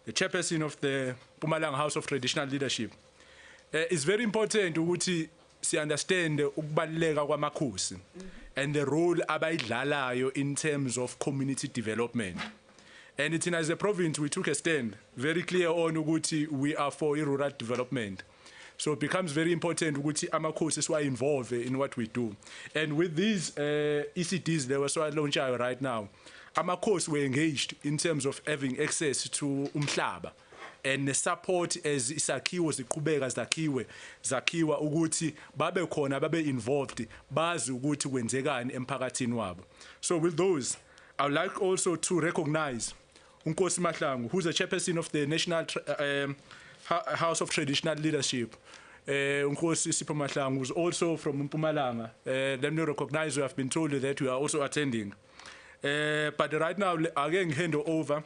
the chairperson of the Mpumalanga House of Traditional Leadership. It's very important ukuthi si understand ukubaluleka kwamakhosi and the role abayidlalayo in terms of community development. And it's as a province, we took a stand very clear on ukuthi we are for rural development. So it becomes very important ukuthi amakhosi are involved in what we do. And with these ECDs, they were so launched right now, amakhosi were engaged in terms of having access to umhlaba and the support as isakhiwo ziqhubeka zakhiwa ukuthi babe khona babe involved bazi ukuthi kwenzekani emphakathini wabo. So with those, I would like also to recognize Unkosi Mahlangu, who's the chairperson of the National House of Traditional Leadership. Unkosi Sipho Mahlangu, who's also from Mpumalanga. Let me recognize you have been told that you are also attending. But right now, again, hand over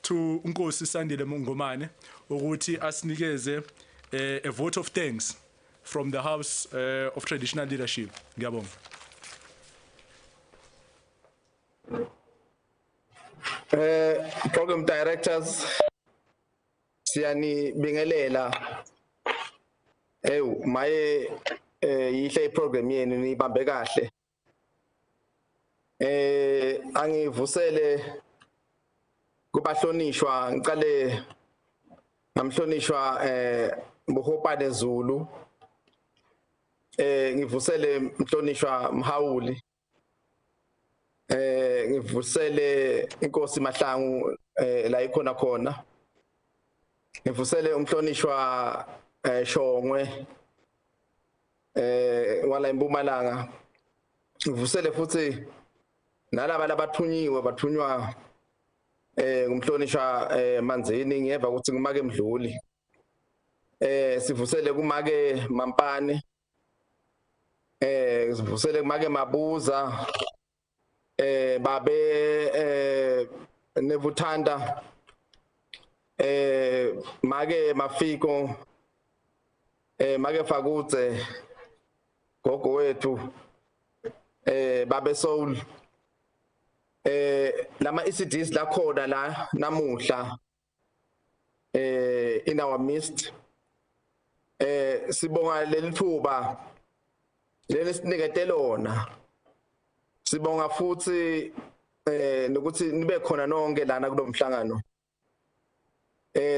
to Unkosi Sandile Mongomane, ukuthi asinikeze a vote of thanks from the House of Traditional Leadership. Ngiyabonga. Program directors, siyani bingelela. Maye yihle program yenu nibambe kahle. Angivusele kubahlonishwa ngicale ngamhlonishwa Buhopane Zulu. Ngivusele mhlonishwa Mhawuli. Ngivusele inkosi Mahlangu la ikhona khona. Ngivusele umhlonishwa Shongwe wala Mpumalanga. Ngivusele futhi nalaba labathunyiwe bathunywa ngumhlonishwa Manzini ngiyeva ukuthi ngumake Mdluli. Sivusele kumake Mampane. Sivusele kumake Mabuza. Babe Nevuthanda. Make Mafiko. Make Fagutse. Gogo wethu. Babe Soul. Lama ECDs la khona la namuhla in our midst. Sibonga lelithuba lelisinekete lona. Sibonga futhi nokuthi nibe khona nonke lana kulomhlangano.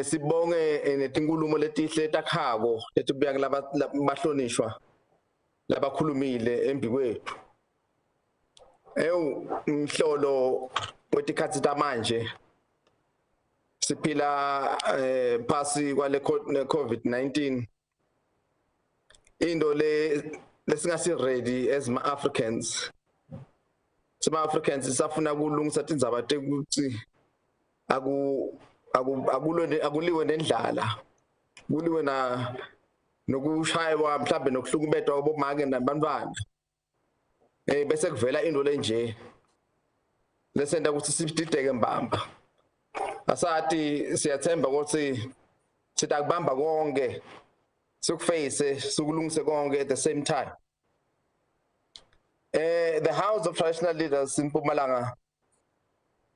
Sibonge netinkulumo letihle takhako letibuya labahlonishwa labakhulumile embi kwethu. Mhlolo wetikhathi tamanje siphila phasi kwale COVID-19. Into lesingasi ready as ma-Africans. Sima-Africans sisafuna kulungisa tindzaba tekuthi akuliwe nendlala. Kuliwe nokushaywa mhlawumbe nokuhlukumbetwa kwabomake nabantwana. Bese kuvela into lenje lesenta ukuthi sidideke mbamba. Asathi siyathemba ukuthi sitakubamba konke sikuface sikulungise konke at the same time. The House of Traditional Leaders in Mpumalanga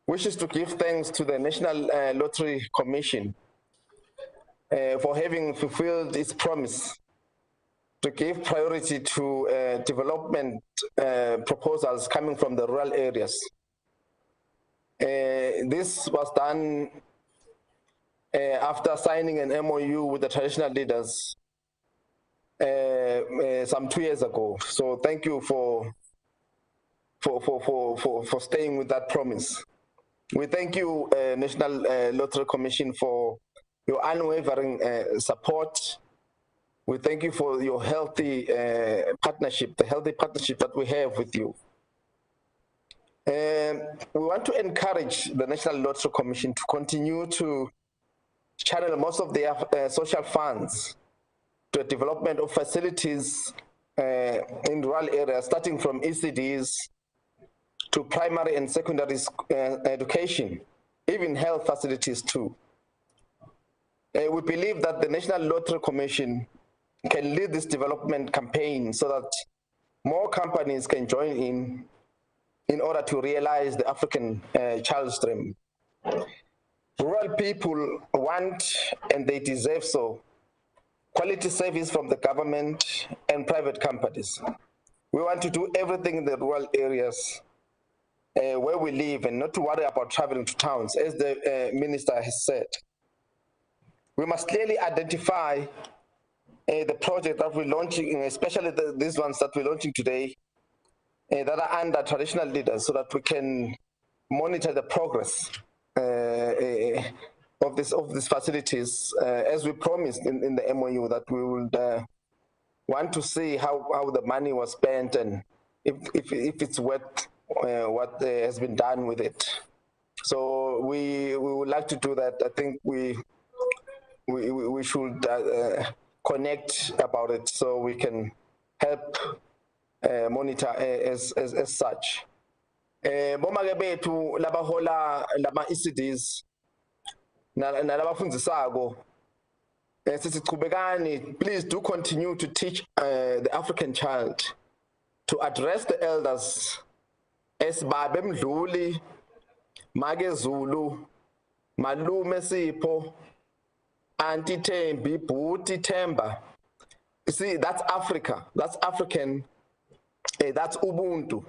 wishes to give thanks to the National Lottery Commission for having fulfilled its promise to give priority to development proposals coming from the rural areas. This was done after signing an MOU with the traditional leaders some 2 years ago. So thank you for staying with that promise. We thank you, National Lottery Commission, for your unwavering support. We thank you for your healthy partnership, the healthy partnership that we have with you. We want to encourage the National Lottery Commission to continue to channel most of their social funds to the development of facilities in rural areas, starting from ECDs to primary and secondary education, even health facilities too. We believe that the National Lottery Commission can lead this development campaign so that more companies can join in order to realize the African child's dream. Rural people want, and they deserve so, quality service from the government and private companies. We want to do everything in the rural areas where we live and not to worry about traveling to towns, as the minister has said. We must clearly identify the project that we're launching, especially these ones that we're launching today, that are under traditional leaders, so that we can monitor the progress of these facilities, as we promised in the MOU, that we would want to see how the money was spent and if it's worth what has been done with it. So we would like to do that. I think we should connect about it so we can help monitor as such. Bomake bethu labahola lama ECDs nalabafundzisako sisichubekani, please do continue to teach the African child to address the elders as Babe Mdluli, Make Zulu, Malume Sipho, Auntie Thembi, Bhuti Themba. You see, that's Africa, that's African, that's Ubuntu.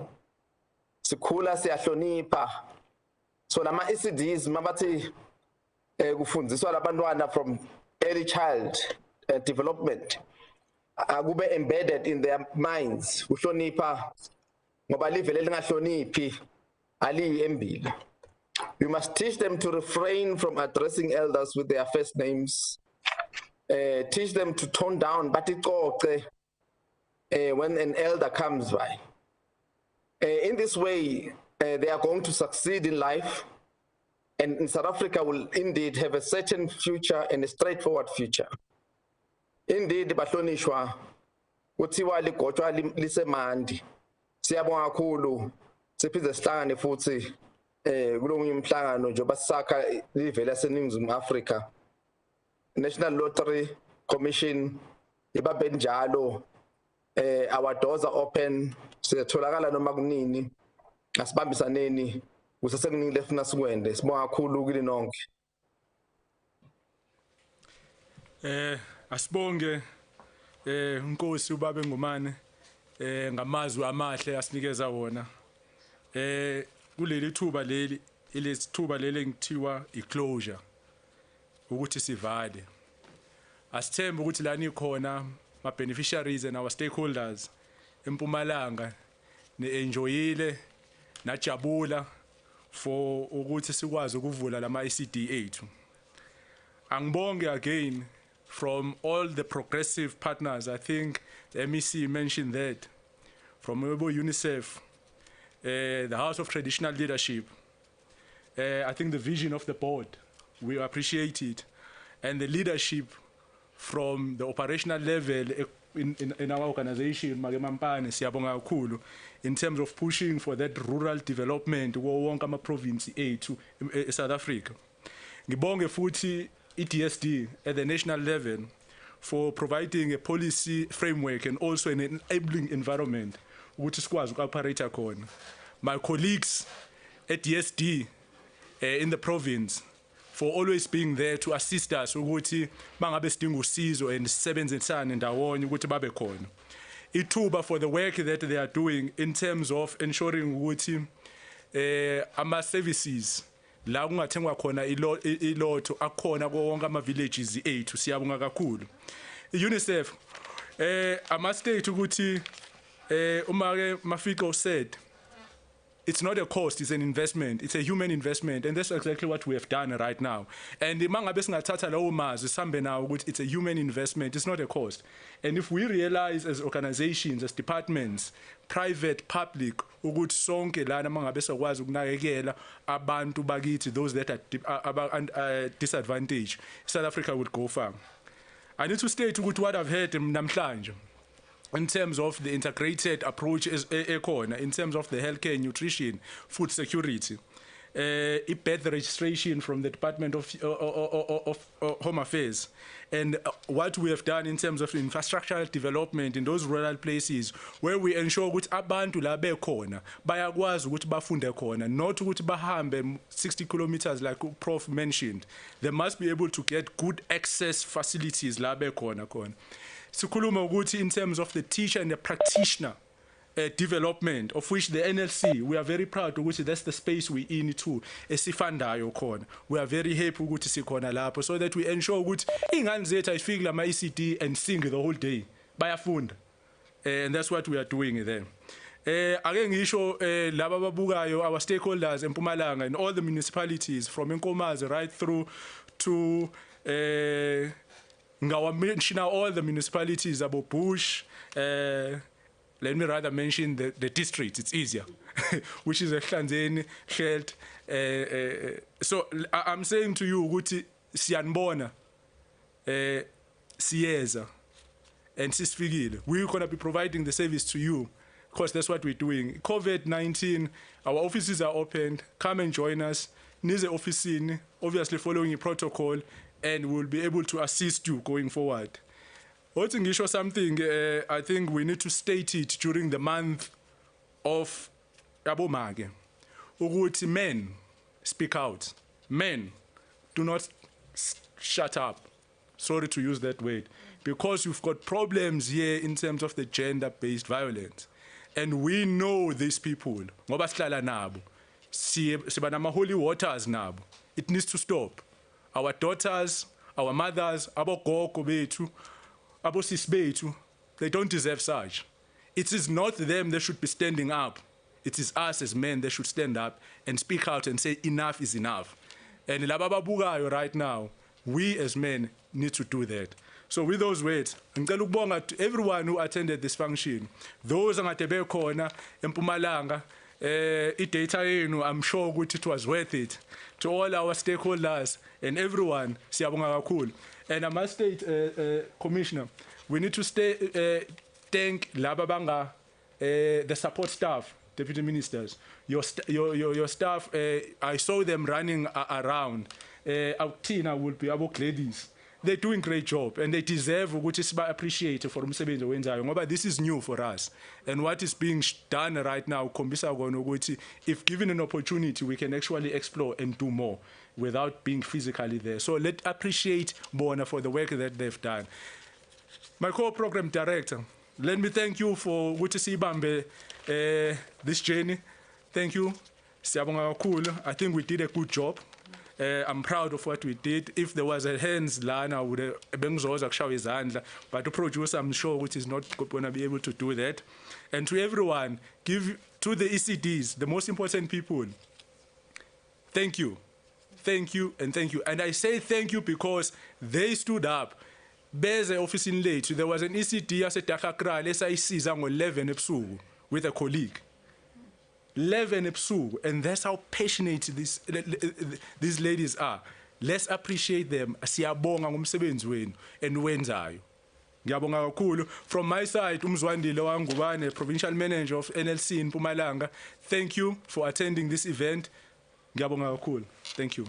Sikhula siyahlonipha. So lama ECDs mabathi kufundiswa labantwana from early child development akube embedded in their minds. Uhlonipha ngoba livele lingahloniphi ali embili. We must teach them to refrain from addressing elders with their first names. Teach them to tone down baticoce when an elder comes by. In this way, they are going to succeed in life, and in South Africa will indeed have a certain future and a straightforward future. Indeed, bahlonishwa kuthiwa ligotshwa lisemandi. Siyabonga kakhulu siphinde sihlangane futhi kulomunye umhlangano njengoba sisakha livele laseNingizimu Afrika. National Lottery Commission ibabe njalo, our doors are open. Siyatholakala noma kunini, asibambisaneni kusesekuningi lefuna sikwende. Sibonga kakhulu kini nonke. Asibonge uNkosi uBaba Ngumane ngamazwi amahle asinikeza wona. Kuleli thuba leli ilesithuba leli ngithiwa iclosure ukuthi sivale. Asithembe ukuthi lana ikhona ma beneficiaries and our stakeholders eMpumalanga ne-enjoyile najabula for ukuthi sikwazi ukuvula lama ECD ethu. Angibonge again from all the progressive partners. I think the MEC mentioned that, from UNICEF, the House of Traditional Leadership, I think the vision of the board, we appreciate it, and the leadership from the operational level in our organization, Magemampane, Siyabonga kakhulu, in terms of pushing for that rural development wonke ama province ethu South Africa. Ngibonge futhi EDSD at the national level for providing a policy framework and also an enabling environment ukuthi sikwazi uku-operate khona. My colleagues at DSD in the province for always being there to assist us ukuthi mangabe sidinga usizo and sisebenzisane ndawonye ukuthi babe khona. Ithuba for the work that they are doing in terms of ensuring ukuthi ama services la kungathengwa khona ilotho akhona konke ama villages ethu. Siyabonga kakhulu. UNICEF ama state ukuthi uma Mafiko said it's not a cost, it's an investment, it's a human investment, and that's exactly what we have done right now. And mangabe singathatha lawo mazwi sihambe nawo ukuthi it's a human investment, it's not a cost. And if we realize as organizations, as departments, private, public, ukuthi sonke lana mangabe sakwazi ukunakekela abantu bakithi, those that are disadvantaged, South Africa would go far. I need to state ukuthi what I've heard namhlanje in terms of the integrated approach in terms of the healthcare, nutrition, food security, birth registration from the Department of Home Affairs, and what we have done in terms of infrastructural development in those rural places where we ensure ukuthi abantu la bekhona bayakwazi ukuthi bafunde khona, not ukuthi bahambe 60 kilometers like Prof mentioned. They must be able to get good access facilities la bekhona khona. Sikhuluma ukuthi in terms of the teacher and the practitioner development, of which the NLC, we are very proud ukuthi that's the space we in too esifandayo khona. We are very happy ukuthi sikhona lapho so that we ensure ukuthi ingane zethu ayifiki lama ECD and sing the whole day bayafunda, and that's what we are doing there. Ake ngisho laba babukayo, our stakeholders in Mpumalanga and all the municipalities from Nkomazi right through to Ngawa mention all the municipalities, Abo Bush, let me rather mention the districts, it's easier, which is Ehlanzeni, Health. So I'm saying to you, ukuthi siyanibona, siyeza, and sisifikile. We're going to be providing the service to you, because that's what we're doing. COVID-19, our offices are opened. Come and join us. Nize officini, obviously following a protocol, and we'll be able to assist you going forward. What's English or something, I think we need to state it during the month of Abomage. Ukuthi men, speak out. Men, do not shut up. Sorry to use that word. Because you've got problems here in terms of the gender-based violence. And we know these people. Ngoba sihlala nabo. Siba nama holy waters nabo. It needs to stop. Our daughters, our mothers, abogogo bethu, abosis bethu, they don't deserve such. It is not them that should be standing up. It is us as men that should stand up and speak out and say enough is enough. And laba babukayo right now, we as men need to do that. So with those words, ngicela ukubonga to everyone who attended this function. Those angade bekhona eMpumalanga, i-data yenu, I'm sure ukuthi it was worth it. To all our stakeholders and everyone, siyabonga kakhulu. And I must state, Commissioner, we need to thank laba banga, the support staff, Deputy Ministers, your staff. I saw them running around. Our Tina will be our ladies. They're doing great job, and they deserve which is appreciated for umsebenzi owenzayo ngoba this is new for us. And what is being done right now, khombisa kona ukuthi if given an opportunity, we can actually explore and do more without being physically there. So let's appreciate Bona for the work that they've done. My co-program director, let me thank you for ukuthi sibambe this journey. Thank you. Siyabonga kakhulu. I think we did a good job. I'm proud of what we did. If there was a hands lana, I would have but the producer, I'm sure, which is not going to be able to do that. And to everyone, give to the ECDs, the most important people, thank you. Thank you and thank you. And I say thank you because they stood up. There's an office in late. There was an ECD as a Takakra, SICs on 11 episodes with a colleague. 11 episodes, and that's how passionate these ladies are. Let's appreciate them. Siyabonga ngomsebenzi wenu enwenzayo. Ngiyabonga kakhulu. From my side, Umzwandile Wangubane, Provincial Manager of NLC in Mpumalanga. Thank you for attending this event. Ngiyabonga kakhulu. Thank you.